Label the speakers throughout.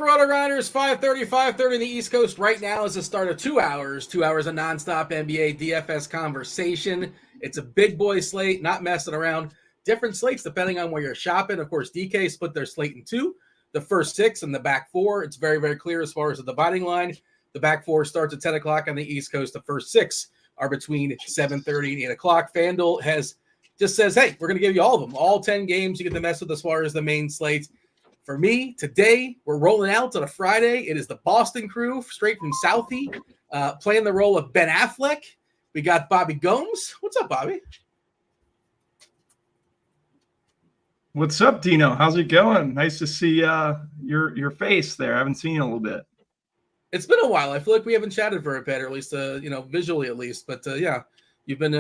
Speaker 1: RotoGrinders, 5:30 in the East Coast. Right now is the start of 2 hours of nonstop NBA DFS conversation. It's a big boy slate, not messing around. Different slates depending on where you're shopping. Of course, DK split their slate in two. The first six and the back four. It's very, very clear as far as the dividing line. The back four starts at 10 o'clock on the East Coast. The first six are between 7:30 and 8 o'clock. FanDuel just says, hey, we're going to give you all of them. All 10 games you get to mess with as far as the main slate. For me, today, we're rolling out on a Friday. It is the Boston crew, straight from Southie, playing the role of Ben Affleck. We got Bobby Gomes. What's up, Bobby?
Speaker 2: What's up, Dino? How's it going? Nice to see your face there. I haven't seen you in a little bit.
Speaker 1: It's been a while. I feel like we haven't chatted for a bit, or at least, visually at least. But, yeah, you've been,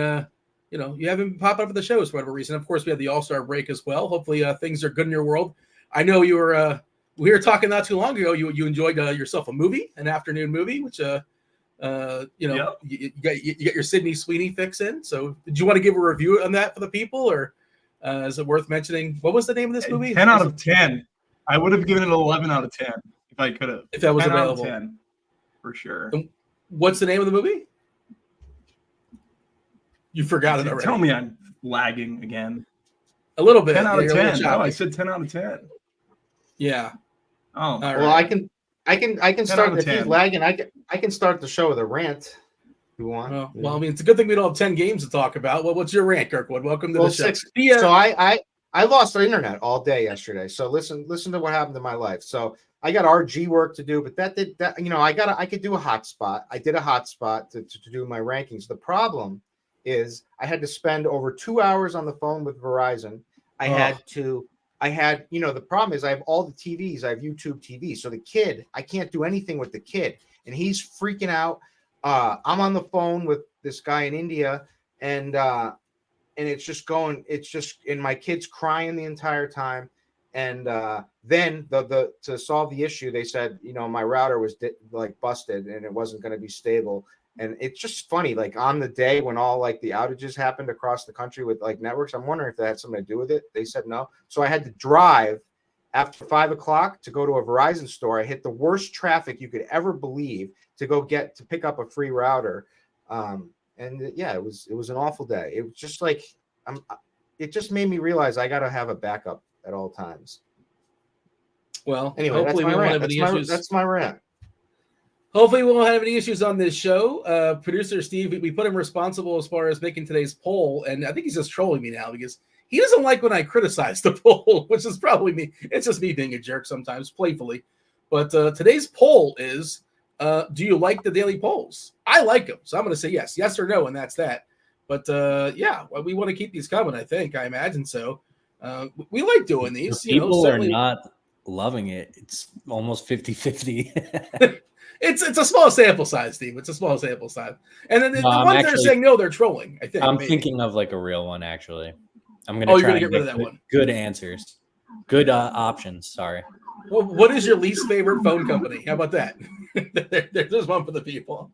Speaker 1: you haven't been popping up at the shows for whatever reason. Of course, we had the All-Star break as well. Hopefully things are good in your world. I know you were we were talking not too long ago. You enjoyed yourself a movie, an afternoon movie, which yep. You got your Sydney Sweeney fix in. So did you want to give a review on that for the people, or is it worth mentioning? What was the name of this movie?
Speaker 2: 10 out of 10. I would have given it an 11 out of 10 if I could have.
Speaker 1: If that was
Speaker 2: 10
Speaker 1: available.
Speaker 2: Out of 10, for sure.
Speaker 1: And what's the name of the movie? You forgot it already.
Speaker 2: Tell me I'm lagging again.
Speaker 1: A little bit.
Speaker 2: 10 out of 10. No, I said 10 out of 10.
Speaker 1: Yeah.
Speaker 2: Oh.
Speaker 3: Right. Well, I can start if he's lagging. I can start the show with a rant. If you want?
Speaker 1: Well, I mean, it's a good thing we don't have 10 games to talk about. Well, what's your rant, Kirkwood? Welcome to the show.
Speaker 3: So I lost the internet all day yesterday. So listen to what happened to my life. So I got RG work to do, but I could do a hotspot. I did a hotspot to do my rankings. The problem is I had to spend over 2 hours on the phone with Verizon. The problem is I have all the TVs. I have YouTube TV. So the kid, I can't do anything with the kid. And he's freaking out. I'm on the phone with this guy in India, and it's just and my kid's crying the entire time. And then to solve the issue, they said, my router was busted and it wasn't going to be stable. And it's just funny, like on the day when all like the outages happened across the country with like networks, I'm wondering if that had something to do with it. They said no. So I had to drive after 5 o'clock to go to a Verizon store. I hit the worst traffic you could ever believe to pick up a free router. It was an awful day. It was just like, it just made me realize I got to have a backup at all times.
Speaker 1: Well,
Speaker 3: anyway,
Speaker 1: hopefully we won't have any issues.
Speaker 3: That's my rant.
Speaker 1: Hopefully we won't have any issues on this show. Producer Steve, we put him responsible as far as making today's poll, and I think he's just trolling me now because he doesn't like when I criticize the poll, which is probably me. It's just me being a jerk sometimes, playfully. But today's poll is, do you like the daily polls? I like them, so I'm going to say yes or no, and that's that. But we want to keep these coming, I imagine so. We like doing these.
Speaker 4: People are not loving it. It's almost 50-50.
Speaker 1: It's a small sample size, Steve. It's a small sample size. And then the ones that are saying no, they're trolling, I think.
Speaker 4: I'm thinking of like a real one, actually. I'm going
Speaker 1: to get rid of that one.
Speaker 4: Good answers. Good options, sorry.
Speaker 1: Well, what is your least favorite phone company? How about that? There's one for the people.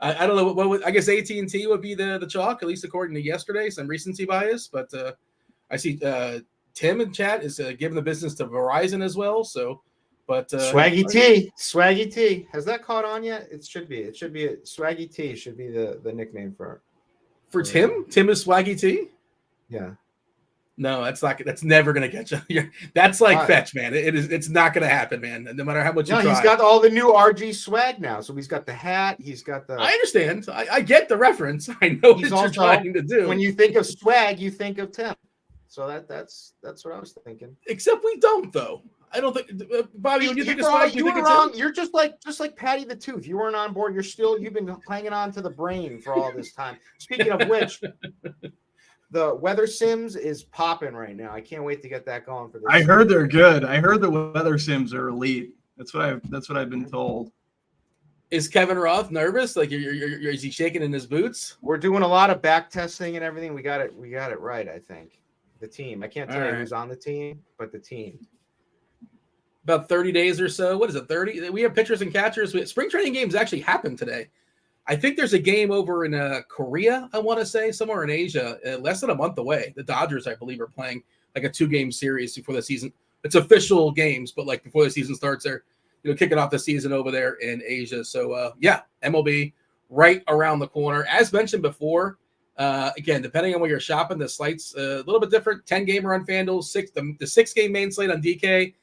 Speaker 1: I don't know. I guess AT&T would be the chalk, at least according to yesterday, some recency bias. But I see Tim in chat is giving the business to Verizon as well. So, but
Speaker 3: Swaggy T. Has that caught on yet? It should be. Swaggy T should be the nickname for
Speaker 1: Tim. Tim is Swaggy T.
Speaker 3: Yeah.
Speaker 1: No, that's never gonna catch you. That's like fetch, man. It's not gonna happen, man. No matter how much you try.
Speaker 3: He's got all the new RG swag now. So he's got the hat. He's got the.
Speaker 1: I understand. I get the reference. I know what you're trying to do.
Speaker 3: When you think of swag, you think of Tim. So that's what I was thinking.
Speaker 1: Except we don't, though. I don't think Bobby. When you think of swag,
Speaker 3: you were wrong. You're just like Patty the Tooth. You weren't on board. You've been hanging on to the brain for all this time. Speaking of which. The weather sims is popping right now. I can't wait to get that going for this.
Speaker 2: I heard they're good. I heard the weather sims are elite. That's what I've been told.
Speaker 1: Is Kevin Roth nervous? Like, is he shaking in his boots?
Speaker 3: We're doing a lot of back testing and everything. We got it right. I think the team. I can't tell you who's on the team, but the team.
Speaker 1: About 30 days or so. What is it? 30. We have pitchers and catchers. Spring training games actually happened today. I think there's a game over in Korea, I want to say, somewhere in Asia, less than a month away. The Dodgers, I believe, are playing like a 2-game series before the season. it's official games, but like before the season starts, they're kicking off the season over there in Asia. So MLB right around the corner. As mentioned before, again, depending on where you're shopping, the slate's a little bit different. 10-gamer on FanDuel, the 6-game main slate on DK.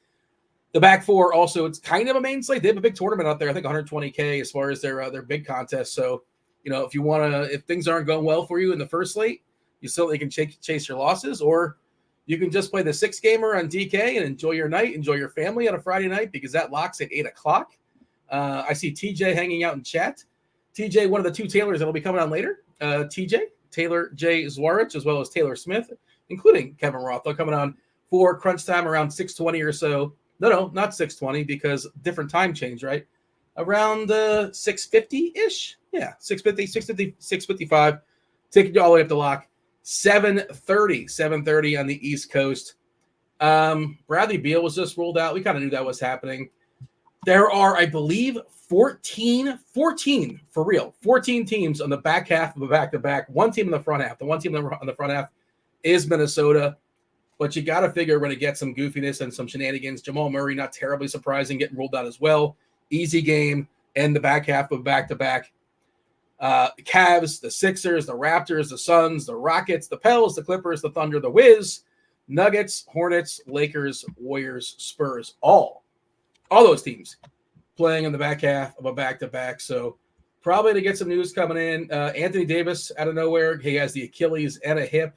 Speaker 1: The back four also, it's kind of a main slate. They have a big tournament out there. I think 120K as far as their big contest. So, if you want to, if things aren't going well for you in the first slate, you certainly can chase your losses, or you can just play the 6-gamer on DK and enjoy your night, enjoy your family on a Friday night, because that locks at 8 o'clock. I see TJ hanging out in chat. TJ, one of the two Taylors that will be coming on later. Taylor J. Zwarych, as well as Taylor Smith, including Kevin Roth. They're coming on for crunch time around 6:20 or so. No, not 6:20, because different time change, right? Around 6:50-ish. Yeah, 6:50, 6:55. Taking you all the way up to lock. 7:30 on the East Coast. Bradley Beal was just rolled out. We kind of knew that was happening. There are, I believe, 14 for real, 14 teams on the back half of a back-to-back. One team in the front half. The one team on the front half is Minnesota. But you got to figure we're going to get some goofiness and some shenanigans. Jamal Murray, not terribly surprising, getting rolled out as well. Easy game and the back half of back-to-back. The Cavs, the Sixers, the Raptors, the Suns, the Rockets, the Pels, the Clippers, the Thunder, the Wiz, Nuggets, Hornets, Lakers, Warriors, Spurs. All those teams playing in the back half of a back-to-back. So probably to get some news coming in. Anthony Davis out of nowhere. He has the Achilles and a hip.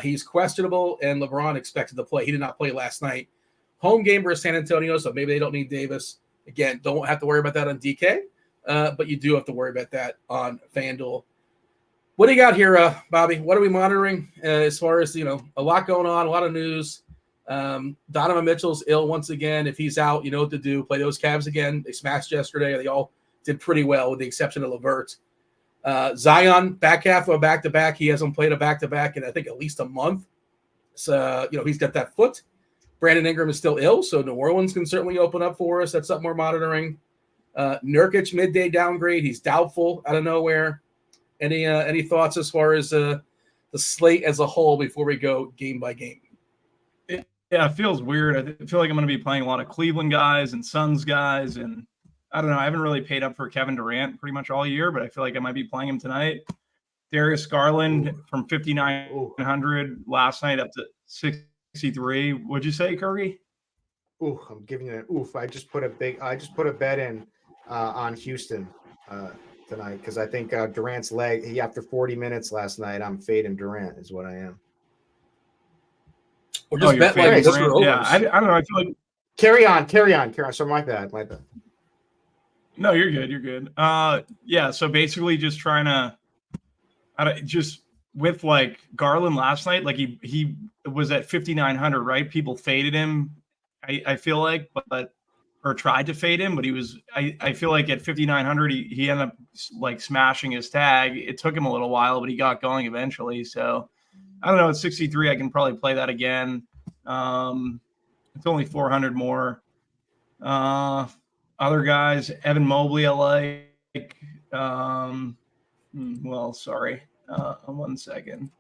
Speaker 1: He's questionable, and LeBron expected to play. He did not play last night. Home game versus San Antonio, so maybe they don't need Davis. Again, don't have to worry about that on DK, but you do have to worry about that on FanDuel. What do you got here, Bobby? What are we monitoring as far as, a lot going on, a lot of news. Donovan Mitchell's ill once again. If he's out, you know what to do. Play those Cavs again. They smashed yesterday. They all did pretty well with the exception of LeVert. Zion, back half of a back-to-back. He hasn't played a back-to-back in, I think, at least a month. So, he's got that foot. Brandon Ingram is still ill, so New Orleans can certainly open up for us. That's something we're monitoring. Nurkic, midday downgrade. He's doubtful out of nowhere. Any thoughts as far as the slate as a whole before we go game by game?
Speaker 2: Yeah, it feels weird. I feel like I'm going to be playing a lot of Cleveland guys and Suns guys, and I don't know. I haven't really paid up for Kevin Durant pretty much all year, but I feel like I might be playing him tonight. Darius Garland from 5,900 last night up to 63. What'd you say, Kirby?
Speaker 3: Ooh, I'm giving you an oof. I just put a bet in on Houston tonight because I think Durant's leg. After 40 minutes last night, I'm fading Durant is what I am.
Speaker 1: Or just bet like this.
Speaker 2: Yeah, I don't know. I feel like
Speaker 3: carry on. So my bad.
Speaker 2: No, you're good. You're good. Yeah. So basically, just trying to, just with like Garland last night, like he was at 5,900, right? People faded him. I feel like, or tried to fade him, but he was. I feel like at 5,900, he ended up like smashing his tag. It took him a little while, but he got going eventually. So I don't know. At 63, I can probably play that again. It's only 400 more. Other guys, Evan Mobley, I like. Sorry. 1 second.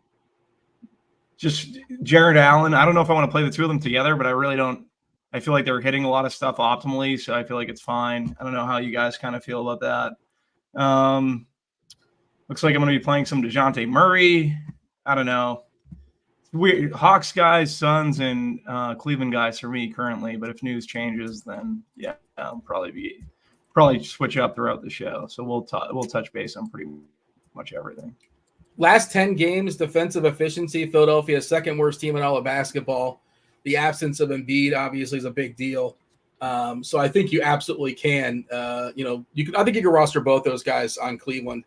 Speaker 2: Just Jared Allen. I don't know if I want to play the two of them together, but I really don't. I feel like they're hitting a lot of stuff optimally, so I feel like it's fine. I don't know how you guys kind of feel about that. Looks like I'm going to be playing some DeJounte Murray. I don't know. Weird. Hawks guys, Suns, and Cleveland guys for me currently. But if news changes, then yeah, I'll probably switch up throughout the show. So we'll touch base on pretty much everything.
Speaker 1: Last 10 games, defensive efficiency. Philadelphia's second worst team in all of basketball. The absence of Embiid obviously is a big deal. So I think you absolutely can. I think you can roster both those guys on Cleveland.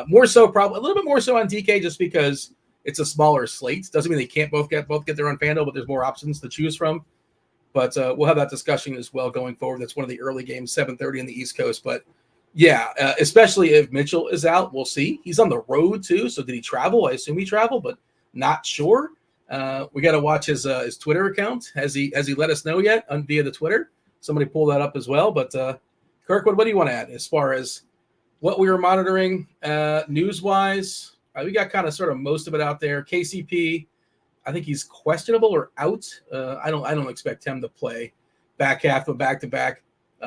Speaker 1: More so, probably a little bit more so on DK, just because it's a smaller slate. Doesn't mean they can't both get there on FanDuel, but there's more options to choose from. But we'll have that discussion as well going forward. That's one of the early games, 7:30 on the East Coast. But yeah, especially if Mitchell is out, we'll see. He's on the road too, so did he travel? I assume he traveled, but not sure. We got to watch his Twitter account. Has he let us know yet via the Twitter? Somebody pull that up as well. But Kirkwood, what do you want to add as far as what we were monitoring news-wise? We got kind of sort of most of it out there. KCP, I think he's questionable or out. I don't expect him to play back half of back-to-back.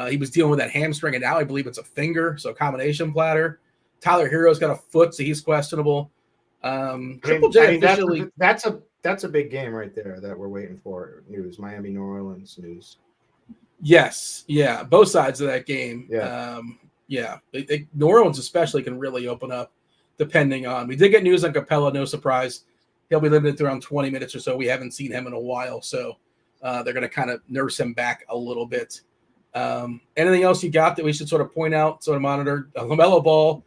Speaker 1: He was dealing with that hamstring, and now I believe it's a finger, so a combination platter. Tyler Hero's got a foot, so he's questionable. Triple J officially.
Speaker 3: That's a big game right there that we're waiting for. News, Miami, New Orleans news.
Speaker 1: Yes, yeah, both sides of that game.
Speaker 3: Yeah.
Speaker 1: New Orleans especially can really open up, depending on. We did get news on Capella, no surprise. He'll be limited to around 20 minutes or so. We haven't seen him in a while, so they're going to kind of nurse him back a little bit. Anything else you got that we should sort of point out, sort of monitor? LaMelo Ball,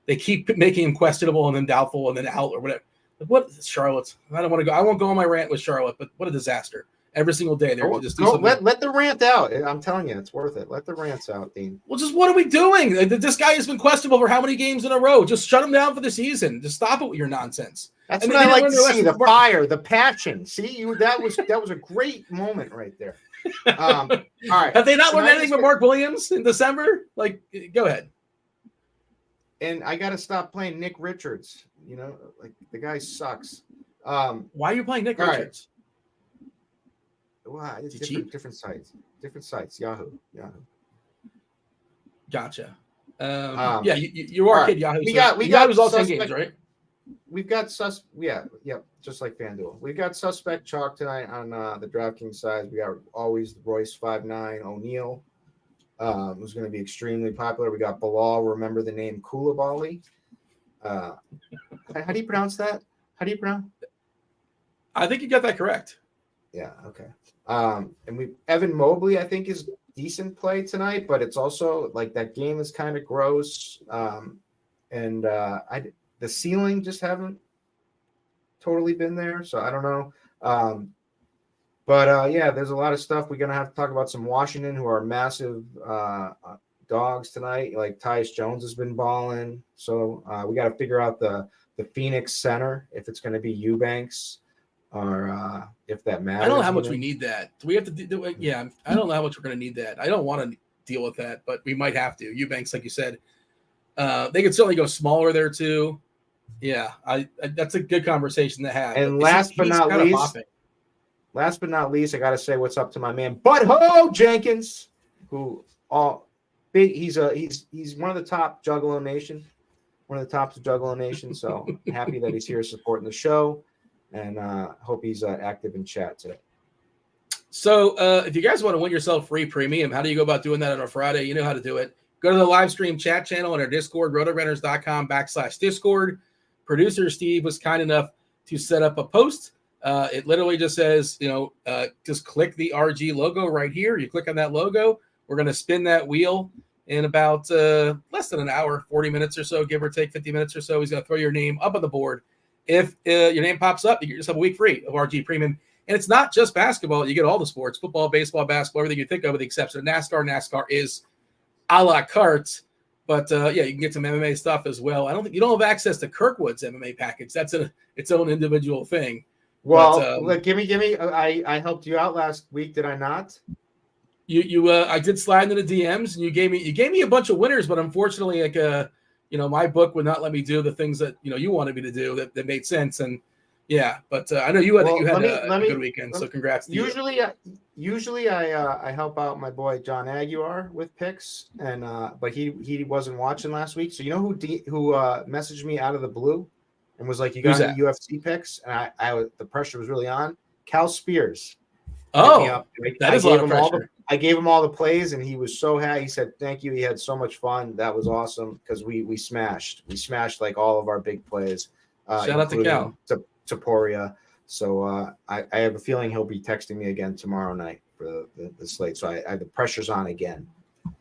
Speaker 1: they keep making him questionable and then doubtful and then out or whatever. What Charlotte? I don't want to go. I won't go on my rant with Charlotte, but what a disaster! Every single day they're just
Speaker 3: let the rant out. I'm telling you, it's worth it. Let the rants out, Dean.
Speaker 1: Well, just what are we doing? This guy has been questionable for how many games in a row? Just shut him down for the season. Just stop it with your nonsense.
Speaker 3: That's what I like to see. The fire, the passion. See, that was a great moment right there. All right.
Speaker 1: Have they not learned anything from Mark Williams in December? Like, go ahead.
Speaker 3: And I got to stop playing Nick Richards. You know, like the guy sucks.
Speaker 1: Why are you playing Nick Richards?
Speaker 3: Wow, different sites. Yahoo. Gotcha.
Speaker 1: Yeah, you are kid Yahoo. We got was all 10 games, right?
Speaker 3: We've got just like FanDuel. We've got suspect chalk tonight on the DraftKings side. We got always Royce 5'9", O'Neal, who's going to be extremely popular. We got Bilal. Remember the name Koulibaly. How do you pronounce that?
Speaker 1: I think you got that correct.
Speaker 3: Yeah. Okay. And Evan Mobley, I think, is decent play tonight, but it's also like that game is kind of gross. The ceiling just haven't totally been there, so I don't know. Yeah, there's a lot of stuff. We're gonna have to talk about some Washington, who are massive dogs tonight. Like Tyus Jones has been balling, so we got to figure out the Phoenix center, if it's going to be Eubanks or if that matters.
Speaker 1: I don't know how much we need that. Do we have to do it? Yeah, I don't know how much we're going to need that. I don't want to deal with that, but we might have to. Eubanks, like you said, they could certainly go smaller there too. Yeah, that's a good conversation to have.
Speaker 3: And last but not least, I got to say what's up to my man Butthole Jenkins, who he's one of the top Juggalo Nation, So happy that he's here supporting the show, and hope he's active in chat today.
Speaker 1: So if you guys want to win yourself free premium, how do you go about doing that on a Friday? You know how to do it. Go to the live stream chat channel on our Discord, RotoGrinders.com/Discord. Producer Steve was kind enough to set up a post. It literally just says, just click the RG logo right here. You click on that logo. We're going to spin that wheel in about less than an hour, 40 minutes or so, give or take 50 minutes or so. He's going to throw your name up on the board. If your name pops up, you just have a week free of RG Premium. And it's not just basketball. You get all the sports, football, baseball, basketball, everything you think of with the exception of NASCAR. NASCAR is a la carte. But, you can get some MMA stuff as well. I don't think you don't have access to Kirkwood's MMA package. That's its own individual thing.
Speaker 3: Well, look, give me. I helped you out last week, did I not?
Speaker 1: I did slide into the DMs, and you gave me a bunch of winners, but unfortunately, my book would not let me do the things that you wanted me to do that made sense. And yeah, but I know you had a good weekend, so congrats to you.
Speaker 3: Usually I help out my boy John Aguiar with picks, and but he wasn't watching last week. So you know who messaged me out of the blue and was like, "You got any UFC picks?" And the pressure was really on. Cal Spears.
Speaker 1: Oh, that is a lot of pressure.
Speaker 3: I gave him all the plays, and he was so happy. He said, "Thank you." He had so much fun. That was awesome because we smashed. We smashed like all of our big plays.
Speaker 1: Shout out to Cal.
Speaker 3: Taporia. So I have a feeling he'll be texting me again tomorrow night for the slate. So the pressure's on again.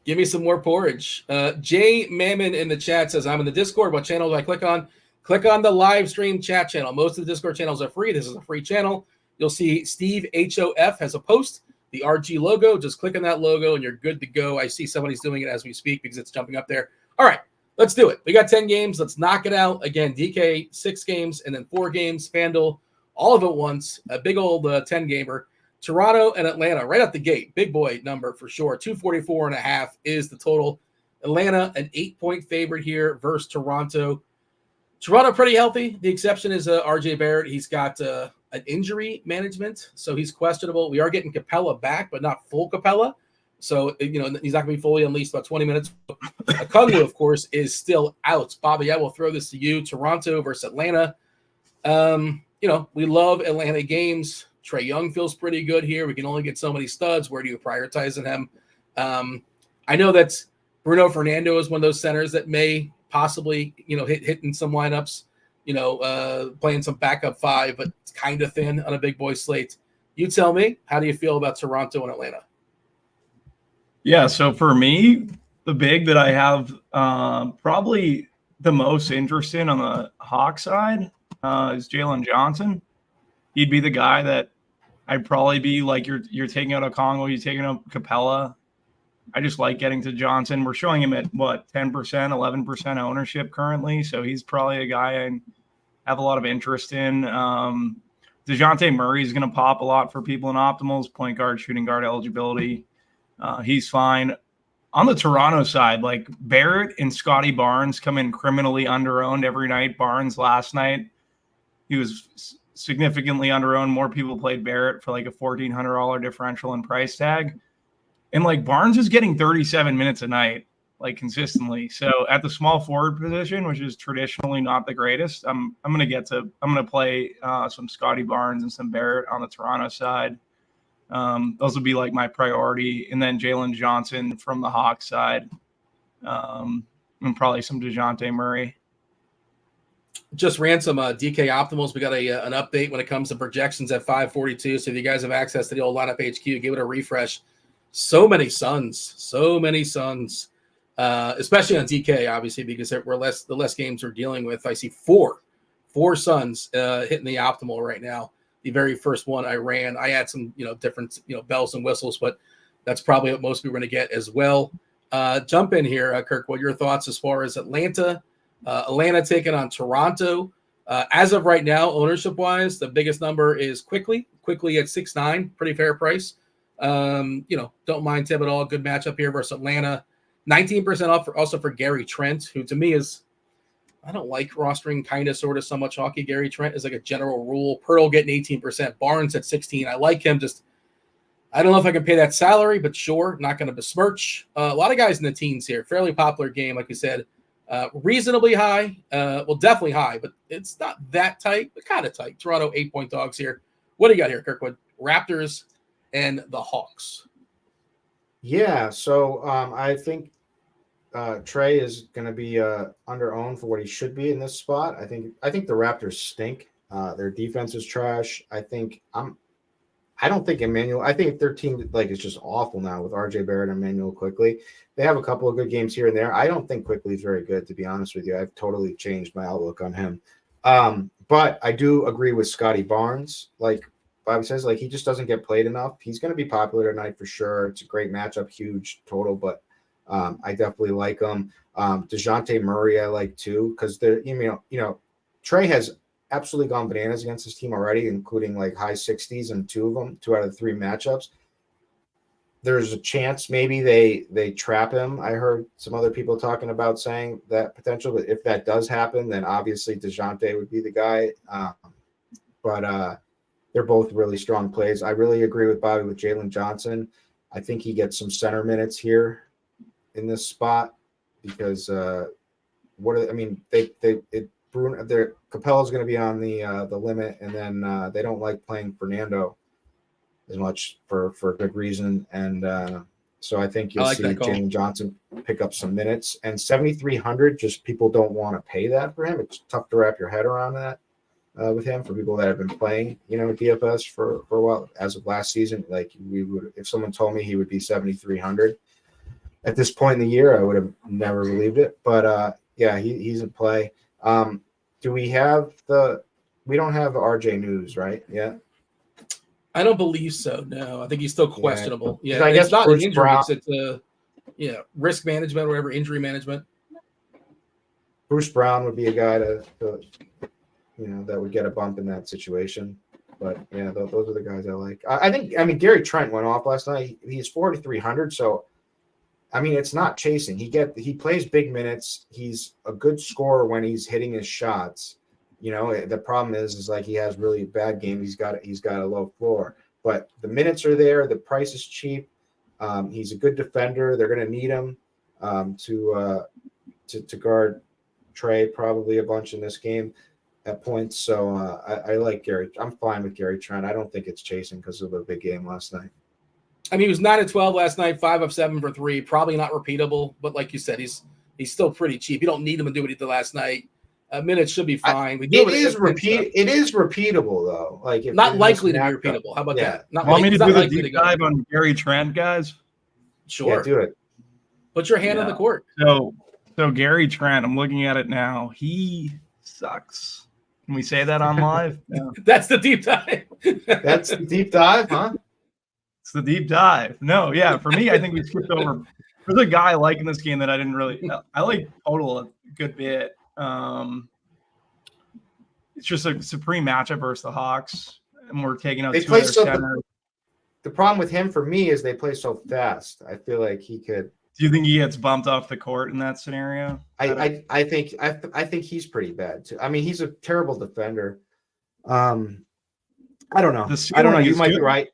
Speaker 1: Give me some more porridge. Jay Mammon in the chat says, I'm in the Discord. What channel do I click on? Click on the live stream chat channel. Most of the Discord channels are free. This is a free channel. You'll see Steve HOF has a post, the RG logo. Just click on that logo and you're good to go. I see somebody's doing it as we speak because it's jumping up there. All right. Let's do it. We got 10 games. Let's knock it out. Again, DK, 6 games, and then 4 games. FanDuel, all of it once. A big old 10-gamer. Toronto and Atlanta right out the gate. Big boy number for sure. 244.5 is the total. Atlanta, an 8-point favorite here versus Toronto. Toronto pretty healthy. The exception is RJ Barrett. He's got an injury management, so he's questionable. We are getting Capella back, but not full Capella. So, he's not going to be fully unleashed about 20 minutes. Okungwu, of course, is still out. Bobby, I will throw this to you. Toronto versus Atlanta. We love Atlanta games. Trae Young feels pretty good here. We can only get so many studs. Where do you prioritize him? I know that Bruno Fernando is one of those centers that may possibly, hit in some lineups, playing some backup five, but it's kind of thin on a big boy slate. You tell me, how do you feel about Toronto and Atlanta?
Speaker 2: Yeah, so for me, the big that I have probably the most interest in on the Hawk side is Jalen Johnson. He'd be the guy that I'd probably be like, you're taking out a Congo, you're taking out Capella. I just like getting to Johnson. We're showing him at 10%, 11% ownership currently. So he's probably a guy I have a lot of interest in. DeJounte Murray is going to pop a lot for people in optimals, point guard, shooting guard eligibility. He's fine. On the Toronto side, like Barrett and Scotty Barnes come in criminally underowned every night. Barnes last night, he was significantly underowned. More people played Barrett for like a $1,400 differential in price tag. And like Barnes is getting 37 minutes a night, like consistently. So at the small forward position, which is traditionally not the greatest, I'm going to play some Scotty Barnes and some Barrett on the Toronto side. Those would be like my priority. And then Jalen Johnson from the Hawks side, and probably some DeJounte Murray.
Speaker 1: Just ran some DK optimals. We got an update when it comes to projections at 542. So if you guys have access to the old lineup HQ, give it a refresh. So many Suns, especially on DK, obviously, because the less games we're dealing with. I see four Suns hitting the optimal right now. The very first one I ran, I had some, different, bells and whistles, but that's probably what most people are going to get as well. Jump in here, Kirk. What are your thoughts as far as Atlanta? Atlanta taking on Toronto. As of right now, ownership-wise, the biggest number is Quickly at 6.9, pretty fair price. Don't mind Thibodeau, good matchup here versus Atlanta. 19% off also for Gary Trent, who to me is, I don't like rostering kind of sort of so much hockey. Gary Trent is like a general rule. Pirtle getting 18%, Barnes at 16. I like him. Just I don't know if I can pay that salary, but sure, not going to besmirch. A lot of guys in the teens here. Fairly popular game, like you said. Reasonably high. Definitely high, but it's not that tight, but kind of tight. Toronto 8-point dogs here. What do you got here, Kirkwood? Raptors and the Hawks.
Speaker 3: Yeah, so I think Trae is going to be under-owned for what he should be in this spot. I think the Raptors stink. Their defense is trash. I don't think Emmanuel. I think their team is just awful now with RJ Barrett and Emmanuel Quickly. They have a couple of good games here and there. I don't think Quickly is very good, to be honest with you. I've totally changed my outlook on him. But I do agree with Scotty Barnes. Like Bobby says, he just doesn't get played enough. He's going to be popular tonight for sure. It's a great matchup, huge total, but I definitely like him. DeJounte Murray I like too, because Trae has absolutely gone bananas against this team already, including high 60s in two out of the three matchups. There's a chance maybe they trap him. I heard some other people talking about saying that potential, but if that does happen, then obviously DeJounte would be the guy. But they're both really strong plays. I really agree with Bobby with Jalen Johnson. I think he gets some center minutes here in this spot because Capella's going to be on the limit, and then they don't like playing Fernando as much for good reason, and so I think you'll see Jalen Johnson pick up some minutes. And 7,300, just people don't want to pay that for him. It's tough to wrap your head around that with him for people that have been playing, DFS for a while. As of last season, we would, if someone told me he would be 7,300 at this point in the year, I would have never believed it. But yeah, he's in play. Do we have we don't have RJ News, right? Yeah.
Speaker 1: I don't believe so. No, I think he's still questionable. Yeah,
Speaker 3: I guess
Speaker 1: it's not
Speaker 3: Bruce
Speaker 1: an injury.
Speaker 3: Brown,
Speaker 1: It's risk management, or whatever, injury management.
Speaker 3: Bruce Brown would be a guy to that would get a bump in that situation. But yeah, those are the guys I like. I mean, Gary Trent went off last night. He's 4,300, so I mean, it's not chasing. He plays big minutes. He's a good scorer when he's hitting his shots. You know, the problem is like he has really bad games. He's got a low floor, but the minutes are there. The price is cheap. He's a good defender. They're going to need him to guard Trey probably a bunch in this game at points. So I like Gary. I'm fine with Gary Trent. I don't think it's chasing because of a big game last night.
Speaker 1: I mean, he was 9 of 12 last night, 5 of 7 for 3. Probably not repeatable, but like you said, he's still pretty cheap. You don't need him to do what he did last night. Minutes should be fine.
Speaker 3: It is repeatable though. Like
Speaker 1: not likely to be repeatable. How about that? Not
Speaker 2: Want me to do the
Speaker 1: deep
Speaker 2: deep dive on Gary Trent, guys?
Speaker 1: Sure,
Speaker 3: do it.
Speaker 1: Put your hand on the court.
Speaker 2: So Gary Trent, I'm looking at it now. He sucks. Can we say that on live? No.
Speaker 1: That's the deep dive.
Speaker 3: That's the deep dive, huh?
Speaker 2: It's the deep dive. No, yeah. For me, I think we skipped over. There's a guy like in this game that I didn't really. I like total a good bit. It's just a supreme matchup versus the Hawks, and we're taking out.
Speaker 3: They play so. The problem with him for me is they play so fast. I feel like he could.
Speaker 2: Do you think he gets bumped off the court in that scenario?
Speaker 3: I think he's pretty bad too. I mean, he's a terrible defender. I don't know. I don't know. You might be right.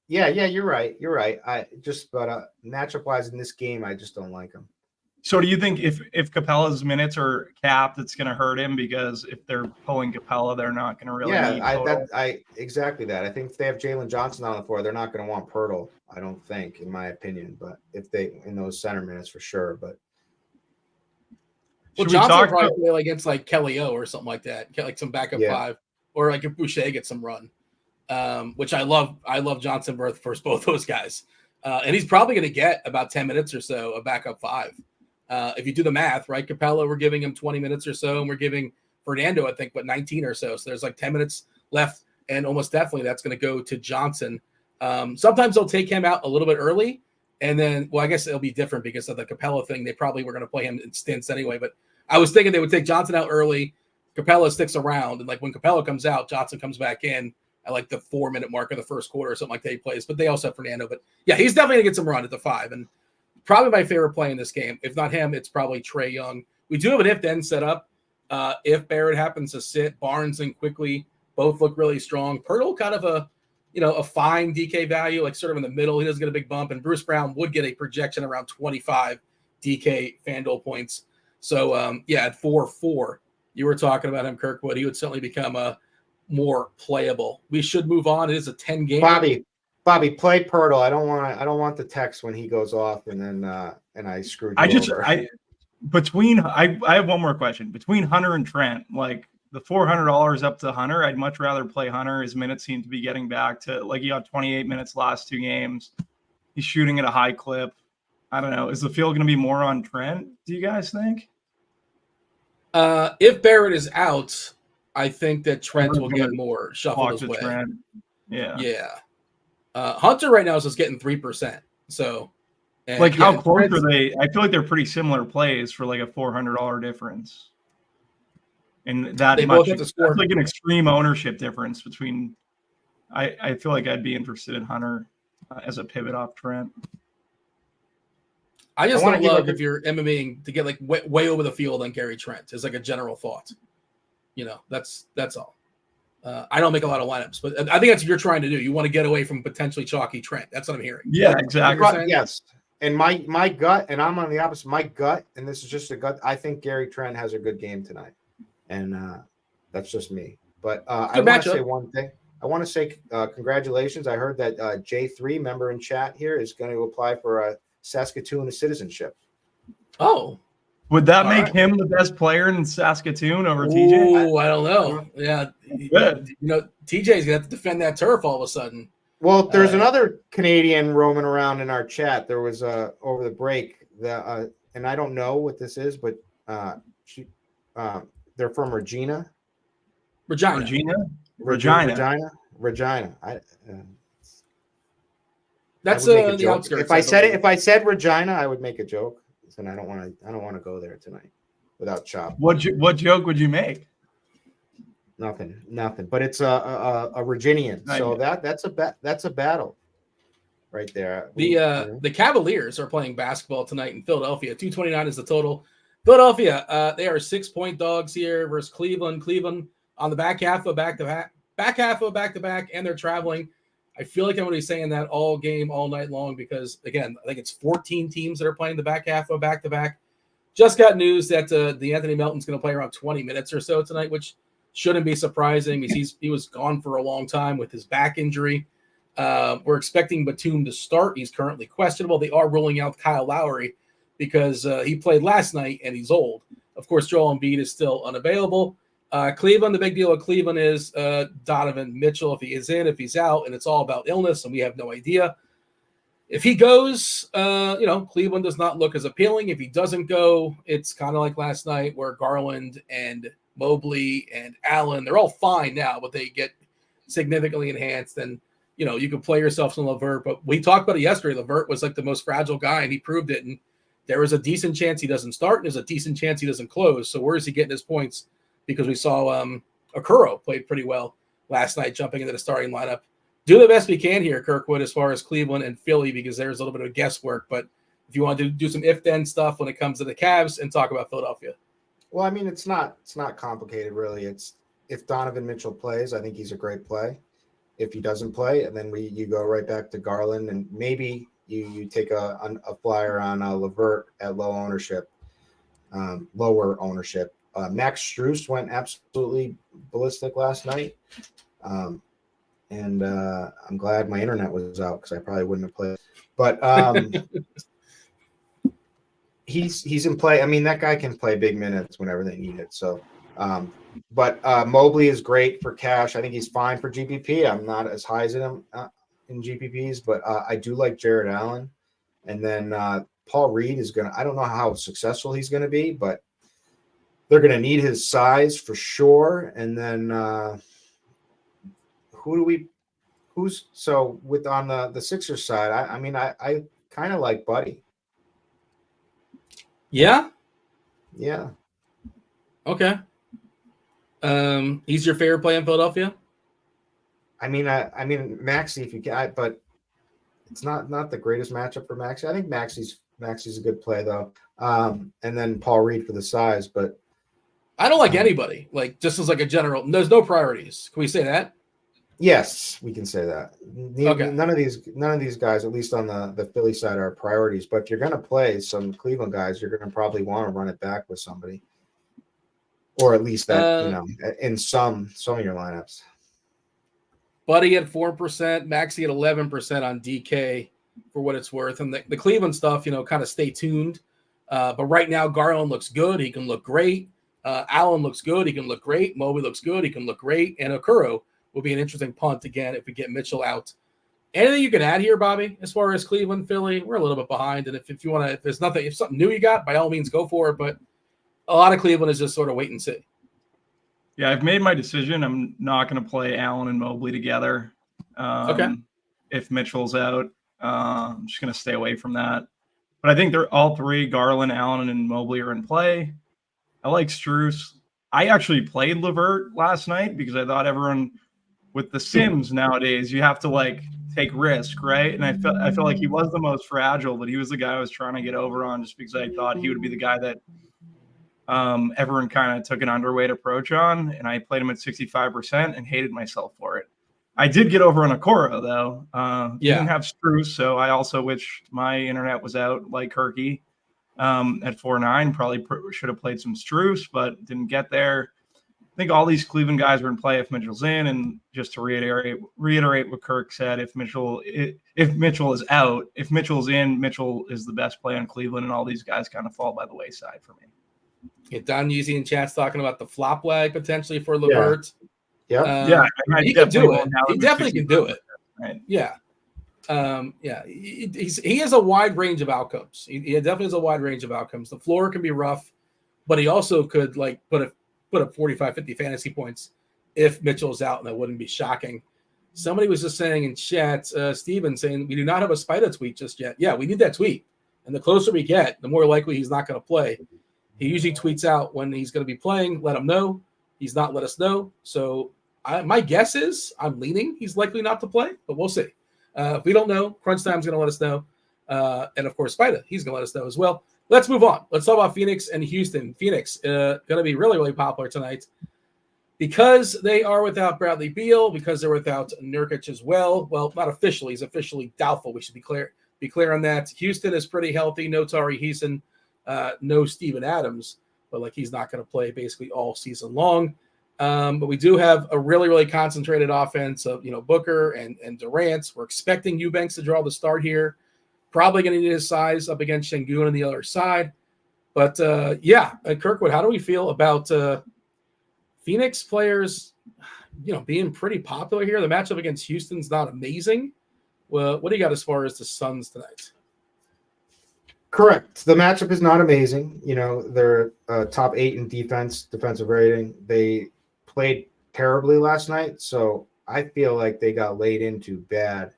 Speaker 3: Yeah, you're right. You're right. But matchup wise in this game, I just don't like him.
Speaker 2: So do you think if Capella's minutes are capped, it's going to hurt him because if they're pulling Capella, they're not going to really.
Speaker 3: Yeah, exactly that. I think if they have Jalen Johnson on the floor, they're not going to want Pirtle. I don't think, in my opinion, but if they in those center minutes for sure. But
Speaker 1: Johnson will probably play against like Kelly O or something like that, like some backup 5, or like if Boucher gets some run. Which I love. I love Johnson versus both those guys, and he's probably going to get about 10 minutes or so of backup 5. If you do the math, right? Capella, we're giving him 20 minutes or so, and we're giving Fernando, I think, 19 or so. So there's like 10 minutes left, and almost definitely that's going to go to Johnson. Sometimes they'll take him out a little bit early, and then, well, I guess it'll be different because of the Capella thing. They probably were going to play him in stints anyway, but I was thinking they would take Johnson out early. Capella sticks around, and like when Capella comes out, Johnson comes back in at like the 4-minute mark of the first quarter or something like that he plays. But they also have Fernando. But yeah, he's definitely going to get some run at the 5. And probably my favorite play in this game. If not him, it's probably Trae Young. We do have an if-then set up. If Barrett happens to sit, Barnes and Quickly both look really strong. Pirtle kind of a fine DK value, like sort of in the middle. He doesn't get a big bump. And Bruce Brown would get a projection around 25 DK FanDuel points. So, at 4-4, you were talking about him, Kirkwood. He would certainly become a more playable. We should move on. It is a 10-game.
Speaker 3: Bobby, play Pirtle. I don't want the text when he goes off and then and I screwed you over.
Speaker 2: I have one more question. Between Hunter and Trent, like the $400 up to Hunter, I'd much rather play Hunter. His minutes seem to be getting back to like he got 28 minutes last 2 games. He's shooting at a high clip. I don't know. Is the field going to be more on Trent? Do you guys think?
Speaker 1: If Barrett is out, I think that Trent will get more shuffled his way.
Speaker 2: Trent. Yeah.
Speaker 1: Hunter right now is just getting 3%. So,
Speaker 2: how close are they? I feel like they're pretty similar plays for like a $400 difference. And that much, that's like an extreme ownership difference between. I feel like I'd be interested in Hunter as a pivot off Trent.
Speaker 1: I just don't love if you're MMAing to get like way over the field on Gary Trent is like a general thought. That's all. I don't make a lot of lineups, but I think that's what you're trying to do. You want to get away from potentially chalky Trent. That's what I'm hearing.
Speaker 2: Yeah, exactly.
Speaker 3: Yes. And my gut, and I'm on the opposite. My gut, and this is just a gut, I think Gary Trent has a good game tonight. And that's just me. But I want to say one thing. I want to say congratulations. I heard that J3, member in chat here, is going to apply for Saskatoon citizenship.
Speaker 1: Oh.
Speaker 2: Would that make him the best player in Saskatoon over TJ?
Speaker 1: Oh, I don't know. Yeah. TJ's going to have to defend that turf all of a sudden.
Speaker 3: Well, there's another Canadian roaming around in our chat. There was over the break, and I don't know what this is, but they're from Regina.
Speaker 1: Regina. That's the outskirts.
Speaker 3: If I said Regina, I would make a joke. And I don't want to go there tonight without Chop.
Speaker 2: What joke would you make?
Speaker 3: Nothing. But it's a Virginian, so that's a battle, right there.
Speaker 1: The Cavaliers are playing basketball tonight in Philadelphia. 229 is the total. Philadelphia, they are 6-point dogs here versus Cleveland. Cleveland on the back half of a back-to-back, and they're traveling. I feel like I'm going to be saying that all game, all night long, because, again, I think it's 14 teams that are playing the back half of a back-to-back. Just got news that the Anthony Melton's going to play around 20 minutes or so tonight, which shouldn't be surprising because he was gone for a long time with his back injury. We're expecting Batum to start. He's currently questionable. They are ruling out Kyle Lowry because he played last night and he's old. Of course, Joel Embiid is still unavailable. Cleveland, the big deal with Cleveland is Donovan Mitchell, if he is in, if he's out, and it's all about illness, and we have no idea. If he goes, Cleveland does not look as appealing. If he doesn't go, it's kind of like last night where Garland and Mobley and Allen, they're all fine now, but they get significantly enhanced. And, you can play yourself some LeVert, but we talked about it yesterday. LeVert was like the most fragile guy, and he proved it. And there is a decent chance he doesn't start, and there's a decent chance he doesn't close. So where is he getting his points? Because we saw Okoro played pretty well last night, jumping into the starting lineup. Do the best we can here, Kirkwood, as far as Cleveland and Philly, because there's a little bit of guesswork. But if you want to do some if-then stuff when it comes to the Cavs and talk about Philadelphia.
Speaker 3: Well, I mean, it's not complicated, really. It's if Donovan Mitchell plays, I think he's a great play. If he doesn't play, and then you go right back to Garland, and maybe you take a flyer on LeVert at lower ownership. Max Strus went absolutely ballistic last night, and I'm glad my internet was out because I probably wouldn't have played. But he's in play. I mean, that guy can play big minutes whenever they need it. So, but Mobley is great for cash. I think he's fine for GPP. I'm not as high as him in GPPs, but I do like Jared Allen. And then Paul Reed is I don't know how successful he's going to be, but they're going to need his size for sure. And then with on the Sixers side, I kind of like Buddy.
Speaker 1: Yeah.
Speaker 3: Yeah.
Speaker 1: Okay. He's your favorite play in Philadelphia?
Speaker 3: I mean, Maxey, if you can, but it's not the greatest matchup for Maxey. I think Maxey's a good play though. And then Paul Reed for the size, but
Speaker 1: I don't like anybody. Like, just as like a general, there's no priorities. Can we say that?
Speaker 3: Yes, we can say that.
Speaker 1: Okay.
Speaker 3: None of these guys, at least on the Philly side, are priorities. But if you're going to play some Cleveland guys, you're going to probably want to run it back with somebody, or at least that in some of your lineups.
Speaker 1: Buddy at 4%, Maxey at 11% on DK for what it's worth, and the Cleveland stuff, kind of stay tuned. But right now, Garland looks good. He can look great. Allen looks good. He can look great. Mobley looks good. He can look great. And Okoro will be an interesting punt again if we get Mitchell out. Anything you can add here, Bobby, as far as Cleveland, Philly? We're a little bit behind. And if you want to, if something new you got, by all means, go for it. But a lot of Cleveland is just sort of wait and see.
Speaker 2: Yeah, I've made my decision. I'm not going to play Allen and Mobley together.
Speaker 1: Okay.
Speaker 2: If Mitchell's out, I'm just going to stay away from that. But I think they're all three, Garland, Allen, and Mobley, are in play. I like Strus. I actually played LeVert last night because I thought everyone with the Sims nowadays, you have to take risk, right? And I felt like he was the most fragile, but he was the guy I was trying to get over on just because I thought he would be the guy that everyone kind of took an underweight approach on. And I played him at 65% and hated myself for it. I did get over on Okoro though. Didn't have Strus, so I also wished my internet was out like Herky. At 4.9, probably should have played some Strus, but didn't get there. I think all these Cleveland guys are in play if Mitchell's in, and just to reiterate what Kirk said, if Mitchell is out, if Mitchell's in, Mitchell is the best play on Cleveland, and all these guys kind of fall by the wayside for me.
Speaker 1: Yeah, Don Yeezy in chat's talking about the flop lag potentially for LeVert.
Speaker 3: Yeah.
Speaker 1: He can do it. He definitely can do it.
Speaker 2: Right.
Speaker 1: Yeah. He has a wide range of outcomes. He definitely has a wide range of outcomes. The floor can be rough, but he also could put up 45, 50 fantasy points if Mitchell's out, and that wouldn't be shocking. Somebody was just saying in chat, Steven, saying we do not have a Spida tweet just yet. Yeah, we need that tweet. And the closer we get, the more likely he's not going to play. He usually tweets out when he's going to be playing, let him know. He's not let us know. So my guess is I'm leaning he's likely not to play, but we'll see. If we don't know, Crunch Time's going to let us know. And, of course, Spida, he's going to let us know as well. Let's move on. Let's talk about Phoenix and Houston. Phoenix going to be really, really popular tonight because they are without Bradley Beal, because they're without Nurkic as well. Well, not officially. He's officially doubtful. We should be clear on that. Houston is pretty healthy. No Tari Heason, no Steven Adams, but like he's not going to play basically all season long. But we do have a really, really concentrated offense of, Booker and Durant. We're expecting Eubanks to draw the start here. Probably going to need his size up against Şengün on the other side. But, Kirkwood, how do we feel about Phoenix players, being pretty popular here? The matchup against Houston's not amazing. Well, what do you got as far as the Suns tonight?
Speaker 3: Correct. The matchup is not amazing. They're top 8 in defensive rating. They played terribly last night, so I feel like they got laid into bad.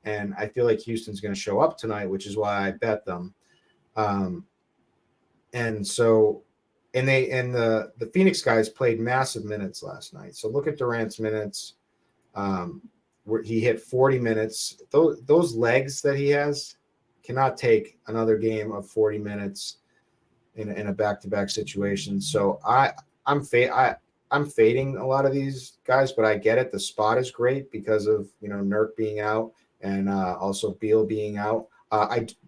Speaker 3: And I feel like Houston's going to show up tonight, which is why I bet them. The Phoenix guys played massive minutes last night. So look at Durant's minutes. Where he hit 40 minutes. Those legs that he has cannot take another game of 40 minutes in a back-to-back situation. So I'm fading a lot of these guys, but I get it. The spot is great because of Nurk being out and also Beal being out.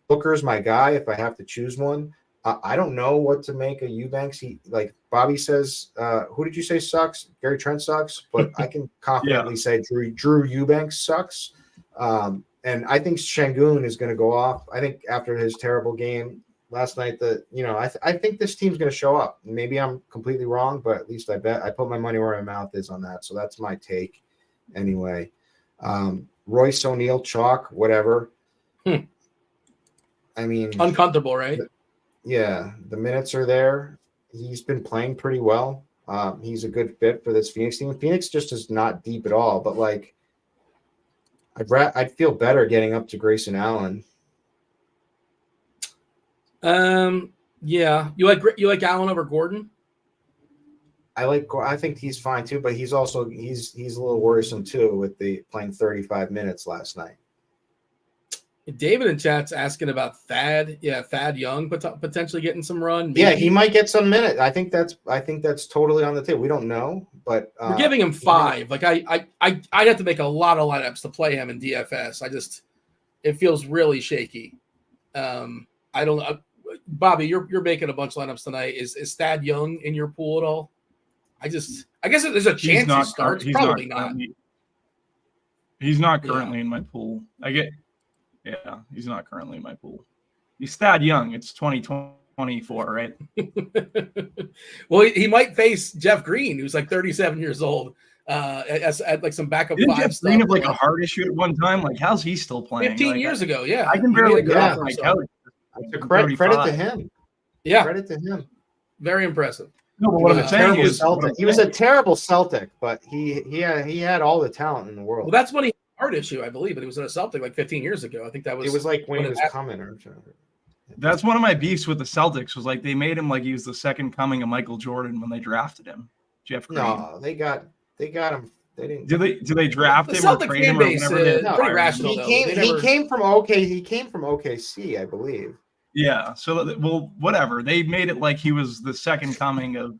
Speaker 3: Booker's my guy if I have to choose one. I don't know what to make of Eubanks. He, like Bobby says, who did you say sucks? Gary Trent sucks, but I can confidently say Drew Eubanks sucks. And I think Şengün is going to go off. I think after his terrible game last night, I think this team's going to show up. Maybe I'm completely wrong, but at least I put my money where my mouth is on that. So that's my take anyway. Royce O'Neal, chalk, whatever. I mean,
Speaker 1: uncomfortable, right?
Speaker 3: Yeah, the minutes are there. He's been playing pretty well. He's a good fit for this Phoenix team. Phoenix just is not deep at all, but like I'd feel better getting up to Grayson Allen.
Speaker 1: Yeah. You like Allen over Gordon?
Speaker 3: I think he's fine too, but he's a little worrisome too with the playing 35 minutes last night.
Speaker 1: David in chat's asking about Thad. Yeah, Thad Young potentially getting some run. Maybe.
Speaker 3: Yeah, he might get some minutes. I think that's totally on the table. We don't know, but
Speaker 1: we're giving him 5. Like I'd have to make a lot of lineups to play him in DFS. It feels really shaky. I don't know. Bobby, you're making a bunch of lineups tonight. Is Thad Young in your pool at all? I guess there's a chance he starts. Probably not.
Speaker 2: He's not currently in my pool. Yeah, he's not currently in my pool. He's Thad Young. It's 2024, right?
Speaker 1: Well, he might face Jeff Green, who's like 37 years old, at like some backup
Speaker 2: Didn't
Speaker 1: 5
Speaker 2: Jeff
Speaker 1: stuff.
Speaker 2: Green have like a heart issue at one time? Like, how's he still playing?
Speaker 1: 15 years ago, yeah.
Speaker 2: I can barely get off my couch.
Speaker 3: Credit to him.
Speaker 1: Yeah.
Speaker 3: Credit to him.
Speaker 1: Very impressive.
Speaker 2: No, but what I'm saying is
Speaker 3: he was a terrible Celtic, but he had all the talent in the world.
Speaker 1: Well, that's when he had a heart issue, I believe, but he was in a Celtic like 15 years ago. I think that was.
Speaker 3: It was like when he was coming.
Speaker 2: That's one of my beefs with the Celtics was like they made him like he was the second coming of Michael Jordan when they drafted him. Jeff Green.
Speaker 3: No, they got him. They didn't.
Speaker 2: Do they draft him or trade him or whatever?
Speaker 1: Pretty rational.
Speaker 3: He came from OKC, I believe.
Speaker 2: Yeah. So, well, whatever. They made it like he was the second coming of,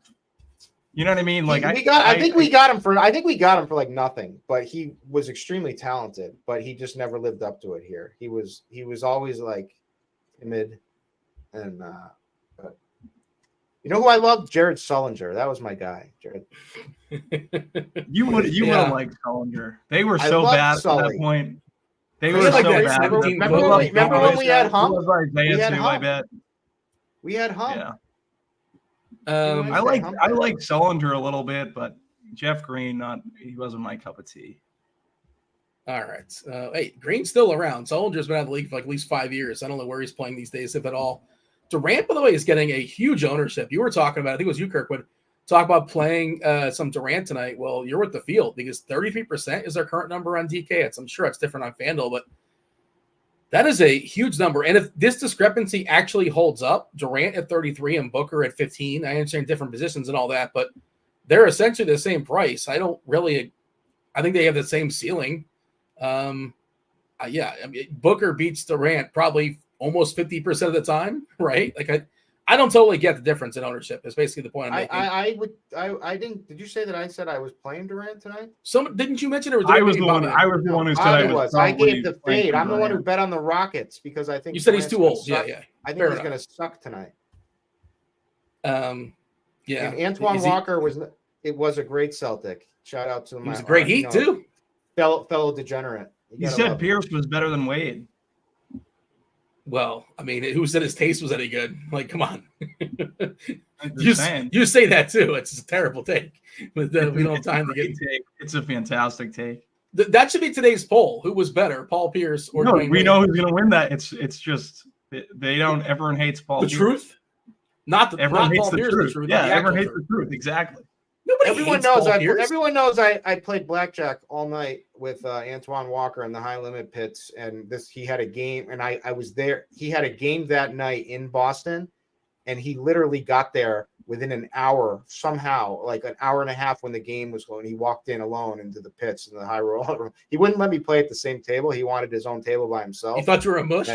Speaker 2: you know what I mean? Like
Speaker 3: I think we got him for like nothing, but he was extremely talented, but he just never lived up to it here. He was always like timid, and but you know who I loved? Jared Sullinger. That was my guy, Jared.
Speaker 2: You would have liked Sullinger. They were so bad at that point. They were
Speaker 1: like
Speaker 2: so
Speaker 1: that
Speaker 2: bad.
Speaker 1: 17
Speaker 3: Remember when we had Hump?
Speaker 2: I bet.
Speaker 3: We had Hump.
Speaker 2: Yeah. I like Sullinger a little bit, but Jeff Green, he wasn't my cup of tea.
Speaker 1: All right. Hey, Green's still around. Sullinger's been out of the league for like at least 5 years. I don't know where he's playing these days, if at all. Durant, by the way, is getting a huge ownership. You were talking about, I think it was you, Kirkwood, talk about playing some Durant tonight. Well, you're with the field because 33% is our current number on DK. I'm sure it's different on FanDuel, but that is a huge number. And if this discrepancy actually holds up, Durant at 33 and Booker at 15, I understand different positions and all that, but they're essentially the same price. I think they have the same ceiling. Yeah, I mean, Booker beats Durant probably almost 50% of the time, right? Like I don't totally get the difference in ownership. Is basically the point I'm making.
Speaker 3: I didn't. Did you say that I said I was playing Durant tonight?
Speaker 1: Didn't you mention it? Or
Speaker 2: I was the one who said I was.
Speaker 3: I gave the
Speaker 2: playing
Speaker 3: fade. I'm the one who
Speaker 2: Durant.
Speaker 3: bet on the Rockets because I think
Speaker 1: you said he's
Speaker 3: Durant's
Speaker 1: too old.
Speaker 3: suck.
Speaker 1: Yeah.
Speaker 3: I think
Speaker 1: Fair
Speaker 3: he's
Speaker 1: enough.
Speaker 3: going to suck tonight.
Speaker 1: Yeah.
Speaker 3: And Antoine Walker was a great Celtic. Shout out to him.
Speaker 1: He was a great Heat too.
Speaker 3: Fellow degenerate.
Speaker 2: He said Pierce was better than Wade.
Speaker 1: Well, I mean, who said his taste was any good? Like, come on.
Speaker 2: You
Speaker 1: say that too. It's a terrible take. But we don't have time to get.
Speaker 2: Take. It's a fantastic take.
Speaker 1: That should be today's poll. Who was better, Paul Pierce or Dwayne
Speaker 2: we
Speaker 1: Wade?
Speaker 2: know who's going to win that. It's just they don't. Everyone hates Paul.
Speaker 1: The
Speaker 2: Pierce.
Speaker 1: Truth,
Speaker 2: everyone hates
Speaker 1: Paul
Speaker 2: the
Speaker 1: Pierce.
Speaker 2: truth.
Speaker 1: The truth.
Speaker 2: Yeah,
Speaker 1: the
Speaker 2: everyone
Speaker 1: actual
Speaker 2: hates the truth. Exactly.
Speaker 3: Everyone knows I played blackjack all night with Antoine Walker in the high limit pits, and he had a game, and I was there. He had a game that night in Boston, and he literally got there within an hour somehow, like an hour and a half when the game was going. He walked in alone into the pits in the high roll. He wouldn't let me play at the same table. He wanted his own table by himself.
Speaker 1: He thought you were a mush.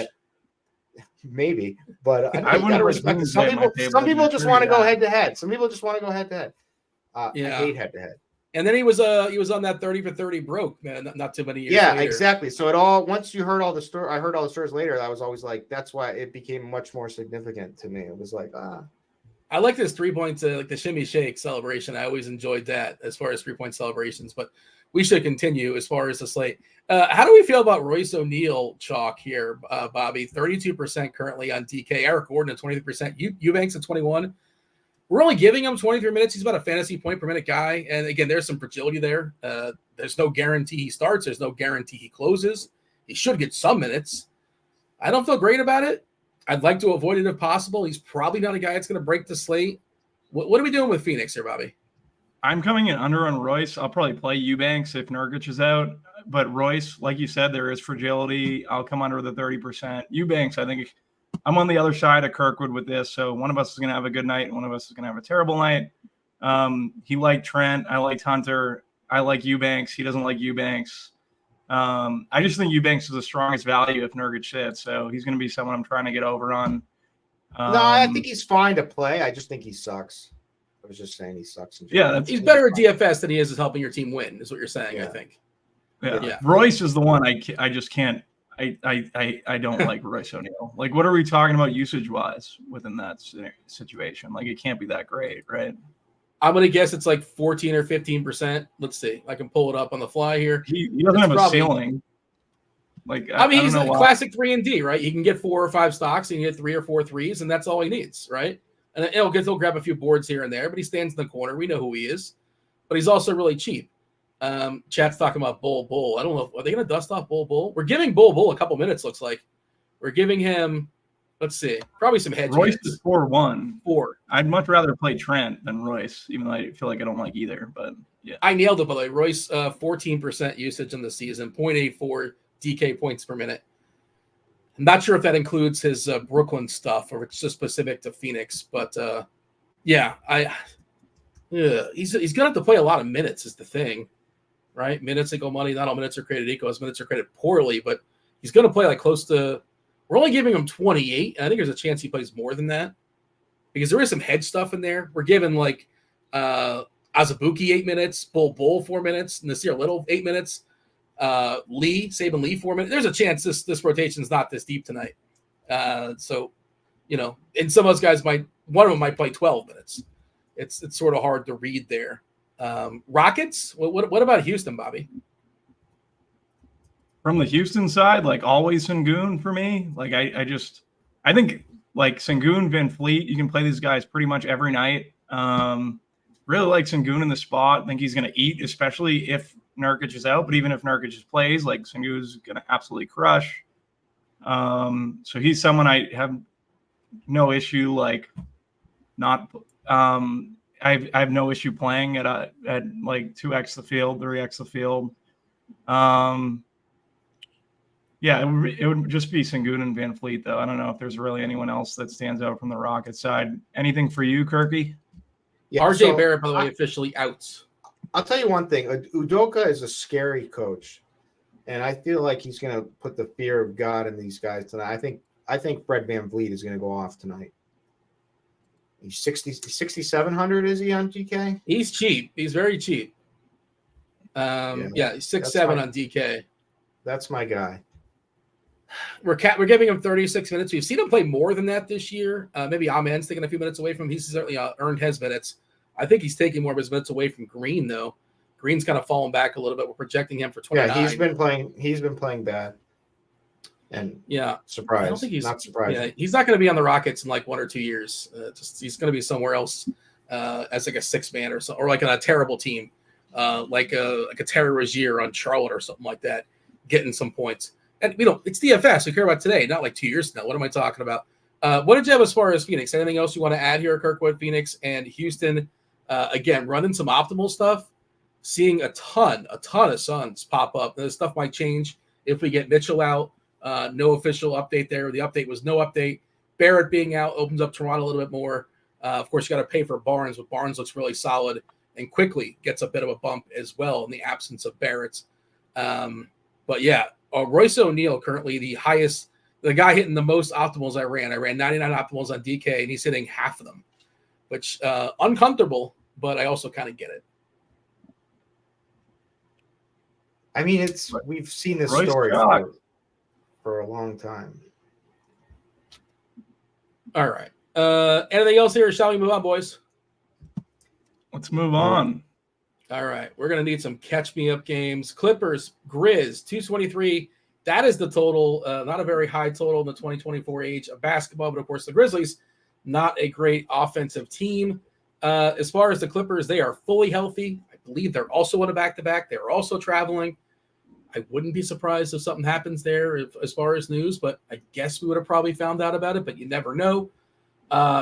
Speaker 3: Maybe, but
Speaker 2: I wouldn't
Speaker 3: respect it. Some people just want to go head to head. Some people just want to go head to head. I hate head to head.
Speaker 1: And then he was on that 30 for 30 broke, man. Not too many years.
Speaker 3: Yeah,
Speaker 1: later.
Speaker 3: exactly. So once you heard all the story, I heard all the stories later. I was always like, that's why it became much more significant to me. It was like,
Speaker 1: I like this 3-point, like the shimmy shake celebration. I always enjoyed that as far as 3-point celebrations, but we should continue as far as the slate. How do we feel about Royce O'Neal chalk here, Bobby? 32% currently on DK. Eric Gordon at 23%. Eubanks at 21%. We're only giving him 23 minutes. He's about a fantasy point per minute guy. And again, there's some fragility there. There's no guarantee he starts. There's no guarantee he closes. He should get some minutes. I don't feel great about it. I'd like to avoid it if possible. He's probably not a guy that's going to break the slate. What are we doing with Phoenix here, Bobby?
Speaker 2: I'm coming in under on Royce. I'll probably play Eubanks if Nurkic is out. But Royce, like you said, there is fragility. I'll come under the 30%. Eubanks, I think I'm on the other side of Kirkwood with this. So one of us is going to have a good night and one of us is going to have a terrible night. He liked Trent. I liked Hunter. I like Eubanks. He doesn't like Eubanks. I just think Eubanks is the strongest value if Nurkic sits. So he's going to be someone I'm trying to get over on.
Speaker 3: No, I think he's fine to play. I just think he sucks. I was just saying he sucks.
Speaker 1: He's better at DFS than he is at helping your team win, is what you're saying, I think.
Speaker 2: Yeah. Royce is the one I just can't. I don't like Royce O'Neal. Like, what are we talking about usage-wise within that situation? Like, it can't be that great, right?
Speaker 1: I'm going to guess it's like 14 or 15%. Let's see. I can pull it up on the fly here.
Speaker 2: He doesn't have a ceiling. Like,
Speaker 1: I mean, he's a classic 3 and D, right? He can get 4 or 5 stocks. He can get 3 or 4 threes, and that's all he needs, right? And he'll grab a few boards here and there, but he stands in the corner. We know who he is. But he's also really cheap. Chat's talking about Bull. I don't know. Are they going to dust off Bull? We're giving Bull a couple minutes, looks like. We're giving him, let's see, probably some hedge.
Speaker 2: Royce is 4-1.
Speaker 1: 4.
Speaker 2: I'd much rather play Trent than Royce, even though I feel like I don't like either. But yeah.
Speaker 1: I nailed it, by the way. Royce, 14% usage in the season, 0.84 DK points per minute. I'm not sure if that includes his Brooklyn stuff or it's just specific to Phoenix. But, he's going to have to play a lot of minutes is the thing. Right? Minutes equal money. Not all minutes are created equal. His minutes are created poorly, but he's going to play like close to – we're only giving him 28. I think there's a chance he plays more than that because there is some head stuff in there. We're giving like Azubuike 8 minutes, Bull 4 minutes, Nasir Little 8 minutes, Saban Lee 4 minutes. There's a chance this rotation's not this deep tonight. So, and some of those guys one of them might play 12 minutes. It's sort of hard to read there. Rockets. What about Houston, Bobby?
Speaker 2: From the Houston side, like always Sengun for me. Like I think like Sengun, Van Fleet, you can play these guys pretty much every night. Really like Sengun in the spot. I think he's going to eat, especially if Nurkic is out. But even if Nurkic plays, like Sengun's going to absolutely crush. So he's someone I have no issue like not. I have no issue playing at like 2x the field, 3x the field. It would just be Sengun and Van Fleet, though. I don't know if there's really anyone else that stands out from the Rockets side. Anything for you, Kirky?
Speaker 3: Yeah,
Speaker 1: RJ Barrett, by the way, officially out.
Speaker 3: I'll tell you one thing. Udoka is a scary coach. And I feel like he's going to put the fear of God in these guys tonight. I think Fred VanVleet is going to go off tonight. He's 6,700, is he on DK?
Speaker 1: He's cheap. He's very cheap. Yeah, 6-7 on DK.
Speaker 3: That's my guy.
Speaker 1: We're giving him 36 minutes. We've seen him play more than that this year. Maybe Amen's taking a few minutes away from him. He's certainly earned his minutes. I think he's taking more of his minutes away from Green, though. Green's kind of fallen back a little bit. We're projecting him for 29.
Speaker 3: Yeah, he's been playing bad. And surprised.
Speaker 1: I don't think he's
Speaker 3: not surprised.
Speaker 1: Yeah, he's not going to be on the Rockets in like 1 or 2 years. He's going to be somewhere else as like a 6-man or something, or like on a terrible team, like a Terry Rozier on Charlotte or something like that, getting some points. And it's DFS. We care about today, not like 2 years from now. What am I talking about? What did you have as far as Phoenix? Anything else you want to add here, Kirkwood, Phoenix, and Houston? Again, running some optimal stuff. Seeing a ton of Suns pop up. This stuff might change if we get Mitchell out. No official update there. The update was no update. Barrett being out opens up Toronto a little bit more. Of course, you got to pay for Barnes, but Barnes looks really solid and quickly gets a bit of a bump as well in the absence of Barrett. But yeah, Royce O'Neal currently the guy hitting the most optimals I ran. I ran 99 optimals on DK, and he's hitting half of them, which uncomfortable, but I also kind of get it.
Speaker 3: I mean, we've seen this story for a long time.
Speaker 1: All right. Anything else here? Shall we move on, boys?
Speaker 2: Let's move on.
Speaker 1: All right. We're going to need some catch-me-up games. Clippers, Grizz, 223. That is the total. Not a very high total in the 2024 age of basketball, but of course the Grizzlies, not a great offensive team. As far as the Clippers, they are fully healthy. I believe they're also on a back-to-back. They're also traveling. I wouldn't be surprised if something happens there as far as news, but I guess we would have probably found out about it, but you never know.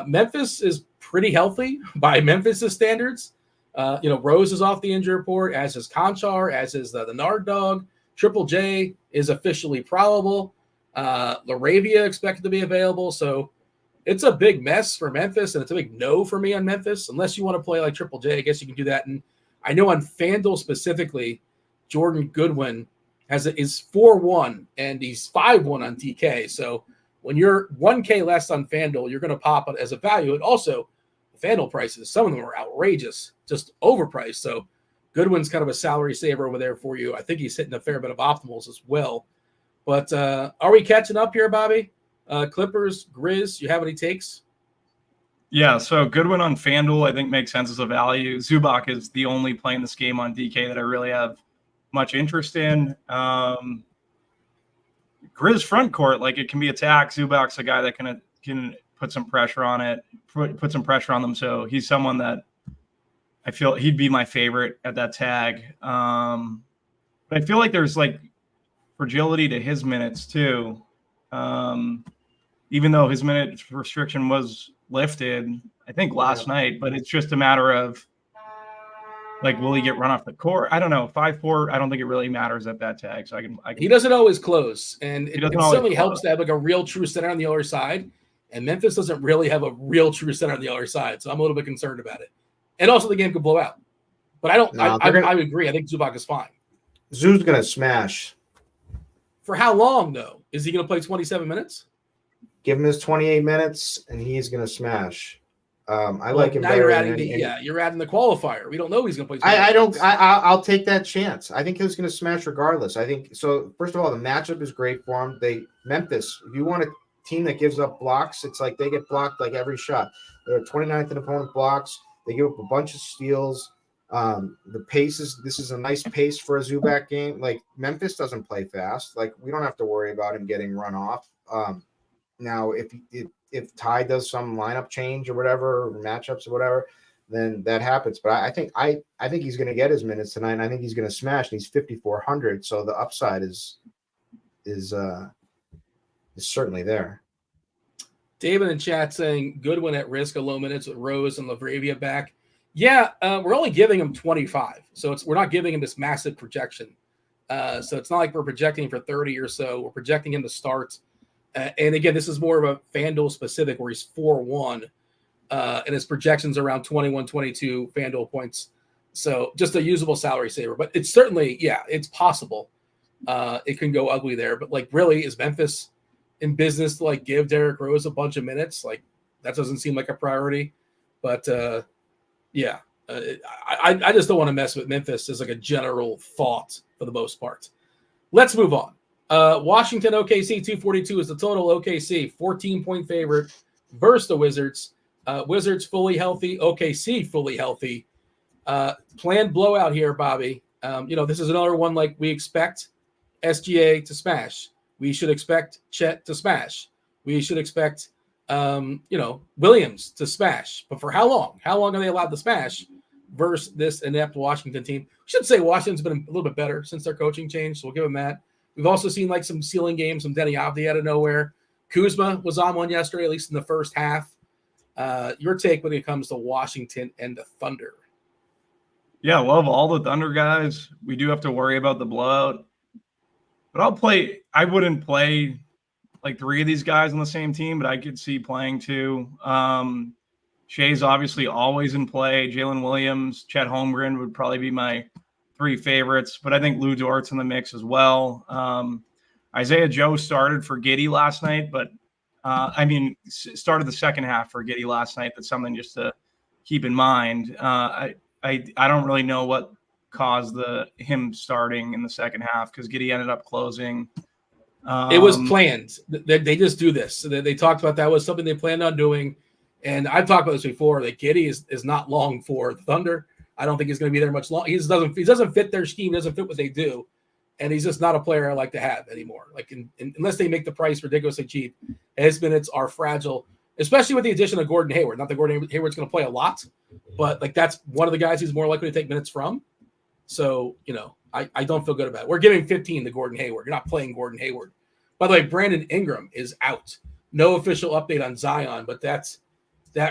Speaker 1: Memphis is pretty healthy by Memphis' standards. Rose is off the injury report, as is Conchar, as is the Nard Dog. Triple J is officially probable. LaRavia expected to be available. So it's a big mess for Memphis, and it's a big no for me on Memphis. Unless you want to play like Triple J, I guess you can do that. And I know on FanDuel specifically, Jordan Goodwin is 4-1, and he's 5-1 on DK. So when you're 1K less on FanDuel, you're going to pop it as a value. And also, the FanDuel prices, some of them are outrageous, just overpriced. So Goodwin's kind of a salary saver over there for you. I think he's hitting a fair bit of optimals as well. But are we catching up here, Bobby? Clippers, Grizz, you have any takes?
Speaker 2: Yeah, so Goodwin on FanDuel I think makes sense as a value. Zubac is the only play in this game on DK that I really have much interest in. Grizz front court, like it can be attacked. Zubac's a guy that can put some pressure on it, put some pressure on them. So he's someone that I feel he'd be my favorite at that tag. But I feel like there's like fragility to his minutes too. Even though his minute restriction was lifted, I think last night, but it's just a matter of like, will he get run off the court? I don't know. 5'4", I don't think it really matters at that tag. So I can
Speaker 1: He doesn't always close, and it certainly helps to have like a real true center on the other side. And Memphis doesn't really have a real true center on the other side, so I'm a little bit concerned about it. And also, the game could blow out. But I don't. I agree. I think Zubac is fine.
Speaker 3: Zoo's gonna smash.
Speaker 1: For how long though? Is he gonna play 27 minutes?
Speaker 3: Give him his 28 minutes, and he's gonna smash. Like him.
Speaker 1: Now you're adding you're adding the qualifier. We don't know he's going to play.
Speaker 3: I'll take that chance. I think he's going to smash regardless. I think so. First of all, the matchup is great for him. Memphis. If you want a team that gives up blocks, it's like they get blocked like every shot. They're 29th in opponent blocks. They give up a bunch of steals. The pace this is a nice pace for a Zubac game. Like Memphis doesn't play fast. Like we don't have to worry about him getting run off. Now if Ty does some lineup change or whatever, or matchups or whatever, then that happens. But I think he's going to get his minutes tonight, and I think he's going to smash. And he's 5,400, so the upside is certainly there.
Speaker 1: David in chat saying Goodwin at risk of low minutes with Rose and LaRavia back. Yeah, we're only giving him 25, so we're not giving him this massive projection. So it's not like we're projecting for 30 or so. We're projecting him to start. And again, this is more of a FanDuel specific where he's 4-1 and his projections around 21, 22 FanDuel points. So just a usable salary saver. But it's certainly, it's possible it can go ugly there. But like, really, is Memphis in business to like give Derrick Rose a bunch of minutes? Like, that doesn't seem like a priority. But yeah, I just don't want to mess with Memphis as like a general thought for the most part. Let's move on. Washington OKC 242 is the total. OKC 14-point favorite versus the Wizards. Wizards fully healthy. OKC fully healthy. Planned blowout here, Bobby. This is another one like we expect SGA to smash. We should expect Chet to smash. We should expect, Williams to smash. But for how long? How long are they allowed to smash versus this inept Washington team? We should say Washington's been a little bit better since their coaching change, so we'll give them that. We've also seen like some ceiling games, some Denny Avdi out of nowhere. Kuzma was on one yesterday, at least in the first half. Your take when it comes to Washington and the Thunder?
Speaker 2: Yeah, love all the Thunder guys. We do have to worry about the blowout. But I wouldn't play like three of these guys on the same team, but I could see playing two. Shea's obviously always in play. Jalen Williams, Chet Holmgren would probably be my three favorites, but I think Lou Dort's in the mix as well. Isaiah Joe started for Giddey last night, but started the second half for Giddey last night. That's something just to keep in mind. I don't really know what caused him starting in the second half because Giddey ended up closing.
Speaker 1: It was planned. They just do this. So they talked about that was something they planned on doing. And I've talked about this before, that Giddey is not long for the Thunder. I don't think he's going to be there much long. He doesn't fit their scheme, doesn't fit what they do. And he's just not a player I like to have anymore. Like unless they make the price ridiculously cheap, his minutes are fragile, especially with the addition of Gordon Hayward. Not that Gordon Hayward's going to play a lot, but like that's one of the guys he's more likely to take minutes from. So, I don't feel good about it. We're giving 15 to Gordon Hayward. You're not playing Gordon Hayward. By the way, Brandon Ingram is out. No official update on Zion, but that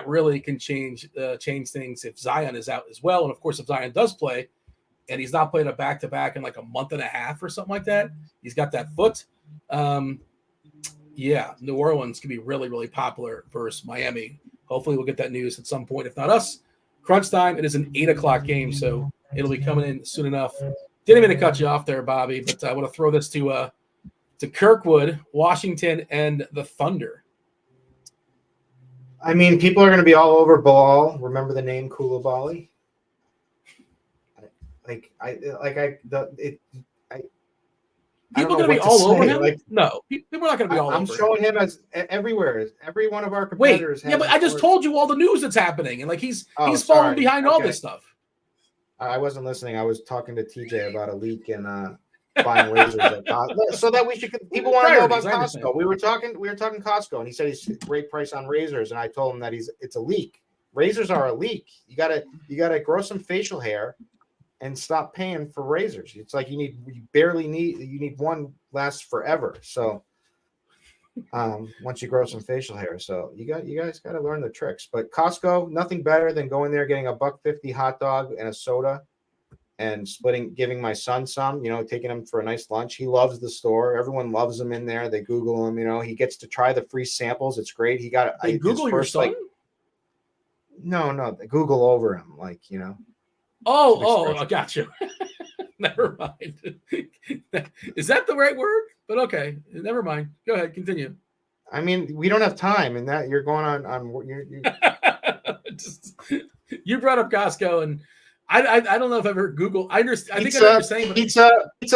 Speaker 1: really can change things if Zion is out as well. And of course, if Zion does play and he's not playing a back-to-back in like a month and a half or something like that, he's got that foot. New Orleans can be really, really popular versus Miami. Hopefully we'll get that news at some point. If not us, crunch time. It is an 8:00 game, so it'll be coming in soon enough. Didn't mean to cut you off there, Bobby, but I want to throw this to Kirkwood, Washington, and the Thunder.
Speaker 3: I mean, people are going to be all over Ball. Remember the name Koulibaly?
Speaker 1: People are going to be all over him? No, people are not going to be all over him.
Speaker 3: I'm showing him as everywhere. Every one of our competitors.
Speaker 1: But I just told you all the news that's happening, and like he's falling behind all this stuff.
Speaker 3: I wasn't listening. I was talking to TJ about a leak and buying razors at Costco, so that people want to know about Costco. We were talking Costco, and he said he's a great price on razors, and I told him that it's a leak. Razors are a leak. You gotta grow some facial hair and stop paying for razors. It's like you need one lasts forever. So once you grow some facial hair, so you guys got to learn the tricks. But Costco, nothing better than going there, getting a $1.50 hot dog and a soda, and giving my son some, taking him for a nice lunch. He loves the store. Everyone loves him in there. They Google him, he gets to try the free samples. It's great. He got
Speaker 1: they Google your son?
Speaker 3: No, they Google over him,
Speaker 1: I got you. Never mind. Is that the right word? But okay, never mind. Go ahead, continue.
Speaker 3: I mean, we don't have time, and that you're going on.
Speaker 1: You brought up Costco, and I don't know if I've ever Googled. I understand. I think I know what you're saying. But
Speaker 3: pizza.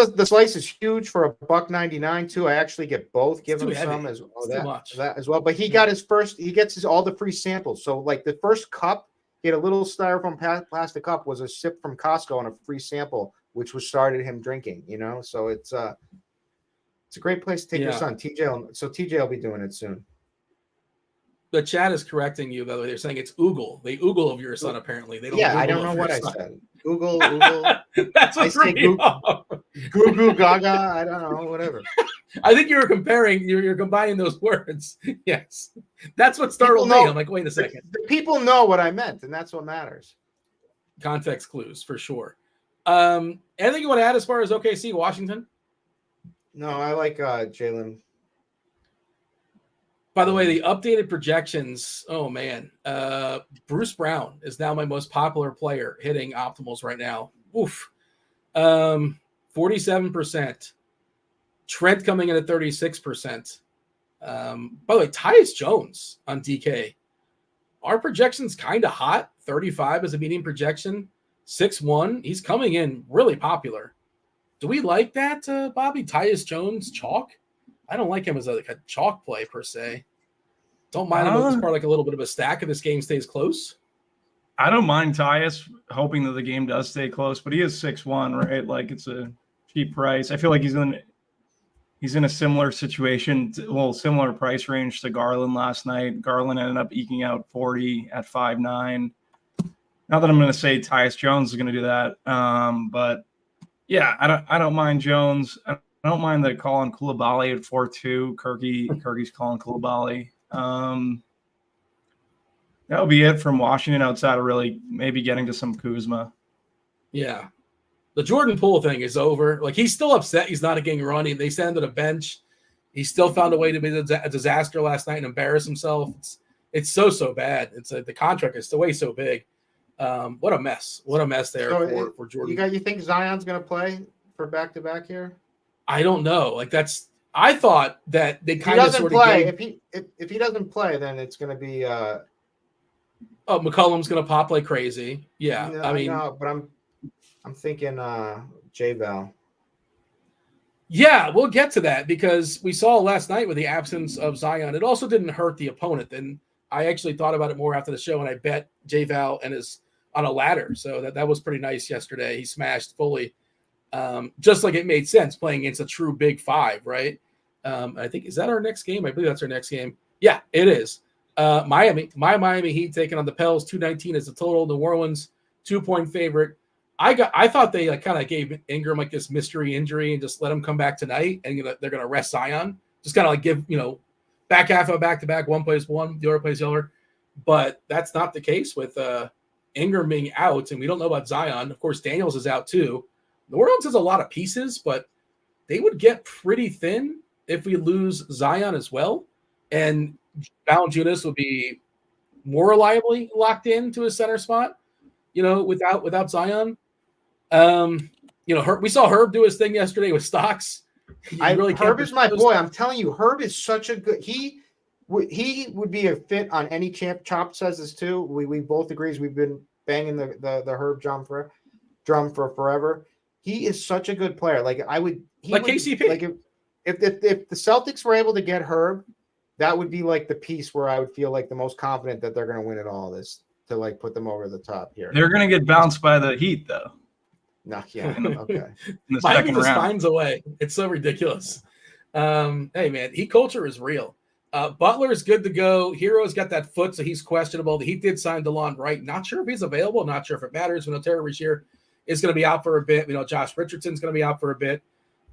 Speaker 3: The slice is huge for $1.99 too. I actually get both. Give him some as that as well. But he got his first. He gets all the free samples. So like the first cup, he had a little styrofoam plastic cup, was a sip from Costco and a free sample, which was started him drinking. So it's a great place to take your son. TJ will be doing it soon.
Speaker 1: The chat is correcting you, by the way. They're saying it's Oogle. They Oogle of your son, apparently. They don't.
Speaker 3: Yeah, I don't know what I said. Google.
Speaker 1: That's what threw me off.
Speaker 3: Goo gaga. I don't know. Whatever.
Speaker 1: I think you were comparing. You're combining those words. Yes, that's what startled me. I'm like, wait a second.
Speaker 3: The people know what I meant, and that's what matters.
Speaker 1: Context clues for sure. Anything you want to add as far as OKC Washington?
Speaker 3: No, I like Jalen.
Speaker 1: By the way, the updated projections, oh man, Bruce Brown is now my most popular player hitting optimals right now. Oof. 47%. Trent coming in at 36%. By the way, Tyus Jones on DK. Our projection's kind of hot. 35 is a median projection. 6'1". He's coming in really popular. Do we like that, Bobby? Tyus Jones chalk? I don't like him as a chalk play per se. Don't mind him as part of like a little bit of a stack if this game stays close.
Speaker 2: I don't mind Tyus, hoping that the game does stay close, but he is 6'1", right? Like it's a cheap price. I feel like he's in a similar situation, similar price range to Garland last night. Garland ended up eking out 40 at 5'9". Not that I'm going to say Tyus Jones is going to do that, but yeah, I don't mind Jones. I don't mind the call on Koulibaly at 4-2. Kirky's calling Koulibaly. That would be it from Washington outside of really maybe getting to some Kuzma.
Speaker 1: Yeah. The Jordan Poole thing is over. Like, he's still upset he's not getting run. They sent him to the bench. He still found a way to be a disaster last night and embarrass himself. It's so bad. It's the contract is way so big. What a mess. What a mess there for Jordan.
Speaker 3: You think Zion's going to play for back-to-back here?
Speaker 1: I don't know. Like, I thought that they kind of sort of
Speaker 3: play. If he doesn't play, then it's going to be
Speaker 1: McCollum's going to pop like crazy. Yeah.
Speaker 3: No, but I'm thinking J-Val.
Speaker 1: Yeah, we'll get to that because we saw last night with the absence of Zion. It also didn't hurt the opponent. And I actually thought about it more after the show, and I bet J-Val and is on a ladder. So that was pretty nice yesterday. He smashed fully. Just like it made sense playing against a true big five, right? I think, is that our next game? I believe that's our next game. Yeah, it is. Miami Heat taking on the Pels. 219 is the total. New Orleans 2-point favorite. I thought they kind of gave Ingram like this mystery injury and just let him come back tonight, and they're gonna rest Zion. Just kind of like give back half of a back-to-back. One plays one, the other plays the other. But that's not the case with Ingram being out, and we don't know about Zion. Of course, Daniels is out too. New Orleans has a lot of pieces, but they would get pretty thin if we lose Zion as well. And Valanciunas would be more reliably locked into his center spot, without Zion. We saw Herb do his thing yesterday with stocks.
Speaker 3: Herb is my boy. I'm telling you, Herb is such a good. He would be a fit on any champ. Chop says this too. We both agree. We've been banging the Herb drum for forever. He is such a good player. KCP. Like if the Celtics were able to get Herb, that would be like the piece where I would feel like the most confident that they're going to win at all this to like put them over the top here.
Speaker 2: They're going to get bounced by the Heat though.
Speaker 3: No, yeah, okay.
Speaker 2: In the
Speaker 1: Miami
Speaker 2: second
Speaker 1: just
Speaker 2: round.
Speaker 1: finds a way. It's so ridiculous. Hey man, Heat culture is real. Butler is good to go. Hero's got that foot, so he's questionable. The Heat did sign DeLon Wright. Not sure if he's available. Not sure if it matters. We know Terry Rozier is going to be out for a bit. We know Josh Richardson's going to be out for a bit,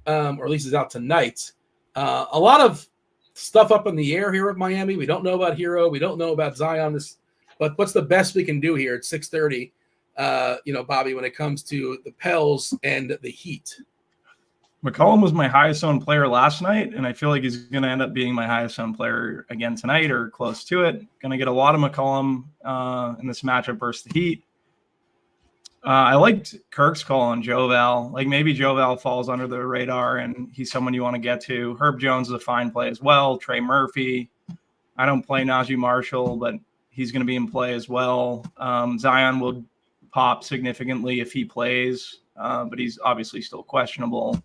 Speaker 1: or at least he's out tonight. A lot of stuff up in the air here at Miami. We don't know about Hero. We don't know about Zion. But what's the best we can do here at 6:30? Bobby, when it comes to the Pels and the Heat.
Speaker 2: McCollum was my highest owned player last night, and I feel like he's going to end up being my highest owned player again tonight or close to it. Going to get a lot of McCollum in this matchup versus the Heat. I liked Kirk's call on Joval. Like maybe Joval falls under the radar and he's someone you want to get to. Herb Jones is a fine play as well. Trey Murphy. I don't play Najee Marshall, but he's going to be in play as well. Zion will pop significantly if he plays, but he's obviously still questionable.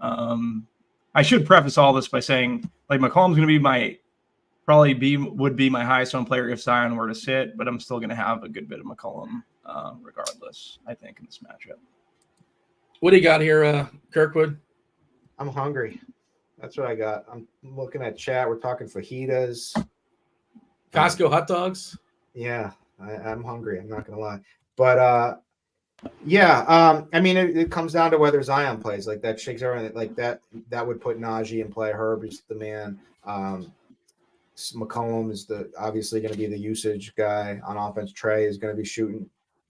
Speaker 2: I should preface all this by saying like McCollum's going to be would be my highest owned player if Zion were to sit, but I'm still going to have a good bit of McCollum regardless, I think, in this matchup.
Speaker 1: What do you got here, Kirkwood?
Speaker 3: I'm hungry. That's what I got. I'm looking at chat. We're talking fajitas.
Speaker 1: Costco hot dogs?
Speaker 3: Yeah, I'm hungry. I'm not going to lie. But, it comes down to whether Zion plays. Like, that shakes everything. Like, that would put Najee in play. Herb is the man. McCollum is obviously going to be the usage guy on offense. Trey is going to be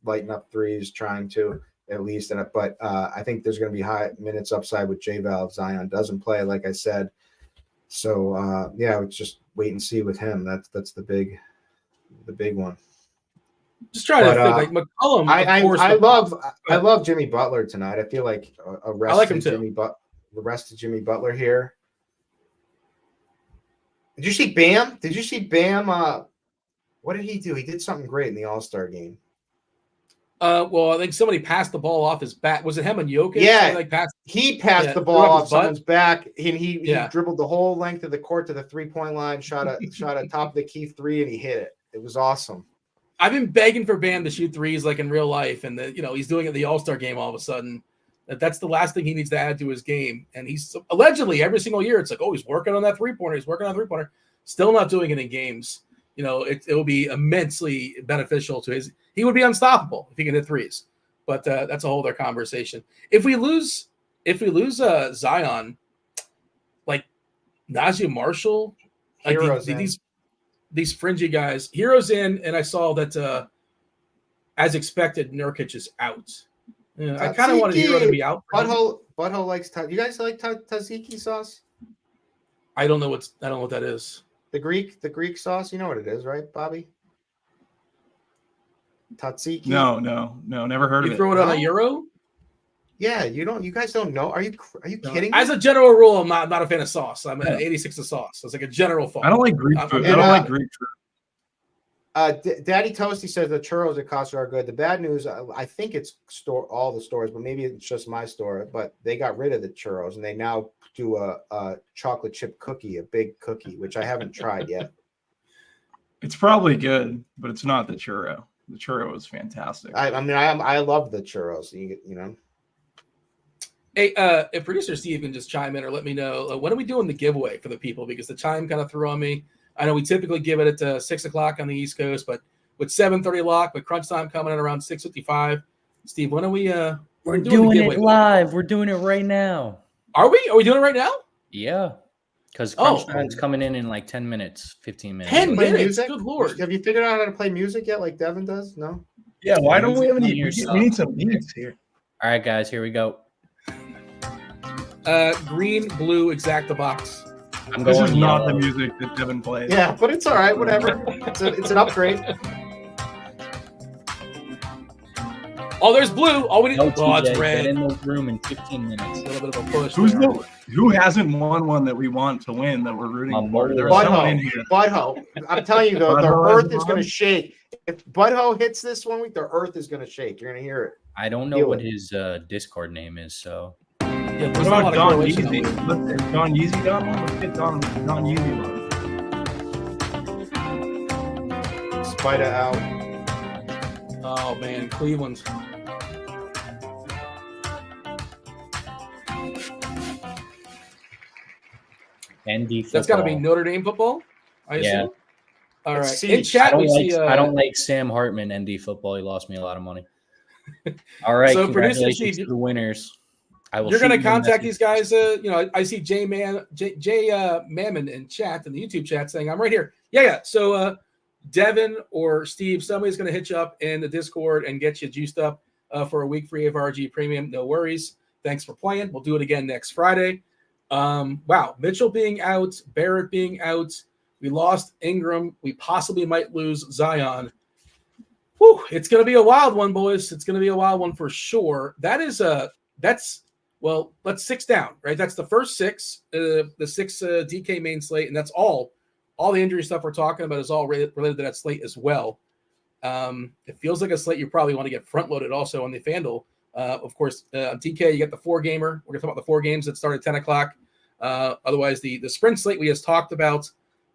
Speaker 3: lighting up threes, trying to at least. But I think there's going to be high minutes upside with J-Val if Zion doesn't play, like I said. So, it's just wait and see with him. That's the big one.
Speaker 1: Just trying to think like McCollum.
Speaker 3: I love Jimmy Butler tonight. I feel like a rest.
Speaker 1: I like him
Speaker 3: Jimmy
Speaker 1: too.
Speaker 3: the rest of Jimmy Butler here. Did you see Bam? What did he do? He did something great in the All-Star game.
Speaker 1: Well, I think somebody passed the ball off his back. Was it him and Jokic?
Speaker 3: Yeah,
Speaker 1: He
Speaker 3: passed the ball off someone's back, and he dribbled the whole length of the court to the 3-point line, shot a top of the key 3, and he hit it. It was awesome.
Speaker 1: I've been begging for Bam to shoot threes like in real life, and he's doing it in the All-Star game all of a sudden. That's the last thing he needs to add to his game. And he's allegedly every single year, it's like, oh, he's working on that 3-pointer. He's working on 3-pointer. Still not doing it in games. It will be immensely beneficial to his. He would be unstoppable if he can hit threes. But that's a whole other conversation. If we lose Zion, like Najee Marshall, like these fringy guys, Hero's in, and I saw that as expected, Nurkic is out. I kind of wanted Hero to be out.
Speaker 3: Butthole likes. You guys like tzatziki sauce?
Speaker 1: I don't know what that is.
Speaker 3: The Greek sauce. You know what it is, right, Bobby? Tzatziki.
Speaker 2: No, never heard of it.
Speaker 1: You throw it on a Euro?
Speaker 3: Yeah, you don't. You guys don't know? Are you kidding me?
Speaker 1: As a general rule, I'm not a fan of sauce. I'm an 86 of sauce. It's like a general fault.
Speaker 2: I don't like Greek food. I don't like Greek food.
Speaker 3: Daddy Toasty says the churros at Costco are good. The bad news, I think it's all the stores, but maybe it's just my store. But they got rid of the churros, and they now do a chocolate chip cookie, a big cookie, which I haven't tried yet.
Speaker 2: It's probably good, but it's not the churro. The churro is fantastic.
Speaker 3: I love the churros. You know.
Speaker 1: Hey, if producer Steve can just chime in or let me know, when are we doing the giveaway for the people? Because the time kind of threw on me. I know we typically give it at 6 o'clock on the East Coast, but with 7:30 lock, with crunch time coming in around 6:55, Steve, when are we?
Speaker 4: We're doing it live. We're doing it right now.
Speaker 1: Are we? Are we doing it right now?
Speaker 4: Yeah, because crunch time's coming in like 10 minutes, 15 minutes.
Speaker 1: 10 minutes?
Speaker 3: Music?
Speaker 1: Good Lord.
Speaker 3: Have you figured out how to play music yet, like Devin does? No?
Speaker 2: Yeah, why don't we have any? We need some beats here.
Speaker 4: All right, guys, here we go.
Speaker 1: Green, blue, exacta box.
Speaker 2: This is not the music that Devin plays.
Speaker 3: Yeah, but it's all right. Whatever. It's an upgrade.
Speaker 1: Oh, there's blue. Oh, we need. Oh, it's red.
Speaker 4: Get in the room in 15 minutes.
Speaker 1: A little bit of a push.
Speaker 2: Who hasn't won one that we want to win that we're rooting for? There's someone in here.
Speaker 3: Butthole. I'm telling you, the earth is going to shake. If Butthole hits this 1 week, the earth is going to shake. You're going to hear it.
Speaker 4: I don't know what his Discord name is, so.
Speaker 1: Yeah,
Speaker 2: what about Don Yeezy? Is Don Yeezy done one? Let's get Don Yeezy one.
Speaker 3: Spider out.
Speaker 1: Oh, man. Cleveland.
Speaker 4: ND football.
Speaker 1: That's got to be Notre Dame football, I assume.
Speaker 4: Yeah.
Speaker 1: All right. In chat, we see.
Speaker 4: I don't like Sam Hartman, ND football. He lost me a lot of money. All right. So, congratulations to the winners.
Speaker 1: You're going to contact these guys. I see Jay Mammon in chat, in the YouTube chat, saying, I'm right here. Yeah. So Devin or Steve, somebody's going to hit you up in the Discord and get you juiced up for a week free of RG Premium. No worries. Thanks for playing. We'll do it again next Friday. Wow. Mitchell being out, Barrett being out. We lost Ingram. We possibly might lose Zion. Whew, it's going to be a wild one, boys. It's going to be a wild one for sure. Well, that's 6 down, right? That's the first 6, the 6 DK main slate, and that's all. All the injury stuff we're talking about is all related to that slate as well. It feels like a slate you probably want to get front-loaded also on the FanDuel. Of course, on DK, you get the 4-gamer. We're going to talk about the 4 games that start at 10 o'clock. Otherwise, the sprint slate we just talked about.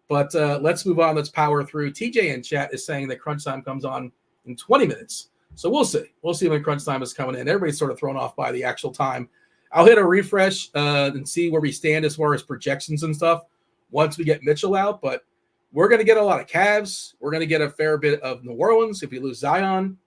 Speaker 1: But let's move on. Let's power through. TJ in chat is saying that crunch time comes on in 20 minutes. So we'll see. We'll see when crunch time is coming in. Everybody's sort of thrown off by the actual time. I'll hit a refresh and see where we stand as far as projections and stuff once we get Mitchell out. But we're going to get a lot of Cavs. We're going to get a fair bit of New Orleans. If we lose Zion,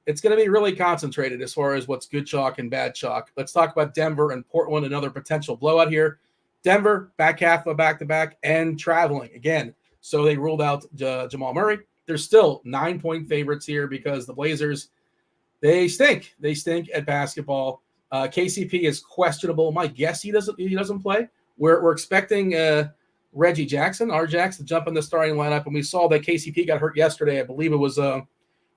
Speaker 1: it's going to be really concentrated as far as what's good chalk and bad chalk. Let's talk about Denver and Portland, another potential blowout here. Denver, back half of back-to-back and traveling again. So they ruled out Jamal Murray. They're still 9-point favorites here because the Blazers, they stink. They stink at basketball. KCP is questionable. My guess he doesn't play. We're expecting Reggie Jackson, RJax, to jump in the starting lineup, and we saw that KCP got hurt yesterday. I believe it was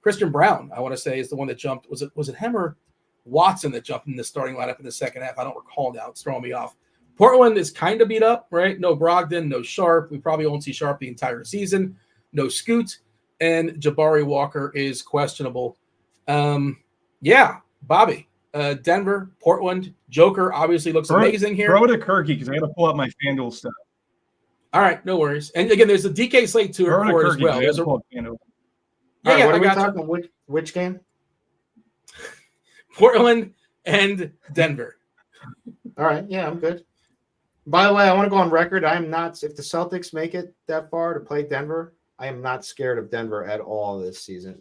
Speaker 1: Christian Brown. I want to say is the one that jumped. Was it him or Watson that jumped in the starting lineup in the second half. I don't recall now. It's throwing me off. Portland is kind of beat up, right? No Brogdon, no Sharp. We probably won't see Sharp the entire season. No Scoot. And Jabari Walker is questionable. Yeah, Bobby. Denver, Portland, Joker obviously looks amazing here.
Speaker 2: Throw it to Kirky because I got to pull up my FanDuel stuff.
Speaker 1: All right, no worries. And again, there's a DK slate too for as well. There's
Speaker 3: what are we talking? Which game?
Speaker 1: Portland and Denver.
Speaker 3: All right, yeah, I'm good. By the way, I want to go on record. I am not. If the Celtics make it that far to play Denver, I am not scared of Denver at all this season.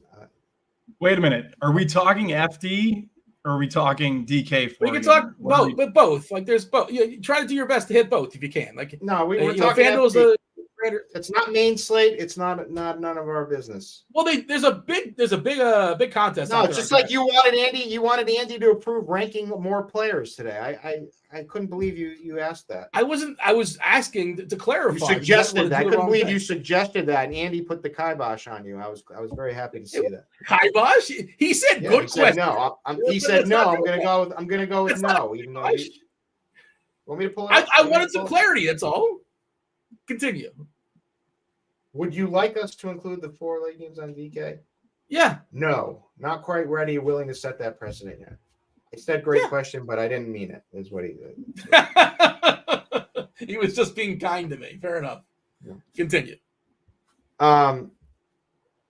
Speaker 2: Wait a minute. Are we talking FD or are we talking DK?
Speaker 1: We can talk both, but both. Like there's both. You try to do your best to hit both if you can. Like
Speaker 3: no, we're talking
Speaker 1: FanDuel's
Speaker 3: it's not main slate. It's not none of our business.
Speaker 1: Well, there's a big contest.
Speaker 3: No, it's just like you wanted Andy to approve ranking more players today. I couldn't believe you asked that.
Speaker 1: I was asking to clarify.
Speaker 3: You suggested that. I couldn't believe you suggested that, and Andy put the kibosh on you. I was very happy to see that.
Speaker 1: Kibosh? He said good question.
Speaker 3: No, he said no. I'm gonna go with no. Even though want me to pull it up?
Speaker 1: I wanted some clarity. That's all. Continue.
Speaker 3: Would you like us to include the 4 late games on DK?
Speaker 1: Yeah.
Speaker 3: No, not quite ready or willing to set that precedent yet. I said great question, but I didn't mean it, is what he did.
Speaker 1: He was just being kind to me. Fair enough. Yeah. Continue.
Speaker 3: All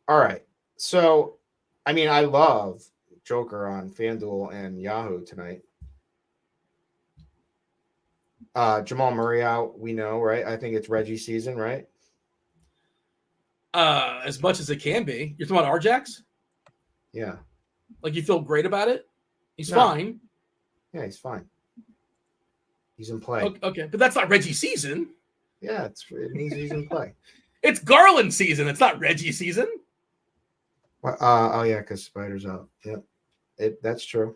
Speaker 3: right. So, I mean, I love Joker on FanDuel and Yahoo tonight. Jamal Murray out, we know, right? I think it's Reggie season, right?
Speaker 1: As much as it can be. You're talking about Arjax?
Speaker 3: Yeah.
Speaker 1: Like you feel great about it? He's fine.
Speaker 3: Yeah, he's fine. He's in play.
Speaker 1: Okay, but that's not Reggie season.
Speaker 3: Yeah, it means he's in play.
Speaker 1: It's Garland season. It's not Reggie season.
Speaker 3: Well, yeah, because Spider's out. Yeah, that's true.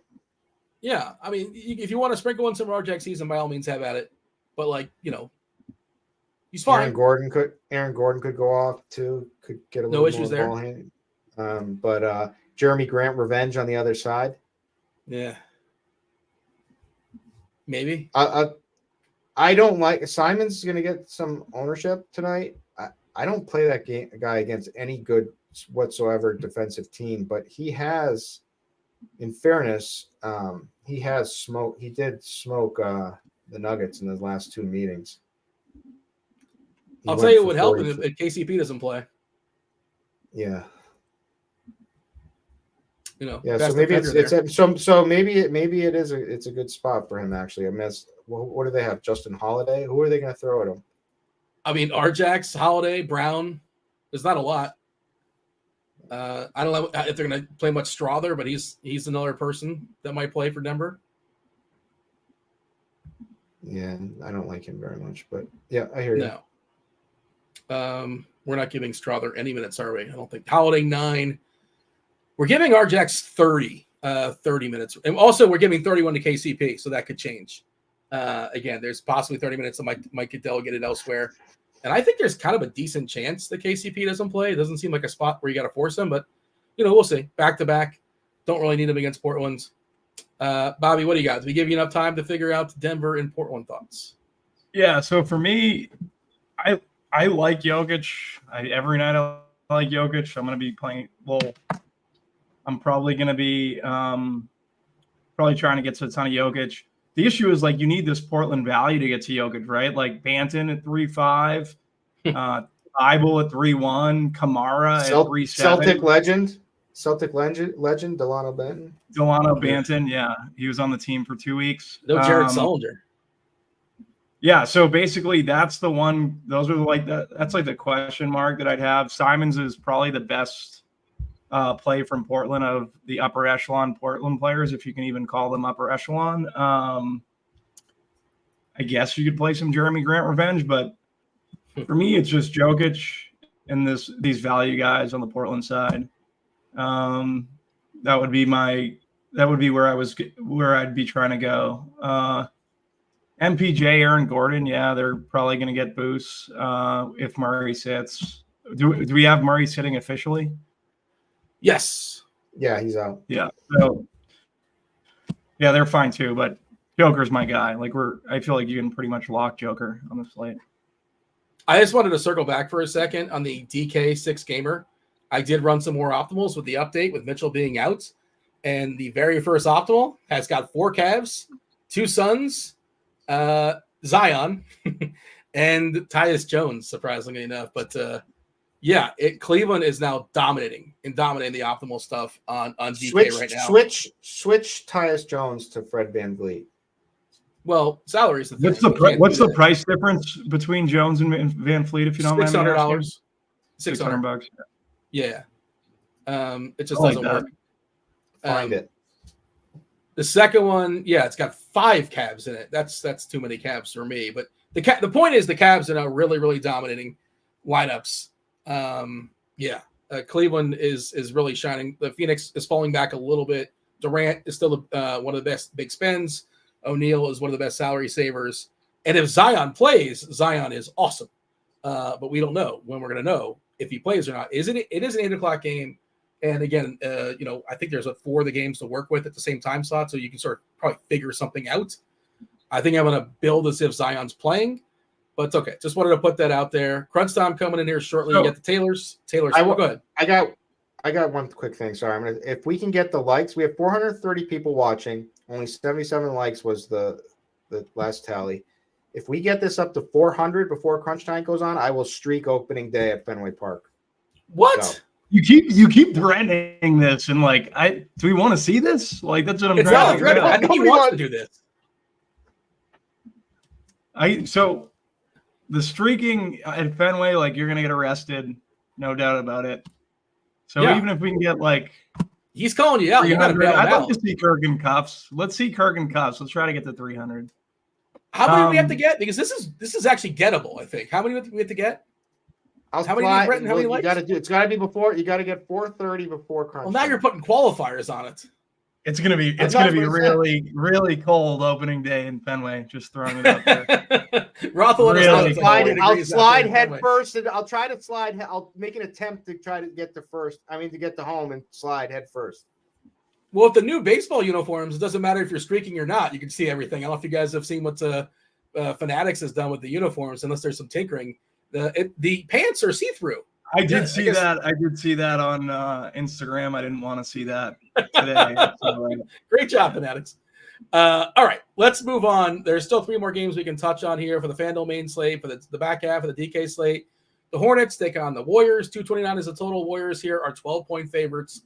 Speaker 1: Yeah, I mean, if you want to sprinkle in some Arjax season, by all means, have at it. But he's fine.
Speaker 3: Aaron Gordon could go off too. Could get a little
Speaker 1: no issues there.
Speaker 3: Ball handed. But Jeremy Grant revenge on the other side.
Speaker 1: Yeah, maybe.
Speaker 3: I don't like Simon's going to get some ownership tonight. I don't play that guy against any good whatsoever defensive team, but he has, in fairness, he has smoke. He did smoke the Nuggets in the last 2 meetings.
Speaker 1: I'll tell you what would help if KCP doesn't play.
Speaker 3: Yeah.
Speaker 1: Yeah.
Speaker 3: So maybe maybe it's a good spot for him actually. I mean, what do they have? Justin Holiday. Who are they going to throw at him?
Speaker 1: I mean, Arjax, Holiday, Brown. There's not a lot. I don't know if they're going to play much Strother, but he's another person that might play for Denver.
Speaker 3: Yeah, I don't like him very much, but yeah, I hear you.
Speaker 1: No. We're not giving Strother any minutes, are we? I don't think. Holiday 9. We're giving Arjax 30 minutes. And also we're giving 31 to KCP, so that could change. Again, there's possibly 30 minutes that might get delegated elsewhere. And I think there's kind of a decent chance that KCP doesn't play. It doesn't seem like a spot where you got to force him, but we'll see. Back to back. Don't really need him against Portland. Bobby, what do you got? Did we give you enough time to figure out Denver and Portland thoughts?
Speaker 2: Yeah, so for me, I like Jokic. Every night I like Jokic. I'm going to be playing. Well, I'm probably going to be probably trying to get to a ton of Jokic. The issue is you need this Portland value to get to Jokic, right? Like Banton at 3.5, Eibel at 3.1, Kamara at 3.7.
Speaker 3: Celtic legend, Delano Banton.
Speaker 2: Banton, yeah. He was on the team for 2 weeks.
Speaker 1: No Jared Sullinger.
Speaker 2: Yeah, so basically that's the one. Those are that's the question mark that I'd have. Simons is probably the best play from Portland of the upper echelon Portland players, if you can even call them upper echelon. I guess you could play some Jeremy Grant revenge, but for me, it's just Jokic and these value guys on the Portland side. That would be where I'd be trying to go. MPJ, Aaron Gordon, yeah, they're probably going to get boosts if Murray sits. Do we have Murray sitting officially?
Speaker 1: Yes.
Speaker 3: Yeah, he's out.
Speaker 2: Yeah. So Yeah, they're fine too, but Joker's my guy. Like I feel like you can pretty much lock Joker on the slate.
Speaker 1: I just wanted to circle back for a second on the DK 6 gamer. I did run some more optimals with the update with Mitchell being out. And the very first optimal has got 4 Cavs, 2 Suns, Zion, and Tyus Jones, surprisingly enough. But Cleveland is now dominating the optimal stuff on DK right now.
Speaker 3: Switch Tyus Jones to Fred VanVleet.
Speaker 1: Well, salary is the thing.
Speaker 2: What's the price difference between Jones and VanVleet, if you don't mind me asking?
Speaker 1: $600. Yeah. It just doesn't work.
Speaker 3: Find it.
Speaker 1: The second one, it's got 5 Cavs in it. That's too many Cavs for me. But the point is the Cavs are now really, really dominating lineups. Cleveland is really shining. The Phoenix is falling back a little bit. Durant is still one of the best big spends. O'Neal is one of the best salary savers. And if Zion plays, Zion is awesome. But we don't know when we're going to know if he plays or not. It is an 8 o'clock game. And again, I think there's 4 of the games to work with at the same time slot, so you can sort of probably figure something out. I think I'm going to build as if Zion's playing, but it's okay. Just wanted to put that out there. Crunch time coming in here shortly. You get the Taylors. Go ahead.
Speaker 3: I got one quick thing. Sorry, if we can get the likes, we have 430 people watching. Only 77 likes was the last tally. If we get this up to 400 before crunch time goes on, I will streak opening day at Fenway Park.
Speaker 1: What?
Speaker 3: So.
Speaker 2: You keep threatening this, and do we want to see this? Like, that's what I'm trying to figure out.
Speaker 1: I think he wants to do this.
Speaker 2: So the streaking at Fenway, you're gonna get arrested, no doubt about it. So even if we can get
Speaker 1: he's calling you out, you gotta bail him
Speaker 2: I'd
Speaker 1: out.
Speaker 2: love to see Kirk in cuffs. Let's see Kirk in cuffs. Let's try to get to 300.
Speaker 1: How many do we have to get? Because this is actually gettable. I think. How many do we have to get?
Speaker 3: How many likes? It's got to be before. You got to get 430 before crunch.
Speaker 1: Well, now you're putting qualifiers on it.
Speaker 2: It's gonna be really, really cold opening day in Fenway. Just throwing it out there.
Speaker 1: Roth will
Speaker 3: I'll slide head first, and I'll try to slide. I'll make an attempt to try to get to get to home and slide head first.
Speaker 1: Well, if the new baseball uniforms, it doesn't matter if you're streaking or not. You can see everything. I don't know if you guys have seen what Fanatics has done with the uniforms, unless there's some tinkering. The pants are see-through.
Speaker 2: I did see that on Instagram. I didn't want to see that today.
Speaker 1: Great job, Fanatics. All right, let's move on. There's still 3 more games we can touch on here for the FanDuel main slate, for the back half of the DK slate. The Hornets take on the Warriors. 229 is the total. Warriors here are 12-point favorites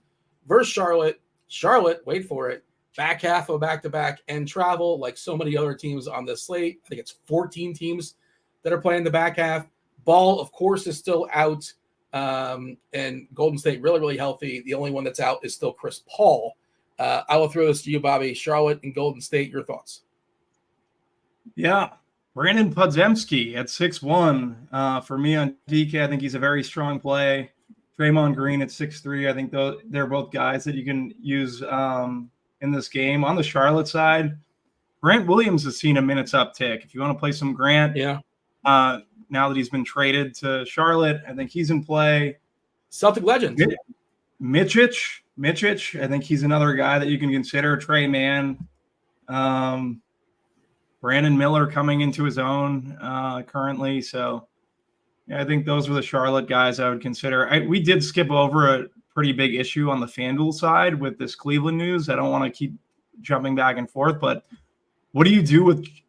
Speaker 1: versus Charlotte. Charlotte, wait for it, back half of back-to-back and travel like so many other teams on this slate. I think it's 14 teams that are playing the back half. Ball, of course, is still out, and Golden State really, really healthy. The only one that's out is still Chris Paul. I will throw this to you, Bobby. Charlotte and Golden State, your thoughts?
Speaker 2: Yeah, Brandon Podziemski at 6'1". For me on DK, I think he's a very strong play. Draymond Green at 6'3". I think they're both guys that you can use in this game. On the Charlotte side, Grant Williams has seen a minutes uptick. If you want to play some Grant, now that he's been traded to Charlotte, I think he's in play.
Speaker 1: Celtic legend.
Speaker 2: Mitchich, I think he's another guy that you can consider. Trey Mann. Brandon Miller coming into his own currently. So, I think those were the Charlotte guys I would consider. We did skip over a pretty big issue on the FanDuel side with this Cleveland news. I don't want to keep jumping back and forth, but what do you do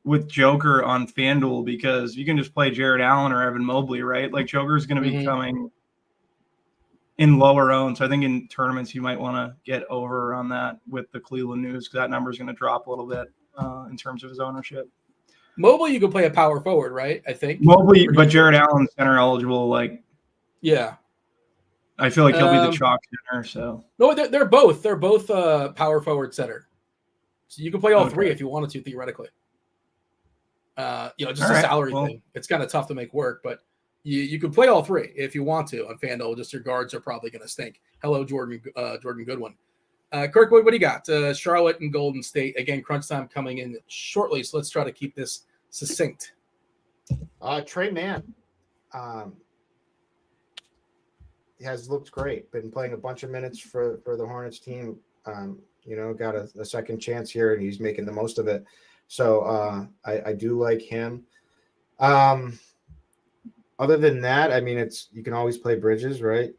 Speaker 2: with Joker on FanDuel? Because you can just play Jared Allen or Evan Mobley, right? Joker's going to be coming in lower owned. So I think in tournaments you might want to get over on that with the Cleveland news, because that number is going to drop a little bit in terms of his ownership.
Speaker 1: Mobley, you can play a power forward, right? I think
Speaker 2: Mobley, but Jared Allen center eligible. I feel like he'll be the chalk center. So
Speaker 1: no, they're both power forward center. So you can play all 3 if you wanted to, theoretically. Just a salary thing. It's kind of tough to make work, but you can play all 3 if you want to on FanDuel. Just your guards are probably going to stink. Hello, Jordan Goodwin. Kirk, what do you got? Charlotte and Golden State. Again, crunch time coming in shortly, so let's try to keep this succinct.
Speaker 3: Trey Mann has looked great. Been playing a bunch of minutes for the Hornets team. got a second chance here, and he's making the most of it. So I do like him. Other than that, I mean, you can always play Bridges, right?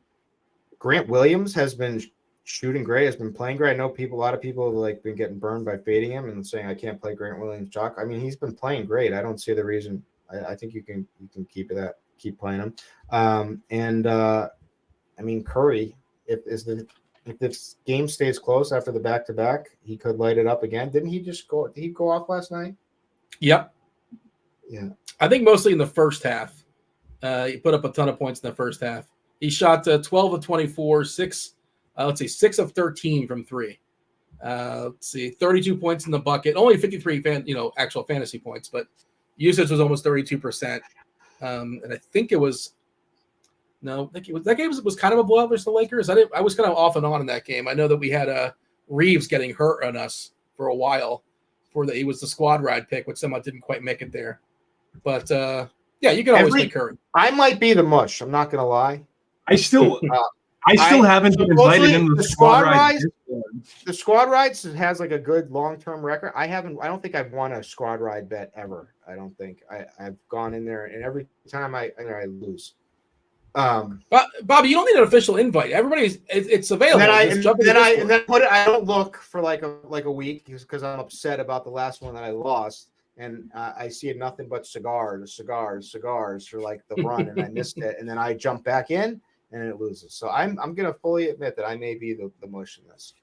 Speaker 3: Grant Williams has been shooting great, has been playing great. I know a lot of people have like been getting burned by fading him and saying I can't play Grant Williams chalk. I mean, he's been playing great. I don't see the reason. I think you can keep playing him. I mean, Curry, if this game stays close after the back-to-back, he could light it up again. Didn't he just go? Did he go off last night?
Speaker 1: Yep.
Speaker 3: Yeah.
Speaker 1: I think mostly in the first half. He put up a ton of points in the first half. He shot 12 of 24, 6 of 13 from 3. 32 points in the bucket. Only 53 actual fantasy points, but usage was almost 32%. And I think it was that game was kind of a blowout versus the Lakers. I was kind of off and on in that game. I know that we had Reeves getting hurt on us for a while. He was the squad ride pick, which somehow didn't quite make it there. But yeah, you can always pick Curry.
Speaker 3: I might be the mush. I'm not gonna lie.
Speaker 2: I still haven't been invited into the squad rides.
Speaker 3: The squad rides has like a good long-term record. I don't think I've won a squad ride bet ever. I don't think I've gone in there, and every time I lose.
Speaker 1: Bobby, you don't need an official invite. It's available.
Speaker 3: And then I don't look for like a week because I'm upset about the last one that I lost. And I see nothing but cigars for like the run, and I missed it, and then I jump back in, and it loses. So I'm gonna fully admit that I may be the mush in this.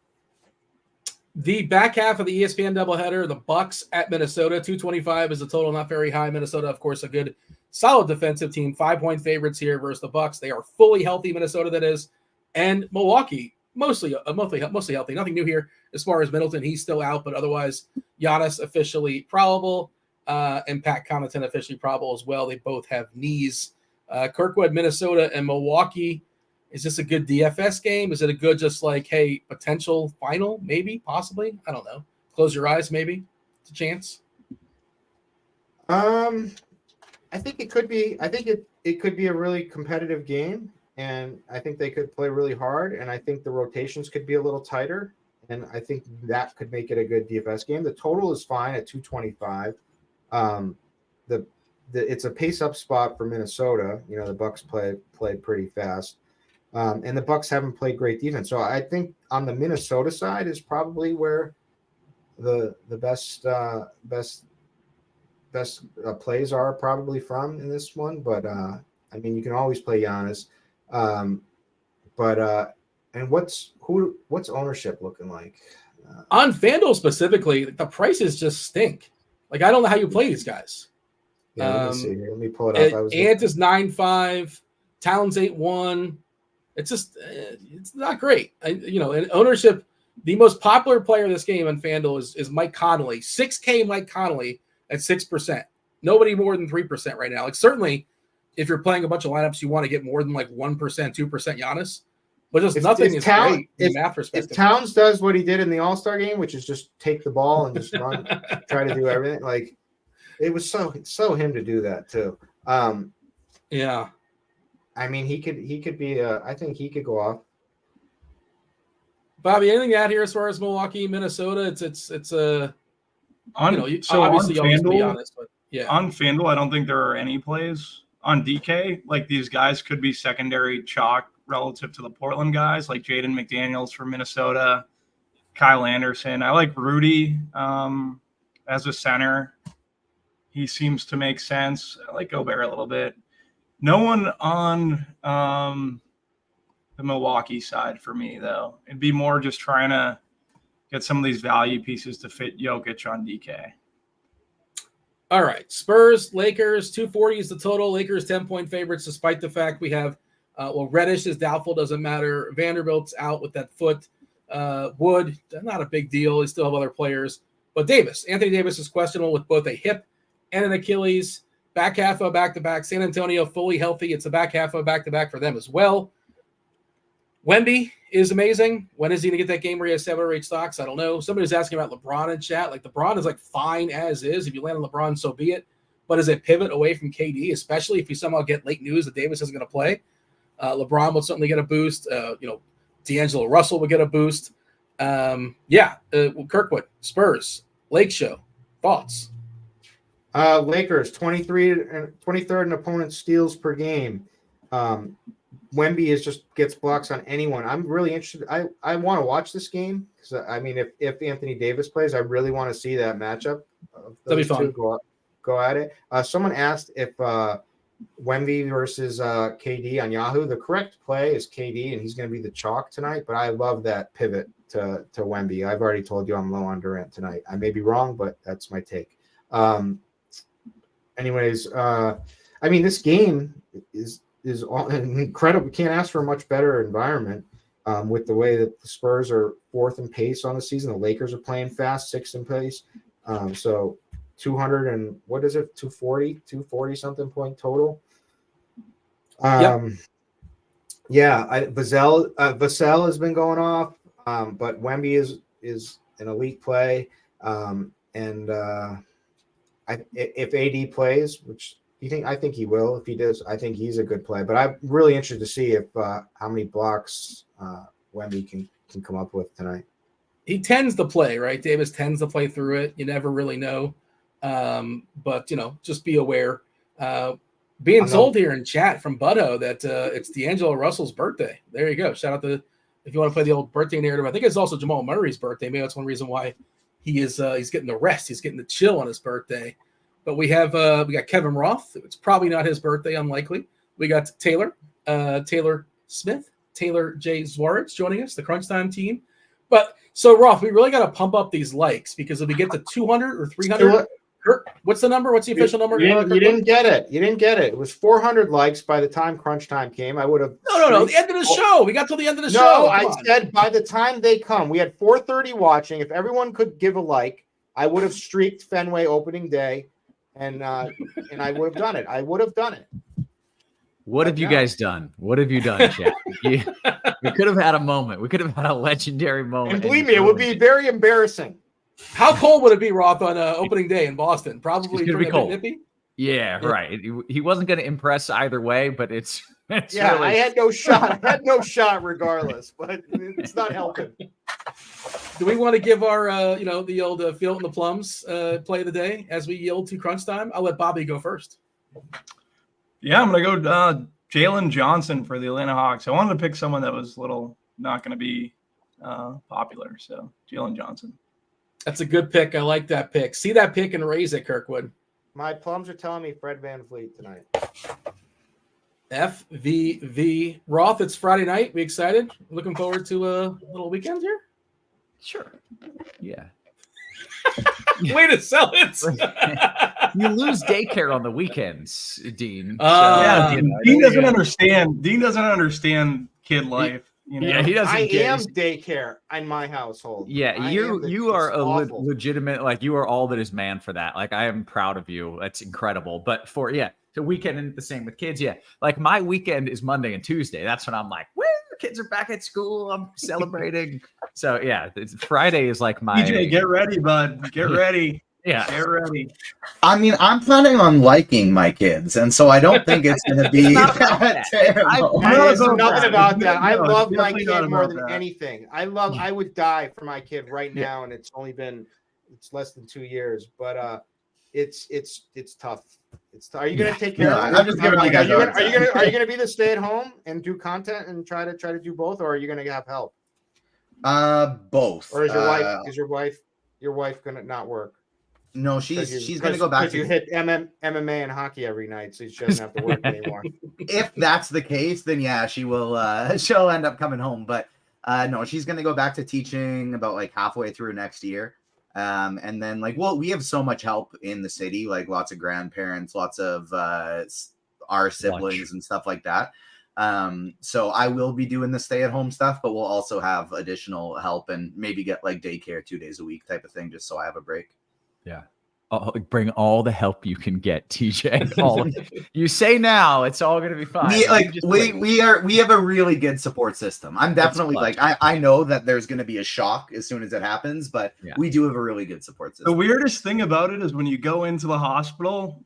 Speaker 1: The back half of the ESPN doubleheader, the Bucks at Minnesota, 225 is the total, not very high. Minnesota, of course, a good, solid defensive team, 5-point favorites here versus the Bucks. They are fully healthy, Minnesota, that is, and Milwaukee mostly healthy. Nothing new here as far as Middleton. He's still out, but otherwise, Giannis officially probable, and Pat Connaughton officially probable as well. They both have knees. Kirkwood, Minnesota, and Milwaukee. Is this a good DFS game? Is it a good just like, hey, potential final? Maybe, possibly. I don't know. Close your eyes, maybe. It's a chance.
Speaker 3: I think it could be. I think it could be a really competitive game, and I think they could play really hard, and I think the rotations could be a little tighter, and I think that could make it a good DFS game. The total is fine at 225. It's a pace-up spot for Minnesota. The Bucks play pretty fast. And the Bucks haven't played great defense. So I think on the Minnesota side is probably where the best plays are probably from in this one. But I mean, you can always play Giannis. And what's ownership looking like?
Speaker 1: On FanDuel specifically, the prices just stink. Like, I don't know how you play these guys.
Speaker 3: Yeah, let me see here. Let me pull it up.
Speaker 1: Ant is 9.5, Towns 8.1. It's just, it's not great. And ownership, the most popular player in this game on FanDuel is Mike Conley. 6K Mike Conley at 6%. Nobody more than 3% right now. Like, certainly, if you're playing a bunch of lineups, you want to get more than like 1%, 2% Giannis. But just nothing is great from math perspective.
Speaker 3: If Towns does what he did in the All-Star game, which is just take the ball and just run, try to do everything, like, it was so him to do that too.
Speaker 1: Yeah.
Speaker 3: I mean, he could be. I think he could go off.
Speaker 1: Bobby, anything out here as far as Milwaukee, Minnesota? It's obviously you always be honest, but yeah.
Speaker 2: On FanDuel, I don't think there are any plays on DK. Like, these guys could be secondary chalk relative to the Portland guys, like Jaden McDaniels from Minnesota, Kyle Anderson. I like Rudy as a center. He seems to make sense. I like Gobert a little bit. No one on the Milwaukee side for me, though. It'd be more just trying to get some of these value pieces to fit Jokic on DK.
Speaker 1: All right. Spurs, Lakers, 240 is the total. Lakers 10-point favorites, despite the fact we have, Reddish is doubtful, doesn't matter. Vanderbilt's out with that foot. Wood, not a big deal. They still have other players. But Anthony Davis is questionable with both a hip and an Achilles. Back half of back-to-back. San Antonio fully healthy. It's the back half of back-to-back for them as well. Wemby is amazing. When is he going to get that game where he has 7 or 8 stocks? I don't know. Somebody was asking about LeBron in chat. Like, LeBron is, like, fine as is. If you land on LeBron, so be it. But as a pivot away from KD, especially if you somehow get late news that Davis isn't going to play, LeBron will certainly get a boost. D'Angelo Russell will get a boost. Kirkwood, Spurs, Lake Show, thoughts?
Speaker 3: Lakers 23rd in opponent steals per game. Wemby gets blocks on anyone. I'm really interested. I want to watch this game because I mean, if Anthony Davis plays, I really want to see that matchup of those two go at it. Someone asked if Wemby versus KD on Yahoo. The correct play is KD, and he's going to be the chalk tonight. But I love that pivot to Wemby. I've already told you I'm low on Durant tonight. I may be wrong, but that's my take. Anyways, I mean, this game is incredible. We can't ask for a much better environment with the way that the Spurs are 4th in pace on the season. The Lakers are playing fast, 6th in pace. So 200 and what is it? 240 something point total. Vassell has been going off, but Wemby is an elite play. If AD plays, which I think he will. If he does, I think he's a good play. But I'm really interested to see if how many blocks Wemby can come up with tonight.
Speaker 1: He tends to play, right? Davis tends to play through it. You never really know. But just be aware. Being told here in chat from Butto that it's D'Angelo Russell's birthday. There you go. Shout out to if you want to play the old birthday narrative. I think it's also Jamal Murray's birthday. Maybe that's one reason why he's getting the rest. He's getting the chill on his birthday. But we got Kevin Roth. It's probably not his birthday, unlikely. We got Taylor Smith, Taylor J. Zwarych joining us, the Crunch Time team. But so Roth, we really got to pump up these likes because if we get to 200 or 300, what's the number? What's the official number?
Speaker 3: You didn't get it. It was 400 likes by the time Crunch Time came. I would have.
Speaker 1: No. The end of the show. We got till the end of the show.
Speaker 3: No, I said by the time they come, we had 430 watching. If everyone could give a like, I would have streaked Fenway opening day. And I would have done it.
Speaker 5: What have you guys done? What have you done, chat? We could have had a moment. We could have had a legendary moment.
Speaker 3: And believe me, it would be very embarrassing.
Speaker 1: How cold would it be, Roth, on opening day in Boston? Probably
Speaker 5: going to be cold.
Speaker 1: Nippy?
Speaker 5: Yeah, right. He wasn't going to impress either way, but it's
Speaker 3: yeah. Really... I had no shot regardless, but it's not helping.
Speaker 1: Do we want to give our, the old Field and the Plums play of the day as we yield to crunch time? I'll let Bobby go first.
Speaker 2: Yeah, I'm going to go Jalen Johnson for the Atlanta Hawks. I wanted to pick someone that was not going to be popular. So Jalen Johnson.
Speaker 1: That's a good pick. I like that pick. See that pick and raise it, Kirkwood.
Speaker 3: My plums are telling me Fred VanVleet tonight.
Speaker 1: FVV. Roth, it's Friday night. We excited? Looking forward to a little weekend here?
Speaker 5: Sure. Yeah.
Speaker 1: Way to sell it.
Speaker 5: You lose daycare on the weekends, Dean.
Speaker 2: Dean doesn't understand. Dean doesn't understand kid life.
Speaker 5: Yeah, he doesn't.
Speaker 3: I am daycare in my household.
Speaker 5: Yeah, you are a legitimate, you are all that is man for that. I am proud of you. That's incredible. But the weekend and the same with kids. Yeah, my weekend is Monday and Tuesday. That's when I'm like, woo, kids are back at school. I'm celebrating. So yeah, Friday is my.
Speaker 2: DJ, get ready, bud. Get ready.
Speaker 5: Yeah,
Speaker 2: get ready.
Speaker 6: I mean, I'm planning on liking my kids, and so I don't think it's going to be terrible.
Speaker 3: There's nothing about that. I love my kid more than anything. I would die for my kid right now, and it's less than 2 years, but it's tough. Are you going to take care of it?
Speaker 6: I'm just giving you guys.
Speaker 3: Are you going to be the stay at home and do content and try to do both, or are you going to have help?
Speaker 6: Both.
Speaker 3: Or is your wife going to not work?
Speaker 6: No, she's going to go back.
Speaker 3: Because you hit MMA and hockey every night, so she doesn't have to work anymore.
Speaker 6: If that's the case, then yeah, she will. She'll end up coming home. But no, she's going to go back to teaching about halfway through next year. And then we have so much help in the city, lots of grandparents, lots of our siblings and stuff like that. So I will be doing the stay-at-home stuff, but we'll also have additional help and maybe get daycare 2 days a week type of thing, just so I have a break.
Speaker 5: Yeah. Bring all the help you can get, TJ. You say now, it's all going to be fine.
Speaker 6: We have a really good support system. I'm definitely I know that there's going to be a shock as soon as it happens, but we do have a really good support system.
Speaker 2: The weirdest thing about it is when you go into the hospital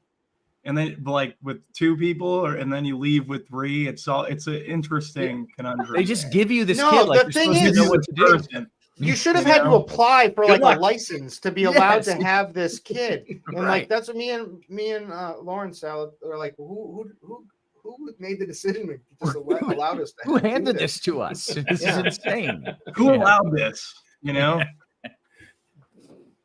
Speaker 2: and then with 2 people and then you leave with 3, it's an interesting conundrum.
Speaker 5: They just give you this kid
Speaker 3: the thing is,
Speaker 5: know what to do.
Speaker 3: You should have had to apply for
Speaker 6: Good
Speaker 3: like
Speaker 6: luck.
Speaker 3: a license to be allowed
Speaker 6: Yes.
Speaker 3: to have this kid. And
Speaker 5: Right.
Speaker 3: like that's what me and Lawrence are like. Who made the decision to just allowed us to
Speaker 5: Who
Speaker 3: do
Speaker 5: handed this to us? This is insane.
Speaker 2: Who allowed this? You know?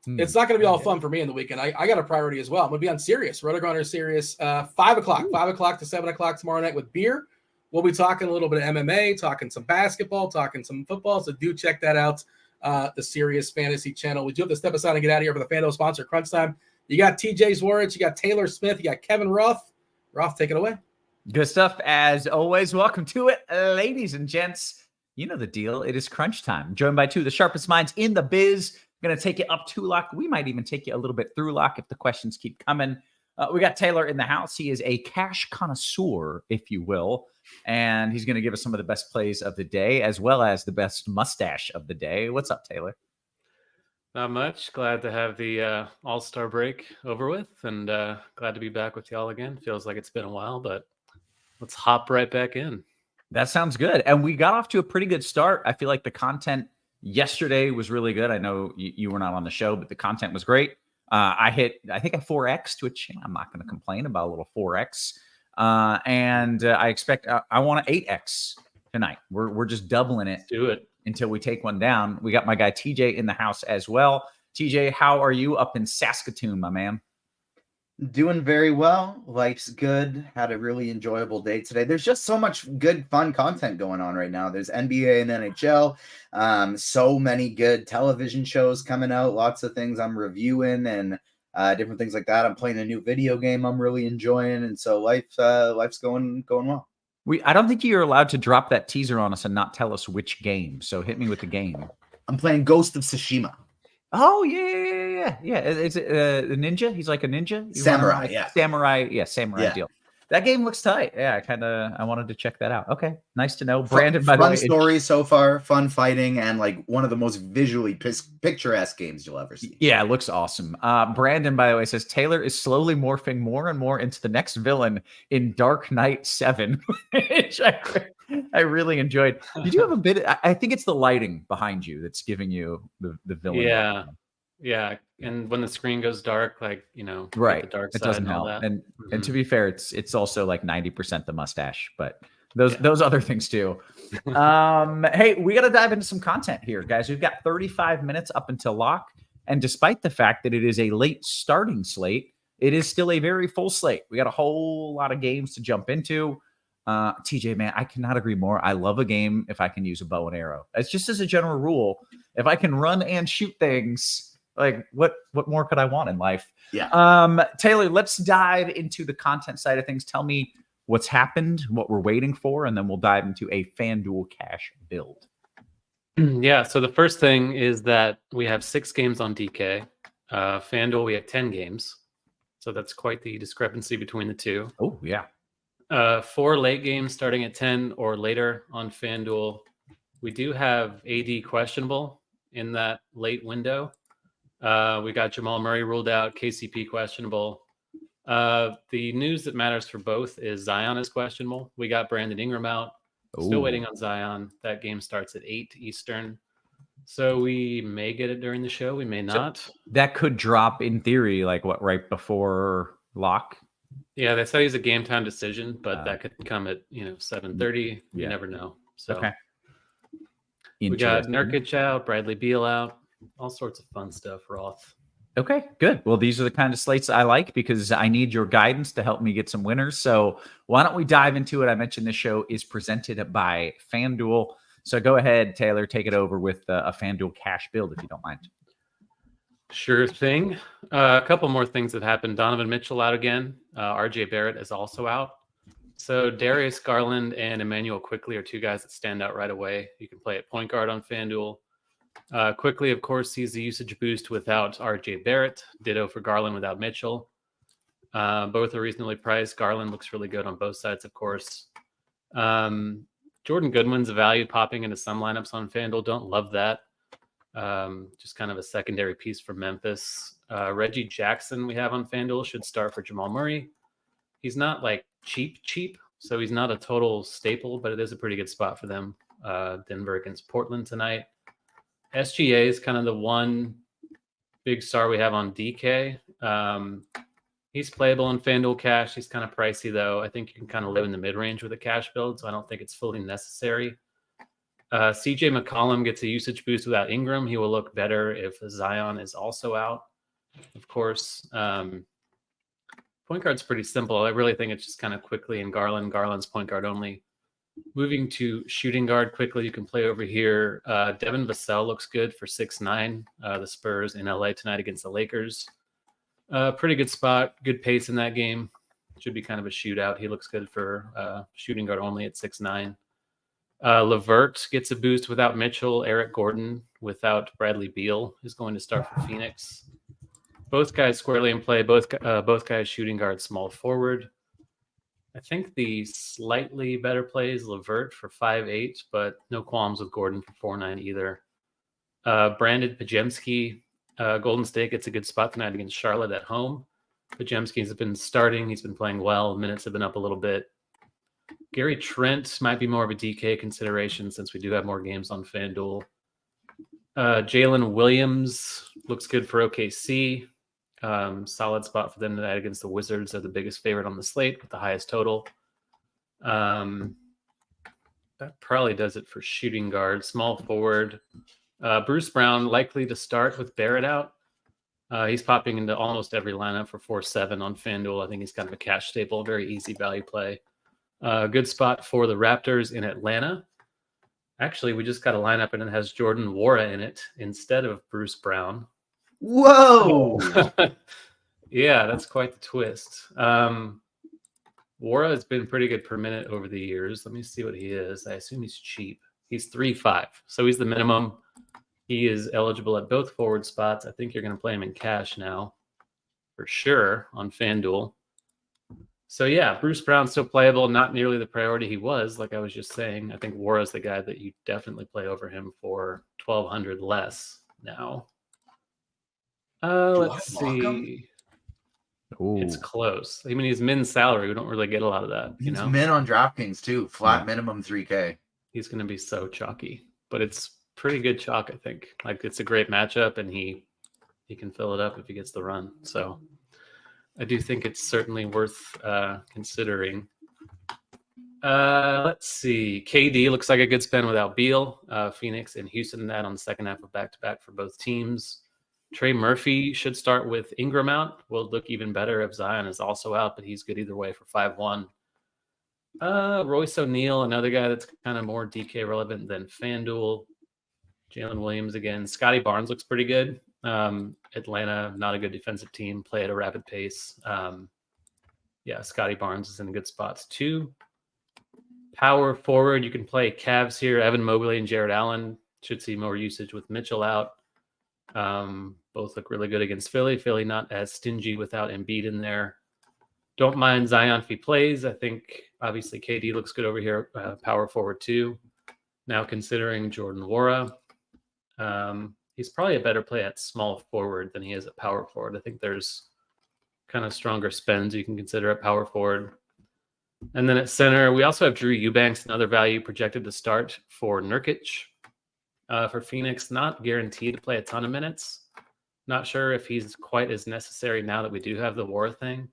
Speaker 1: It's not going to be all fun for me in the weekend. I got a priority as well. I'm going to be on Sirius, RotoGrinders Sirius, 5 o'clock to 7 o'clock tomorrow night with beer. We'll be talking a little bit of MMA, talking some basketball, talking some football. So do check that out, the Sirius Fantasy channel. We do have to step aside and get out of here for the FanDuel sponsor, Crunch Time. You got TJ Zwarych, you got Taylor Smith, you got Kevin Roth. Roth, take it away.
Speaker 5: Good stuff as always. Welcome to it, ladies and gents. You know the deal. It is crunch time. Joined by two of the sharpest minds in the biz. Going to take you up to lock. We might even take you a little bit through lock if the questions keep coming. We got Taylor in the house. He is a cash connoisseur, if you will. And he's going to give us some of the best plays of the day, as well as the best mustache of the day. What's up, Taylor?
Speaker 7: Not much. Glad to have the All-Star break over with, and glad to be back with y'all again. Feels like it's been a while, but let's hop right back in.
Speaker 5: That sounds good. And we got off to a pretty good start. I feel like the content yesterday was really good. I know you were not on the show, but the content was great. I think a 4X, which I'm not going to complain about, a little 4X. And I expect I want an 8X tonight. We're just doubling it.
Speaker 7: Let's do it
Speaker 5: until we take one down. We got my guy TJ in the house as well. TJ, how are you up in Saskatoon, my man?
Speaker 6: Doing very well. Life's good. Had a really enjoyable day today. There's just so much good, fun content going on right now. There's NBA and NHL. So many good television shows coming out. Lots of things I'm reviewing and different things like that. I'm playing a new video game I'm really enjoying, and so life's going well.
Speaker 5: I don't think you're allowed to drop that teaser on us and not tell us which game. So hit me with the game.
Speaker 6: I'm playing Ghost of Tsushima.
Speaker 5: Oh, yeah. Is it a ninja? He's like a ninja?
Speaker 6: Samurai,
Speaker 5: Samurai deal. That game looks tight. Yeah, I wanted to check that out. Okay, nice to know. Brandon, by the way.
Speaker 6: Fun story so far, fun fighting, and like one of the most visually picturesque games you'll ever see.
Speaker 5: Yeah, it looks awesome. Brandon, by the way, says Taylor is slowly morphing more and more into the next villain in Dark Knight 7, which I really enjoyed. Did you have a bit? I think it's the lighting behind you that's giving you the villain.
Speaker 7: Yeah. And when the screen goes dark, like,
Speaker 5: right,
Speaker 7: the dark side
Speaker 5: it doesn't
Speaker 7: and all
Speaker 5: help.
Speaker 7: that.
Speaker 5: And to be fair, it's also like 90% the mustache, but those other things too. Hey, we got to dive into some content here, guys. We've got 35 minutes up until lock, and despite the fact that it is a late starting slate, it is still a very full slate. We got a whole lot of games to jump into. TJ, man, I cannot agree more. I love a game if I can use a bow and arrow. It's just as a general rule, if I can run and shoot things. Like what more could I want in life?
Speaker 6: Yeah.
Speaker 5: Taylor, let's dive into the content side of things. Tell me what's happened, what we're waiting for, and then we'll dive into a FanDuel cash build.
Speaker 7: Yeah. So the first thing is that we have 6 games on DK. FanDuel, we have 10 games. So that's quite the discrepancy between the two.
Speaker 5: Oh, yeah.
Speaker 7: 4 late games starting at 10 or later on FanDuel. We do have AD questionable in that late window. We got Jamal Murray ruled out, KCP questionable. The news that matters for both is Zion is questionable. We got Brandon Ingram out. Still waiting on Zion. That game starts at 8 Eastern. So we may get it during the show. We may not.
Speaker 5: So that could drop in theory, like right before lock?
Speaker 7: Yeah, they said he's a game time decision, but that could come at 7:30. You never know. So
Speaker 5: okay.
Speaker 7: We got Nurkic out, Bradley Beal out. All sorts of fun stuff, Roth.
Speaker 5: Okay, good. Well, these are the kind of slates I like because I need your guidance to help me get some winners. So why don't we dive into it? I mentioned this show is presented by FanDuel. So go ahead, Taylor, take it over with a FanDuel cash build if you don't mind.
Speaker 7: Sure thing. A couple more things that happened. Donovan Mitchell out again. RJ Barrett is also out. So Darius Garland and Emmanuel Quickley are 2 guys that stand out right away. You can play at point guard on FanDuel. Quickly, of course, sees the usage boost without RJ Barrett. Ditto for Garland without Mitchell. Both are reasonably priced. Garland looks really good on both sides, of course. Jordan Goodwin's a value popping into some lineups on FanDuel. Don't love that. Just kind of a secondary piece for Memphis. Reggie Jackson we have on FanDuel should start for Jamal Murray. He's not like cheap, so he's not a total staple, but it is a pretty good spot for them. Denver against Portland tonight. SGA is kind of the one big star we have on DK. He's playable in FanDuel Cash. He's kind of pricey, though. I think you can kind of live in the mid-range with a cash build, so I don't think it's fully necessary. CJ McCollum gets a usage boost without Ingram. He will look better if Zion is also out, of course. Point guard's pretty simple. I really think it's just kind of quickly and Garland. Garland's point guard only. Moving to shooting guard quickly, you can play over here. Devin Vassell looks good for 6'9". The Spurs in LA tonight against the Lakers. Pretty good spot, good pace in that game. Should be kind of a shootout. He looks good for shooting guard only at 6'9". Levert gets a boost without Mitchell. Eric Gordon without Bradley Beal is going to start for Phoenix. Both guys squarely in play. Both guys shooting guard, small forward. I think the slightly better play is Levert for 5'8", but no qualms with Gordon for 4'9" either. Brandon Pajemski, Golden State gets a good spot tonight against Charlotte at home. Pajemski's been starting. He's been playing well. Minutes have been up a little bit. Gary Trent might be more of a DK consideration since we do have more games on FanDuel. Jalen Williams looks good for OKC. Solid spot for them tonight against the Wizards. They're the biggest favorite on the slate with the highest total. That probably does it for shooting guard. Small forward. Bruce Brown likely to start with Barrett out. He's popping into almost every lineup for 4-7 on FanDuel. I think he's kind of a cash staple, very easy value play. Good spot for the Raptors in Atlanta. Actually, we just got a lineup and it has Jordan Nwora in it instead of Bruce Brown.
Speaker 6: Whoa!
Speaker 7: Yeah, that's quite the twist. Nwora has been pretty good per minute over the years. Let me see what he is. I assume he's cheap. He's 3.5, so he's the minimum. He is eligible at both forward spots. I think you're going to play him in cash now for sure on FanDuel. So yeah, Bruce Brown's still playable, not nearly the priority he was, like I was just saying. I think Nwora's the guy that you definitely play over him for 1,200 less now. Let's see.
Speaker 5: Ooh.
Speaker 7: It's close. I mean, he's min salary. We don't really get a lot of that.
Speaker 6: He's min on DraftKings too. Flat minimum 3K.
Speaker 7: He's going to be so chalky, but it's pretty good chalk, I think. Like, it's a great matchup, and he can fill it up if he gets the run. So I do think it's certainly worth considering. Let's see. KD looks like a good spend without Beal. Phoenix and Houston that on the second half of back-to-back for both teams. Trey Murphy should start with Ingram out. Will look even better if Zion is also out, but he's good either way for 5-1. Royce O'Neal, another guy that's kind of more DK relevant than FanDuel. Jalen Williams again. Scotty Barnes looks pretty good. Atlanta, not a good defensive team, play at a rapid pace. Yeah, Scotty Barnes is in good spots too. Power forward, you can play Cavs here. Evan Mobley and Jared Allen should see more usage with Mitchell out. Both look really good against Philly. Philly not as stingy without Embiid in there. Don't mind Zion if he plays. I think obviously KD looks good over here. Power forward too. Now considering Jordan Nwora. He's probably a better play at small forward than he is at power forward. I think there's kind of stronger spends you can consider at power forward. And then at center, we also have Drew Eubanks, another value projected to start for Nurkic. For Phoenix, not guaranteed to play a ton of minutes. Not sure if he's quite as necessary now that we do have the Nwora thing.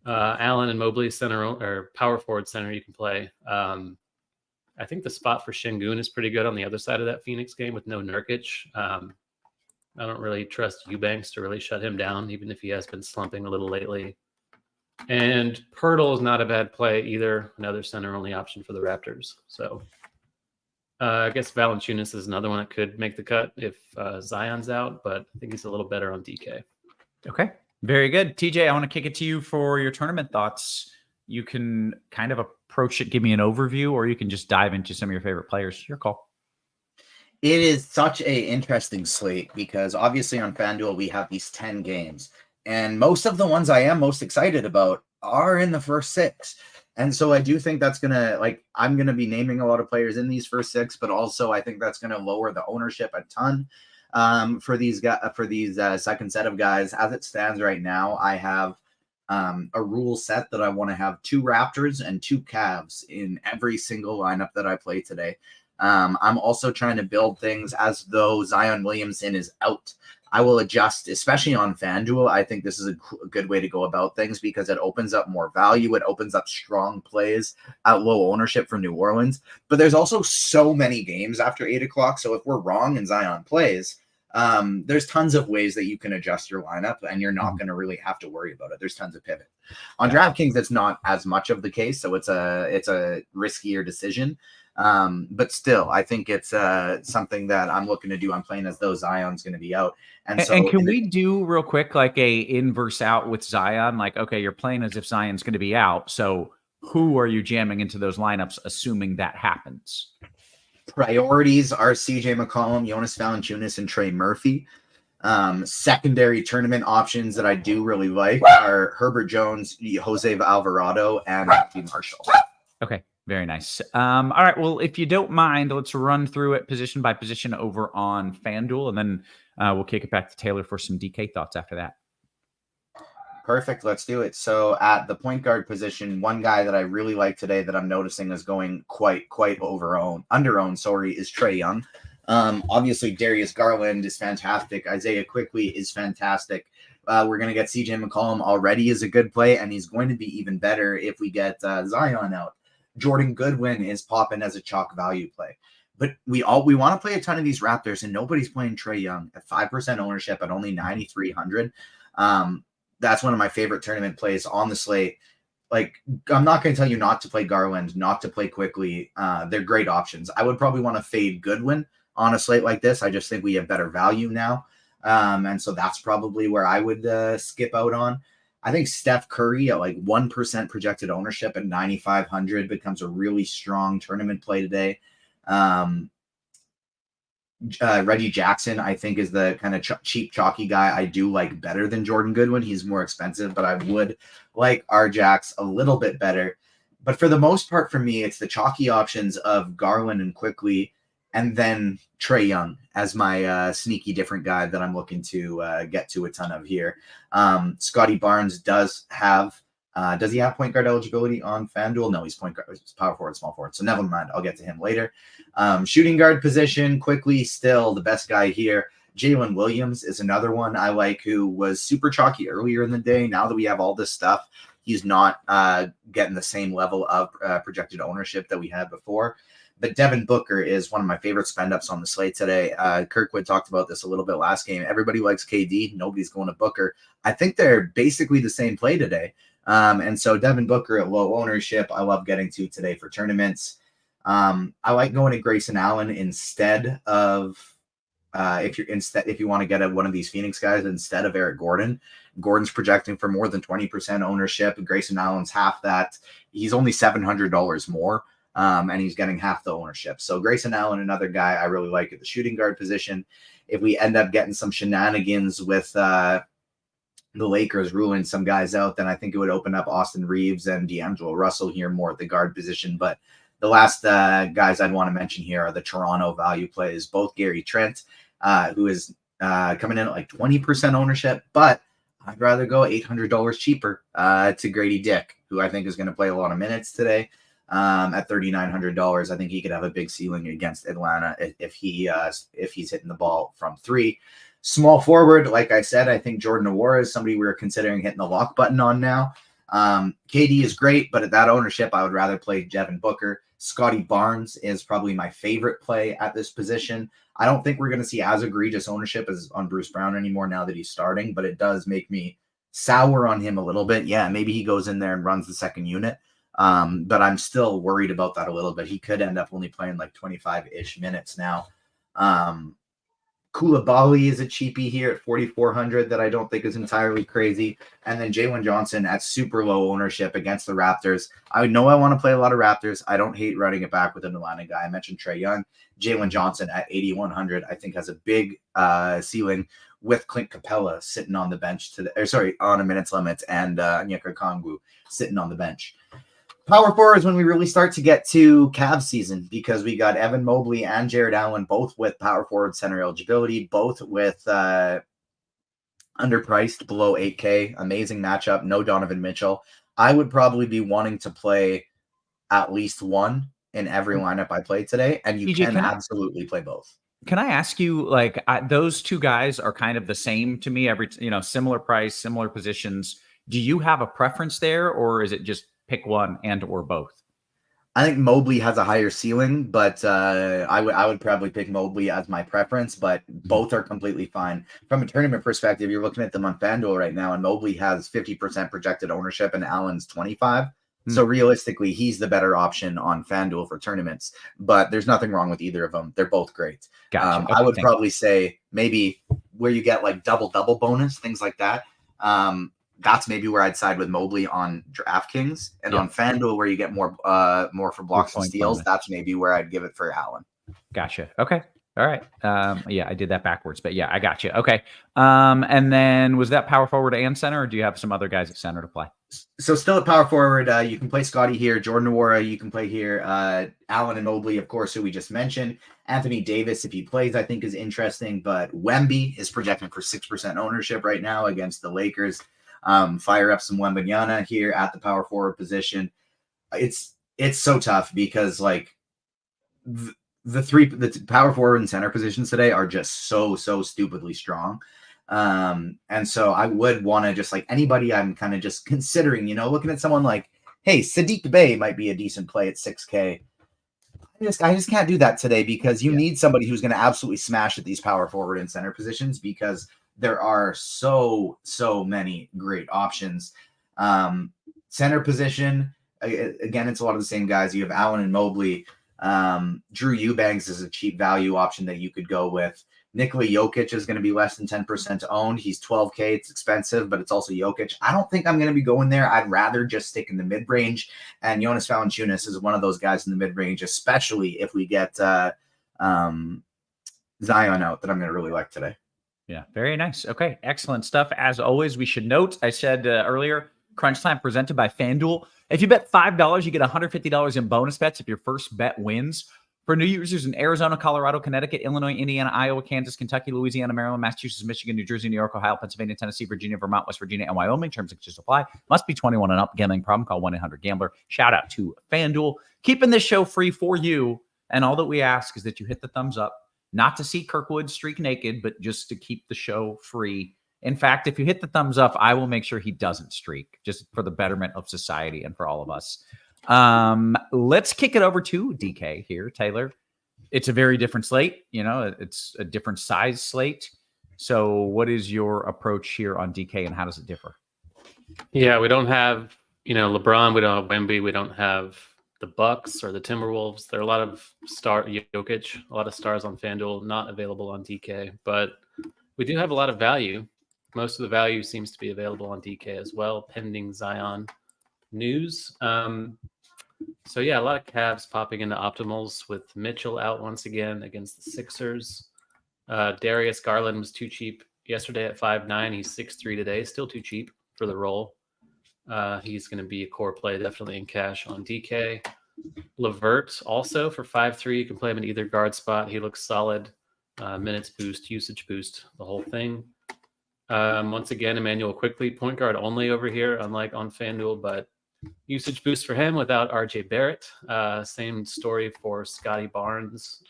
Speaker 7: Allen and Mobley center or power forward center you can play. I think the spot for Şengün is pretty good on the other side of that Phoenix game with no Nurkic. I don't really trust Eubanks to really shut him down, even if he has been slumping a little lately. And Pirtle is not a bad play either. Another center-only option for the Raptors. So I guess Valanciunas is another one that could make the cut if Zion's out, but I think he's a little better on DK.
Speaker 5: Okay, very good. TJ, I want to kick it to you for your tournament thoughts. You can kind of approach it, give me an overview, or you can just dive into some of your favorite players. Your call.
Speaker 6: It is such a interesting slate because obviously on FanDuel we have these 10 games, and most of the ones I am most excited about are in the first 6. And so I do think that's going to, I'm going to be naming a lot of players in these first 6, but also I think that's going to lower the ownership a ton for these second set of guys. As it stands right now, I have a rule set that I want to have 2 Raptors and 2 Cavs in every single lineup that I play today. I'm also trying to build things as though Zion Williamson is out. I will adjust, especially on FanDuel. I think this is a good way to go about things because it opens up more value. It opens up strong plays at low ownership for New Orleans. But there's also so many games after 8 o'clock. So if we're wrong and Zion plays, there's tons of ways that you can adjust your lineup and you're not going to really have to worry about it. There's tons of pivot. On DraftKings, it's not as much of the case. So it's a riskier decision. But still, I think it's something that I'm looking to do. I'm playing as though Zion's going to be out. And
Speaker 5: can we do real quick like a inverse out with Zion? Like, okay, you're playing as if Zion's going to be out. So who are you jamming into those lineups, assuming that happens?
Speaker 6: Priorities are CJ McCollum, Jonas Valanciunas, and Trey Murphy. Secondary tournament options that I do really like are Herbert Jones, Jose Alvarado, and Matthew Marshall.
Speaker 5: Okay. Very nice. All right. Well, if you don't mind, let's run through it position by position over on FanDuel, and then we'll kick it back to Taylor for some DK thoughts after that.
Speaker 6: Perfect. Let's do it. So at the point guard position, one guy that I really like today that I'm noticing is going quite under-owned, is Trae Young. Obviously, Darius Garland is fantastic. Isaiah Quickly is fantastic. We're going to get CJ McCollum already is a good play, and he's going to be even better if we get Zion out. Jordan Goodwin is popping as a chalk value play. But we want to play a ton of these Raptors, and nobody's playing Trae Young at 5% ownership at only 9,300. That's one of my favorite tournament plays on the slate. Like, I'm not going to tell you not to play Garland, not to play Quickly. They're great options. I would probably want to fade Goodwin on a slate like this. I just think we have better value now. And so that's probably where I would skip out on. I think Steph Curry at like 1% projected ownership at 9,500 becomes a really strong tournament play today. Reggie Jackson, I think, is the kind of cheap, chalky guy I do like better than Jordan Goodwin. He's more expensive, but I would like RJax a little bit better. But for the most part, for me, it's the chalky options of Garland and Quickly, and then Trae Young as my sneaky different guy that I'm looking to get to a ton of here. Scotty Barnes does he have point guard eligibility on FanDuel? No, he's point guard, he's power forward, small forward. So never mind. I'll get to him later. Shooting guard position, Quickly still the best guy here. Jalen Williams is another one I like, who was super chalky earlier in the day. Now that we have all this stuff, he's not getting the same level of projected ownership that we had before. But Devin Booker is one of my favorite spend-ups on the slate today. Kirkwood talked about this a little bit last game. Everybody likes KD. Nobody's going to Booker. I think they're basically the same play today. And so Devin Booker at low ownership, I love getting to today for tournaments. I like going to Grayson Allen instead of if you want to get at one of these Phoenix guys instead of Eric Gordon. Gordon's projecting for more than 20% ownership. Grayson Allen's half that. He's only $700 more. And he's getting half the ownership. So Grayson Allen, another guy I really like at the shooting guard position. If we end up getting some shenanigans with the Lakers ruling some guys out, then I think it would open up Austin Reeves and D'Angelo Russell here more at the guard position. But the last guys I'd want to mention here are the Toronto value plays, both Gary Trent, who is coming in at like 20% ownership, but I'd rather go $800 cheaper to Grady Dick, who I think is going to play a lot of minutes today. At $3,900, I think he could have a big ceiling against Atlanta if he's hitting the ball from three. Small forward, like I said, I think Jordan Nwora is somebody we're considering hitting the lock button on now. KD is great, but at that ownership, I would rather play Devin Booker. Scotty Barnes is probably my favorite play at this position. I don't think we're going to see as egregious ownership as on Bruce Brown anymore now that he's starting, but it does make me sour on him a little bit. Yeah, maybe he goes in there and runs the second unit. But I'm still worried about that a little bit. He could end up only playing like 25-ish minutes now. Koulibaly is a cheapie here at 4,400 that I don't think is entirely crazy. And then Jalen Johnson at super low ownership against the Raptors. I know I want to play a lot of Raptors. I don't hate running it back with an Atlanta guy. I mentioned Trae Young. Jalen Johnson at 8,100 I think has a big ceiling with Clint Capella sitting on the bench on a minutes limit, and Onyeka Okongwu sitting on the bench. Power forward is when we really start to get to Cavs season, because we got Evan Mobley and Jared Allen, both with power forward center eligibility, both with underpriced below 8K. Amazing matchup. No Donovan Mitchell. I would probably be wanting to play at least one in every lineup I played today, and you
Speaker 5: EJ,
Speaker 6: can absolutely play both.
Speaker 5: Can I ask you, like, those two guys are kind of the same to me, similar price, similar positions. Do you have a preference there, or is it just pick one and or both?
Speaker 6: I think Mobley has a higher ceiling, but I would probably pick Mobley as my preference, but both are completely fine. From a tournament perspective, you're looking at them on FanDuel right now, and Mobley has 50% projected ownership and Allen's 25%. So realistically, he's the better option on FanDuel for tournaments, but there's nothing wrong with either of them. They're both great.
Speaker 5: Gotcha.
Speaker 6: I would probably say maybe where you get like double bonus, things like that. That's maybe where I'd side with Mobley on DraftKings, and on FanDuel where you get more for blocks and steals. That's maybe where I'd give it for Allen.
Speaker 5: Gotcha. Okay. All right. Yeah, I did that backwards, but yeah, I got you. Okay. And then was that power forward and center, or do you have some other guys at center to play?
Speaker 6: So still at power forward, you can play Scotty here, Jordan Nwora, you can play here, Allen and Mobley, of course, who we just mentioned. Anthony Davis, if he plays, I think is interesting, but Wemby is projected for 6% ownership right now against the Lakers. Fire up some Wembanyama here at the power forward position. It's so tough because like the power forward and center positions today are just so stupidly strong. And so I would want to just like anybody I'm kind of just considering, looking at someone like, hey, Sadiq Bey might be a decent play at 6K. I just can't do that today because you need somebody who's going to absolutely smash at these power forward and center positions because there are so many great options. Center position, again, it's a lot of the same guys. You have Allen and Mobley. Drew Eubanks is a cheap value option that you could go with. Nikola Jokic is going to be less than 10% owned. He's 12K. It's expensive, but it's also Jokic. I don't think I'm going to be going there. I'd rather just stick in the mid-range. And Jonas Valanciunas is one of those guys in the mid-range, especially if we get Zion out, that I'm going to really like today.
Speaker 5: Yeah, very nice. Okay, excellent stuff. As always, we should note, I said earlier, Crunch Time presented by FanDuel. If you bet $5, you get $150 in bonus bets if your first bet wins. For new users in Arizona, Colorado, Connecticut, Illinois, Indiana, Iowa, Kansas, Kentucky, Louisiana, Maryland, Massachusetts, Michigan, New Jersey, New York, Ohio, Pennsylvania, Tennessee, Virginia, Vermont, West Virginia, and Wyoming. Terms and conditions apply. Must be 21 and up. Gambling problem? Call 1-800-GAMBLER. Shout out to FanDuel. Keeping this show free for you. And all that we ask is that you hit the thumbs up. Not to see Kirkwood streak naked, but just to keep the show free. In fact, if you hit the thumbs up, I will make sure he doesn't streak, just for the betterment of society and for all of us. Let's kick it over to DK here, Taylor. It's a very different slate. It's a different size slate. So what is your approach here on DK and how does it differ?
Speaker 7: Yeah, we don't have, LeBron. We don't have Wemby. We don't have the Bucks or the Timberwolves. There are a lot of Jokic, a lot of stars on FanDuel, not available on DK, but we do have a lot of value. Most of the value seems to be available on DK as well, pending Zion news. So yeah, a lot of Cavs popping into optimals with Mitchell out once again against the Sixers. Darius Garland was too cheap yesterday at 5'9". He's 6'3" today, still too cheap for the role. He's going to be a core play, definitely in cash on DK. LeVert also for 5'3". You can play him in either guard spot. He looks solid. Minutes boost, usage boost, the whole thing. Once again, Emmanuel Quickly, point guard only over here, unlike on FanDuel, but usage boost for him without RJ Barrett. Same story for Scotty Barnes.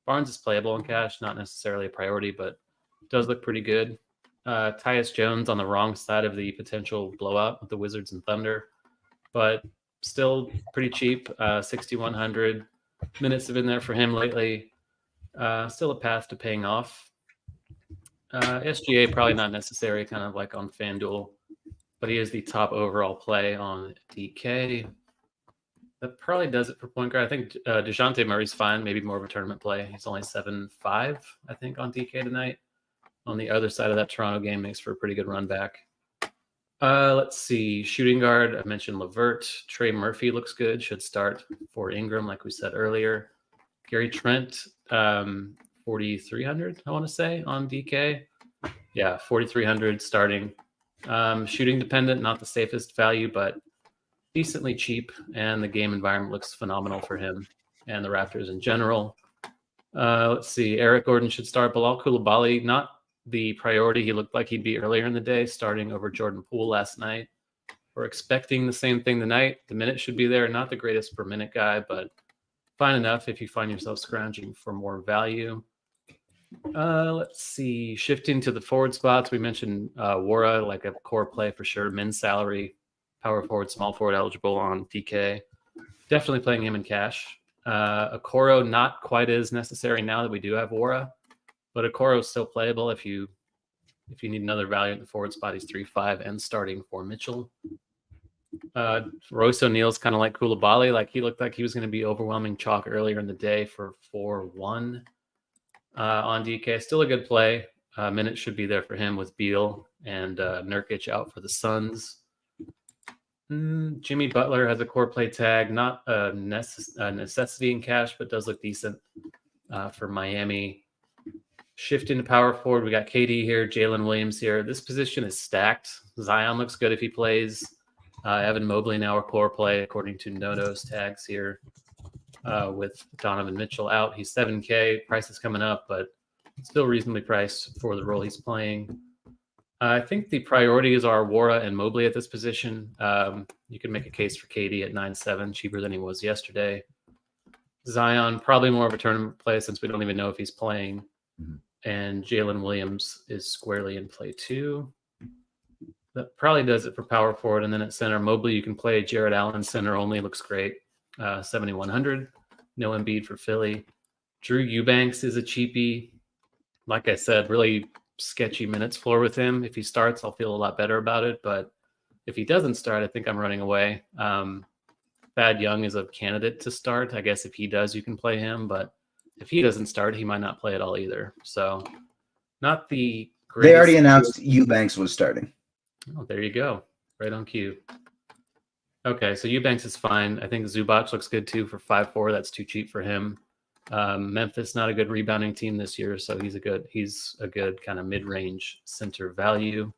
Speaker 7: Barnes is playable in cash, not necessarily a priority, but does look pretty good. Tyus Jones on the wrong side of the potential blowout with the Wizards and Thunder, but still pretty cheap. 6,100 minutes have been there for him lately. Still a path to paying off. SGA probably not necessary, kind of like on FanDuel, but he is the top overall play on DK. That probably does it for point guard. I think DeJounte Murray's fine, maybe more of a tournament play. He's only 7.5, I think, on DK tonight. On the other side of that Toronto game, makes for a pretty good run back. Let's see. Shooting guard, I mentioned LeVert. Trey Murphy looks good. Should start for Ingram, like we said earlier. Gary Trent, 4,300, I want to say, on DK. Yeah, 4,300 starting. Shooting dependent, not the safest value, but decently cheap. And the game environment looks phenomenal for him and the Raptors in general. Let's see. Eric Gordon should start. Bilal Coulibaly, not the priority he looked like he'd be earlier in the day, starting over Jordan Poole last night. we're expecting the same thing tonight. The minute should be there. Not the greatest per minute guy, but fine enough if you find yourself scrounging for more value. Let's see. Shifting to the forward spots, we mentioned Wara, like a core play for sure. Men's salary, power forward, small forward eligible on DK. Definitely playing him in cash. Okoro, not quite as necessary now that we do have Wara, but Okoro is still playable if you need another value in the forward spot. He's 3-5 and starting for Mitchell. Royce O'Neal's kind of like Koulibaly. Like he looked like he was going to be overwhelming chalk earlier in the day for 4-1 on DK. Still a good play. Minutes should be there for him with Beal and Nurkic out for the Suns. Jimmy Butler has a core play tag, not a necessity in cash, but does look decent for Miami. Shift into power forward. We got KD here, Jalen Williams here. This position is stacked. Zion looks good if he plays. Evan Mobley now a core play according to Noto's tags here with Donovan Mitchell out. He's 7K. Price is coming up, but still reasonably priced for the role he's playing. I think the priorities are Wara and Mobley at this position. You can make a case for KD at 9.7, cheaper than he was yesterday. Zion, probably more of a tournament play since we don't even know if he's playing. And Jalen Williams is squarely in play too. That probably does it for power forward. And then at center, Mobley, you can play Jared Allen, center only, looks great. 7,100. No Embiid for Philly. Drew Eubanks is a cheapie. Like I said, really sketchy minutes floor with him. If he starts, I'll feel a lot better about it. But if he doesn't start, I think I'm running away. Thad Young is a candidate to start. I guess if he does, you can play him. But if he doesn't start, he might not play at all either. So not the greatest.
Speaker 6: They already announced Eubanks was starting.
Speaker 7: Oh, there you go. Right on cue. Okay, so Eubanks is fine. I think Zubac looks good too for 5-4. That's too cheap for him. Memphis, not a good rebounding team this year, so he's a good kind of mid-range center value.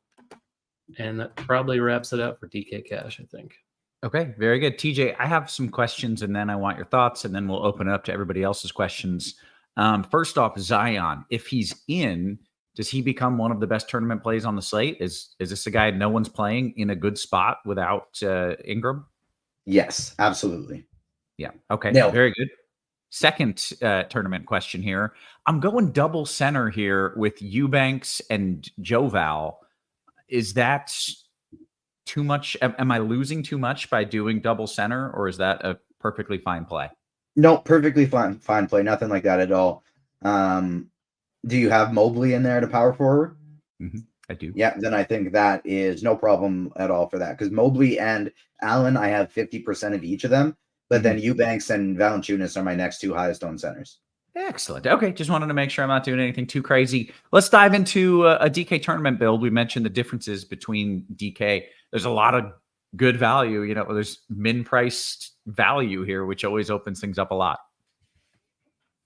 Speaker 7: And that probably wraps it up for DK Cash, I think.
Speaker 5: Okay, very good. TJ, I have some questions, and then I want your thoughts, and then we'll open it up to everybody else's questions. First off, Zion, if he's in, does he become one of the best tournament plays on the slate? Is this a guy no one's playing in a good spot without Ingram?
Speaker 6: Yes, absolutely.
Speaker 5: Yeah. Okay.
Speaker 6: Nailed.
Speaker 5: Very good. Second tournament question here. I'm going double center here with Eubanks and Joval. Is that too much? Am I losing too much by doing double center, or is that a perfectly fine play?
Speaker 6: No, perfectly fine play. Nothing like that at all. Do you have Mobley in there to power forward?
Speaker 5: Mm-hmm. I do.
Speaker 6: Yeah, then I think that is no problem at all for that. Because Mobley and Allen, I have 50% of each of them. But then Eubanks and Valanciunas are my next two highest owned centers.
Speaker 5: Excellent. Okay, just wanted to make sure I'm not doing anything too crazy. Let's dive into a DK tournament build. We mentioned the differences between DK. There's a lot of good value. You know, there's min-priced value here, which always opens things up a lot.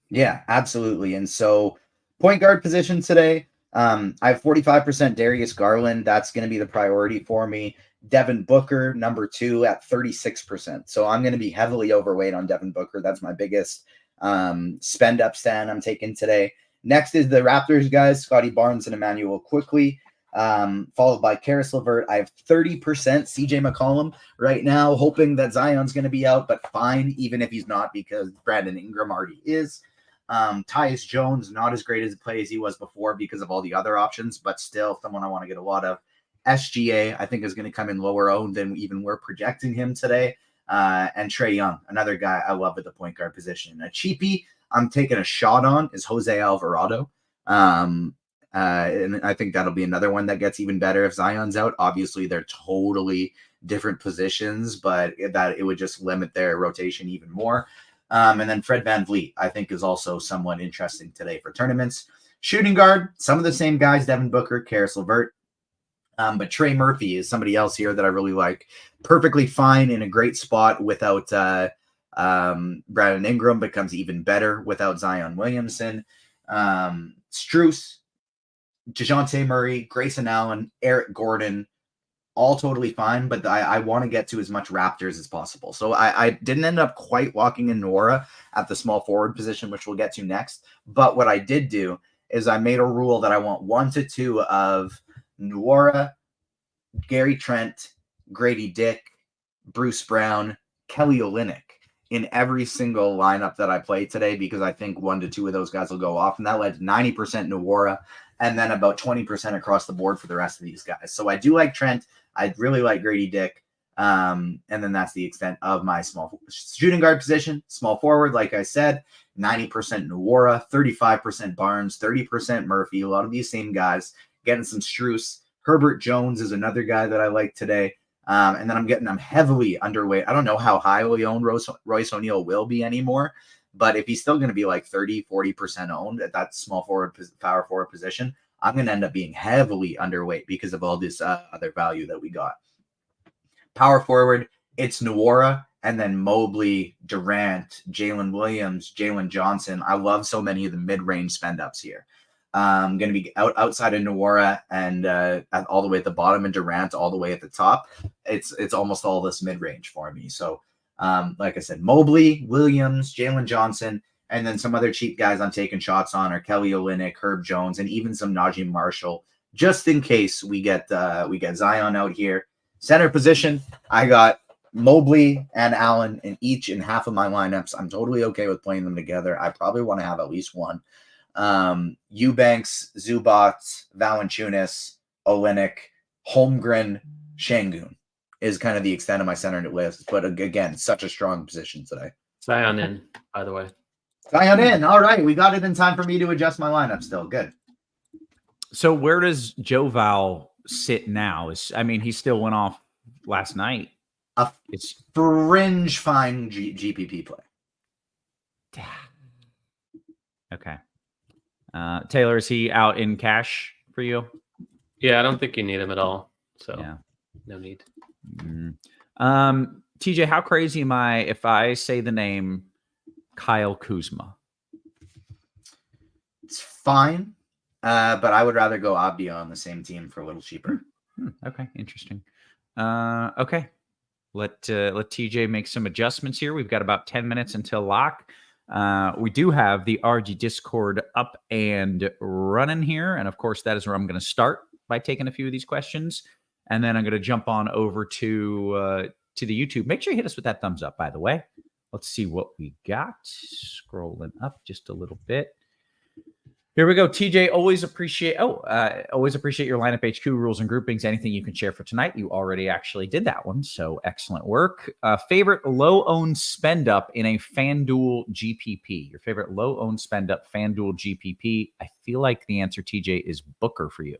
Speaker 6: Yeah, absolutely. And so point guard position today, I have 45% Darius Garland. That's going to be the priority for me. Devin Booker, number 2 at 36%. So I'm going to be heavily overweight on Devin Booker. That's my biggest spend up stand I'm taking today. Next is the Raptors guys, Scotty Barnes and Emmanuel Quickly, followed by Karis LeVert. I have 30% CJ McCollum right now, hoping that Zion's going to be out, but fine, even if he's not, because Brandon Ingram already is. Tyus Jones, not as great as a play as he was before because of all the other options, but still someone I want to get a lot of. SGA, I think, is going to come in lower owned than even we're projecting him today. And Trae Young, another guy I love at the point guard position. A cheapie I'm taking a shot on is Jose Alvarado. And I think that'll be another one that gets even better if Zion's out. Obviously, they're totally different positions, but that it would just limit their rotation even more. And then Fred VanVleet, I think, is also somewhat interesting today for tournaments. Shooting guard, some of the same guys, Devin Booker, Karis LeVert. But Trey Murphy is somebody else here that I really like. Perfectly fine in a great spot without Brandon Ingram, becomes even better without Zion Williamson. Strus, DeJounte Murray, Grayson Allen, Eric Gordon, all totally fine, but I want to get to as much Raptors as possible. So I didn't end up quite walking in Nora at the small forward position, which we'll get to next. But what I did do is I made a rule that I want 1 to 2 of Nwora, Gary Trent, Grady Dick, Bruce Brown, Kelly Olynyk in every single lineup that I played today, because I think 1 to 2 of those guys will go off. And that led to 90% Nwora and then about 20% across the board for the rest of these guys. So I do like Trent. I really like Grady Dick. And then that's the extent of my small shooting guard position. Small forward, like I said, 90% Nwora, 35% Barnes, 30% Murphy. A lot of these same guys. Getting some Strus. Herbert Jones is another guy that I like today. And then I'm heavily underweight. I don't know how highly owned Royce O'Neal will be anymore, but if he's still going to be like 30-40% owned at that small forward, power forward position, I'm going to end up being heavily underweight because of all this other value that we got. Power forward, it's Nwora, and then Mobley, Durant, Jalen Williams, Jalen Johnson. I love so many of the mid-range spend-ups here. Going to be outside of Nwora and all the way at the bottom, and Durant all the way at the top. It's almost all this mid-range for me. So, like I said, Mobley, Williams, Jalen Johnson, and then some other cheap guys I'm taking shots on are Kelly Olynyk, Herb Jones, and even some Najee Marshall, just in case we get Zion out here. Center position, I got Mobley and Allen in half of my lineups. I'm totally okay with playing them together. I probably want to have at least one. Eubanks, Zubac, Valanciunas, Olynyk, Holmgren, Şengün is kind of the extent of my center list. But again, such a strong position today.
Speaker 7: Zion in, by the way.
Speaker 6: Zion in. All right. We got it in time for me to adjust my lineup still. Good.
Speaker 5: So where does Joe Val sit now? He still went off last night.
Speaker 6: It's fringe fine GPP play.
Speaker 5: Okay. Taylor, is he out in cash for you?
Speaker 7: Yeah, I don't think you need him at all. So
Speaker 5: yeah,
Speaker 7: no need.
Speaker 5: TJ, how crazy am I if I say the name Kyle Kuzma?
Speaker 6: It's fine, but I would rather go Abdia on the same team for a little cheaper.
Speaker 5: Okay, interesting. Okay, let TJ make some adjustments here. We've got about 10 minutes until lock. We do have the RG Discord up and running here. And of course, that is where I'm going to start by taking a few of these questions. And then I'm going to jump on over to the YouTube. Make sure you hit us with that thumbs up, by the way. Let's see what we got. Scrolling up just a little bit. Here we go. TJ, always appreciate your lineup HQ rules and groupings. Anything you can share for tonight? You already actually did that one, so excellent work. Favorite low-owned spend-up in a FanDuel GPP? Your favorite low-owned spend-up FanDuel GPP? I feel like the answer, TJ, is Booker for you.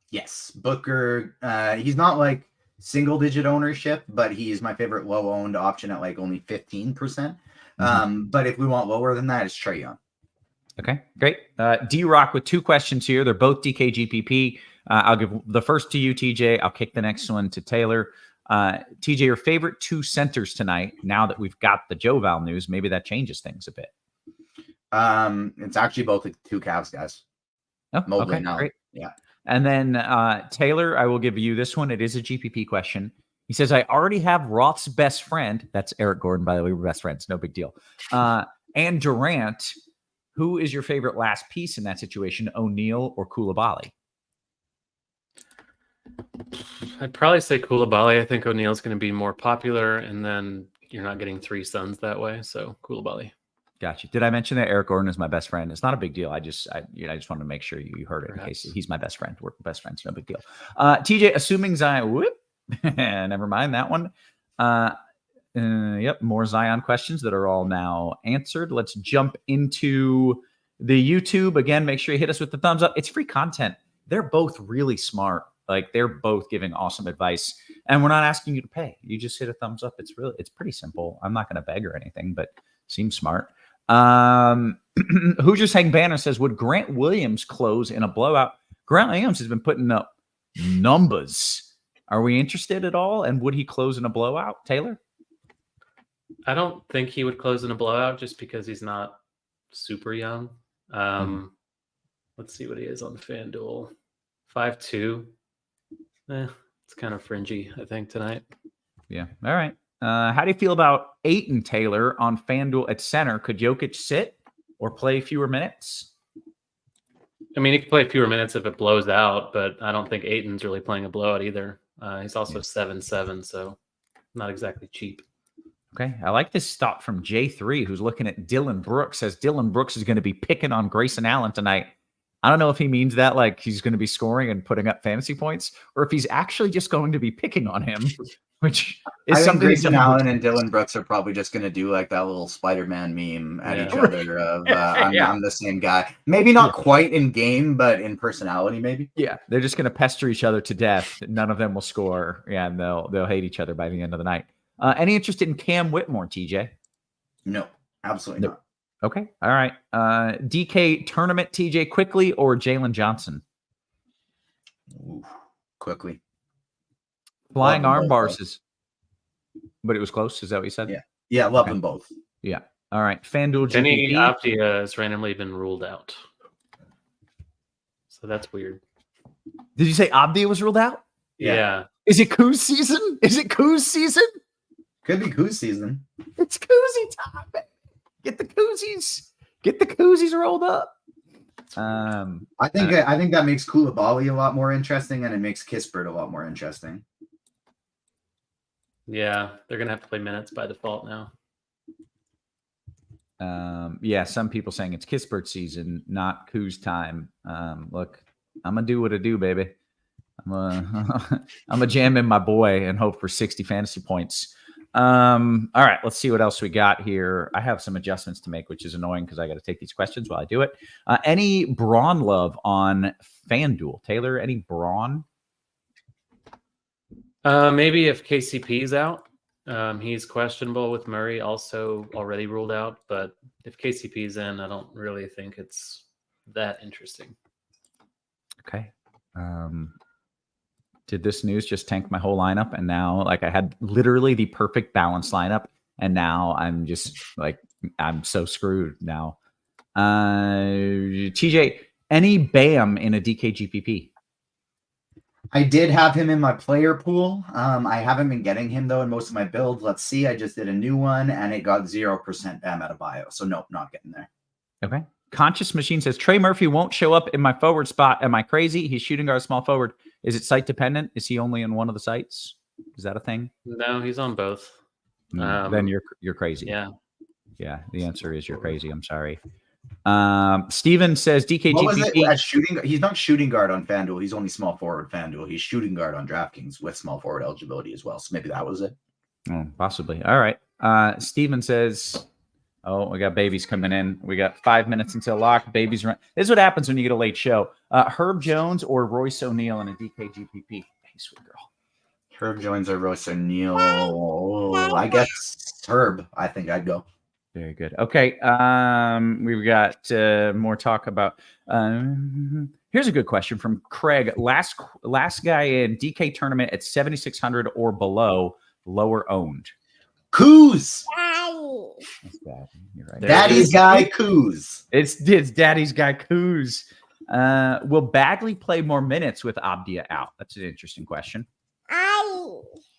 Speaker 6: Yes, Booker. He's not like single-digit ownership, but he is my favorite low-owned option at like only 15%. But if we want lower than that, it's Trae Young.
Speaker 5: Okay, great. D-Rock with 2 questions here. They're both DK GPP. I'll give the first to you, TJ. I'll kick the next one to Taylor. TJ, your favorite 2 centers tonight, now that we've got the Joe Val news, maybe that changes things a bit.
Speaker 6: It's actually both the 2 Cavs guys.
Speaker 5: Oh,
Speaker 6: Mobley
Speaker 5: okay,
Speaker 6: now.
Speaker 5: Great.
Speaker 6: Yeah.
Speaker 5: And then Taylor, I will give you this one. It is a GPP question. He says, I already have Roth's best friend. That's Eric Gordon, by the way. We're best friends. No big deal. And Durant. Who is your favorite last piece in that situation, O'Neal or Koulibaly?
Speaker 7: I'd probably say Koulibaly. I think O'Neal's going to be more popular, and then you're not getting 3 Suns that way. So Koulibaly.
Speaker 5: Gotcha. Did I mention that Eric Gordon is my best friend? It's not a big deal. I just wanted to make sure you heard it. In case he's my best friend. We're best friends. No big deal. TJ, assuming Zion. Never mind that one. Yep, more Zion questions that are all now answered. Let's jump into the YouTube. Again, make sure you hit us with the thumbs up. It's free content. They're both really smart. Like, they're both giving awesome advice. And we're not asking you to pay. You just hit a thumbs up. It's pretty simple. I'm not going to beg or anything, but seems smart. Hoosiers Hang Banner says, would Grant Williams close in a blowout? Grant Williams has been putting up numbers. Are we interested at all? And would he close in a blowout, Taylor?
Speaker 7: I don't think he would close in a blowout just because he's not super young. Let's see what he is on FanDuel. 5'2". It's kind of fringy, I think, tonight.
Speaker 5: Yeah. All right. How do you feel about Ayton, Taylor, on FanDuel at center? Could Jokic sit or play fewer minutes?
Speaker 7: I mean, he could play fewer minutes if it blows out, but I don't think Ayton's really playing a blowout either. He's also 7-7, so not exactly cheap.
Speaker 5: Okay. I like this thought from J3, who's looking at Dylan Brooks, says Dylan Brooks is going to be picking on Grayson Allen tonight. I don't know if he means that like he's going to be scoring and putting up fantasy points, or if he's actually just going to be picking on him, which is
Speaker 6: I think
Speaker 5: something.
Speaker 6: Grayson Allen and Dylan Brooks are probably just going to do like that little Spider-Man meme at each other of I'm the same guy. Maybe not quite in game, but in personality, maybe.
Speaker 5: Yeah, they're just going to pester each other to death. None of them will score. Yeah, and they'll hate each other by the end of the night. Any interest in Cam Whitmore, TJ?
Speaker 6: No, absolutely not.
Speaker 5: Okay. All right. DK tournament, TJ, quickly or Jalen Johnson?
Speaker 6: Ooh, quickly.
Speaker 5: Flying arm bars is, but it was close. Is that what you said?
Speaker 6: Yeah. Yeah. Love them both.
Speaker 5: Yeah. All right. FanDuel
Speaker 7: Jenny
Speaker 5: GPP.
Speaker 7: Optia has randomly been ruled out. So that's weird.
Speaker 5: Did you say Abdia was ruled out?
Speaker 7: Yeah.
Speaker 5: Is it Coos season? Is it Coos season?
Speaker 6: Could be Coos season.
Speaker 5: It's koozie time. Get the koozies. Get the koozies rolled up.
Speaker 6: I think that makes Koulibaly a lot more interesting, and it makes Kispert a lot more interesting.
Speaker 7: Yeah, they're gonna have to play minutes by default now.
Speaker 5: Yeah, some people saying it's Kispert season, not Coos time. Look, I'm gonna do what I do, baby. I'm gonna jam in my boy and hope for 60 fantasy points. All right, let's see what else we got here. I have some adjustments to make, which is annoying because I got to take these questions while I do it. Any Braun love on FanDuel? Taylor, any Braun?
Speaker 7: Maybe if KCP's out. He's questionable with Murray also already ruled out, but if KCP's in, I don't really think it's that interesting.
Speaker 5: Okay. Did this news just tank my whole lineup? And now, like, I had literally the perfect balanced lineup, and now I'm just like, I'm so screwed now. TJ, any BAM in a DKGPP?
Speaker 6: I did have him in my player pool. I haven't been getting him though in most of my builds. Let's see. I just did a new one and it got 0% BAM out of bio. So nope, not getting there.
Speaker 5: Okay. Conscious Machine says Trey Murphy won't show up in my forward spot. Am I crazy? He's shooting guard, small forward. Is it site dependent? Is he only in one of the sites? Is that a thing?
Speaker 7: No, he's on both.
Speaker 5: Then you're crazy.
Speaker 7: Yeah.
Speaker 5: Yeah. The answer is you're crazy. I'm sorry. Steven says DKGPP.
Speaker 6: What was it? At shooting, he's not shooting guard on FanDuel. He's only small forward FanDuel. He's shooting guard on DraftKings with small forward eligibility as well. So maybe that was it.
Speaker 5: Oh, possibly. All right. Steven says, oh, we got babies coming in. We got 5 minutes until lock. Babies run. This is what happens when you get a late show. Herb Jones or Royce O'Neal in a DKGPP? Hey, sweet girl.
Speaker 6: Herb Jones or Royce O'Neal. I guess Herb. I think I'd go.
Speaker 5: Very good. Okay. We've got more talk about. Here's a good question from Craig. Last guy in DK tournament at 7,600 or below, lower owned.
Speaker 6: Coos.
Speaker 5: That's bad. You're right.
Speaker 6: Daddy's guy Coos.
Speaker 5: It's Daddy's guy Coos. Will Bagley play more minutes with Abdia out? That's an interesting question.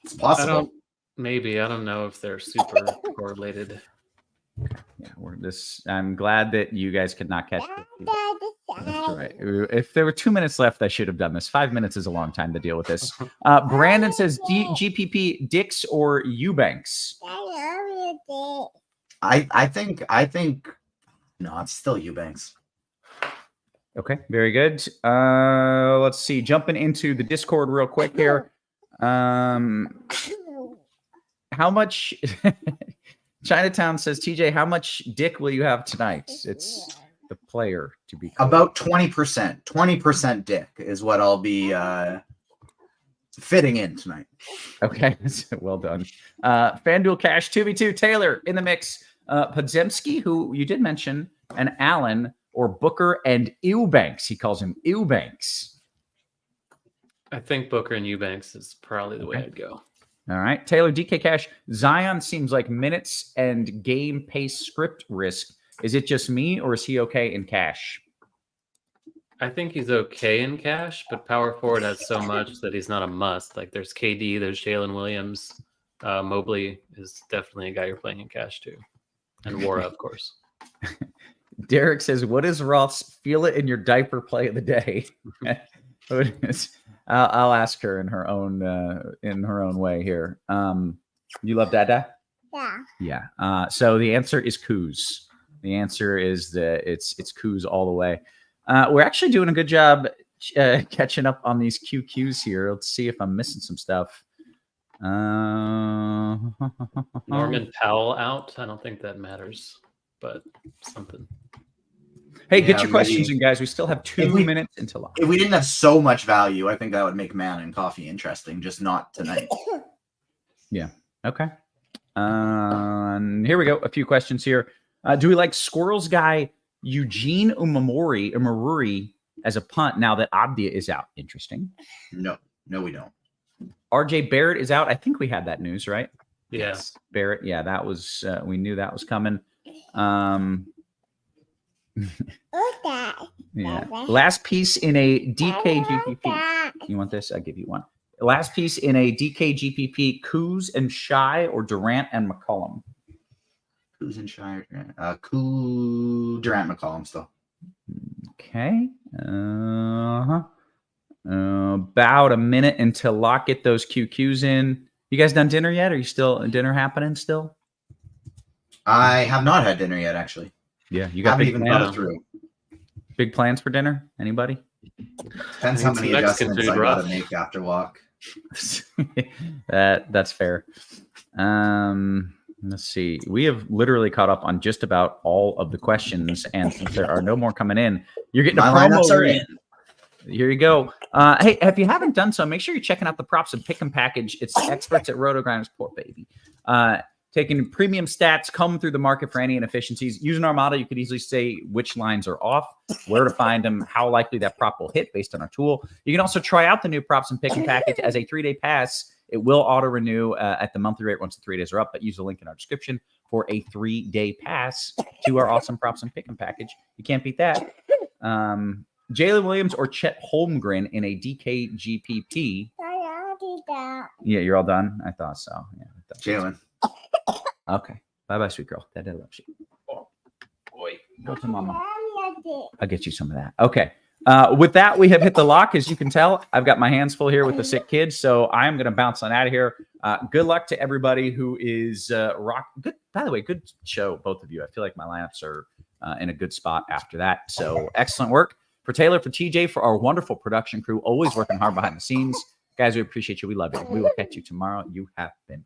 Speaker 6: It's possible.
Speaker 7: Maybe. I don't know if they're super correlated.
Speaker 5: Yeah, I'm glad that you guys could not catch this. That's right. If there were 2 minutes left, I should have done this. 5 minutes is a long time to deal with this. Brandon says GPP Dix or Eubanks.
Speaker 6: I think no, it's still Eubanks.
Speaker 5: Okay, very good. Let's see. Jumping into the Discord real quick here. How much? Chinatown says, TJ, how much dick will you have tonight? It's the player to be clear.
Speaker 6: About 20%. 20% dick is what I'll be fitting in tonight.
Speaker 5: Okay, well done. FanDuel Cash 2v2 Taylor in the mix. Podziemski, who you did mention, and Allen or Booker and Eubanks. He calls him Eubanks.
Speaker 7: I think Booker and Eubanks is probably the way I'd go.
Speaker 5: All right. Taylor, DK Cash. Zion seems like minutes and game pace script risk. Is it just me or is he okay in cash?
Speaker 7: I think he's okay in cash, but power forward has so much that he's not a must. Like there's KD, there's Jalen Williams. Mobley is definitely a guy you're playing in cash too. And Wara, of course.
Speaker 5: Derek says, what is Roth's feel it in your diaper play of the day? I'll ask her in her own way here. You love Dada? Yeah. So the answer is Coos. The answer is that it's Coos all the way. We're actually doing a good job catching up on these QQs here. Let's see if I'm missing some stuff.
Speaker 7: Norman Powell out. I don't think that matters, but something.
Speaker 5: Hey, get your questions in, guys. We still have 2 minutes until lock.
Speaker 6: If we didn't have so much value, I think that would make Man and Coffee interesting, just not tonight.
Speaker 5: Yeah. Okay. Here we go. A few questions here. Do we like Squirrels guy Eugene Umamori as a punt now that Abdia is out? Interesting.
Speaker 6: No, we don't.
Speaker 5: RJ Barrett is out. I think we had that news, right?
Speaker 7: Yeah.
Speaker 5: Yes. Barrett. Yeah, that was, we knew that was coming. Yeah. Last piece in a DKGPP. You want this? I'll give you one. Last piece in a DKGPP, Coos and Shy or Durant and McCollum?
Speaker 6: Coos and Shy or Durant? Durant McCollum still.
Speaker 5: Okay. About a minute until lock. Get those QQs in. You guys done dinner yet? Are you still dinner happening still?
Speaker 6: I have not had dinner yet, actually.
Speaker 5: Yeah, you got big plans?
Speaker 6: Through.
Speaker 5: Big plans for dinner? Anybody?
Speaker 6: Depends how many adjustments I got to make after walk.
Speaker 5: That's fair. Let's see. We have literally caught up on just about all of the questions, and since there are no more coming in, you're getting a promo. Here you go. Hey, if you haven't done so, make sure you're checking out the props and pick 'em package. It's the experts at RotoGrinders, poor baby. Taking premium stats, comb through the market for any inefficiencies. Using our model, you could easily say which lines are off, where to find them, how likely that prop will hit based on our tool. You can also try out the new props and pick 'em package as a 3-day pass. It will auto-renew at the monthly rate once the 3 days are up, but use the link in our description for a 3-day pass to our awesome props and pick 'em package. You can't beat that. Jalen Williams or Chet Holmgren in a DKGPP. Yeah, you're all done? I thought so. Yeah,
Speaker 6: Jalen.
Speaker 5: Okay. Bye-bye, sweet girl. Dad loves you. Oh, boy. Go to mama. I'll get you some of that. Okay. With that, we have hit the lock. As you can tell, I've got my hands full here with the sick kids, so I'm going to bounce on out of here. Good luck to everybody who is good. By the way, good show, both of you. I feel like my lineups are in a good spot after that. So excellent work. For Taylor, for TJ, for our wonderful production crew, always working hard behind the scenes. Guys, we appreciate you. We love you. We will catch you tomorrow. You have been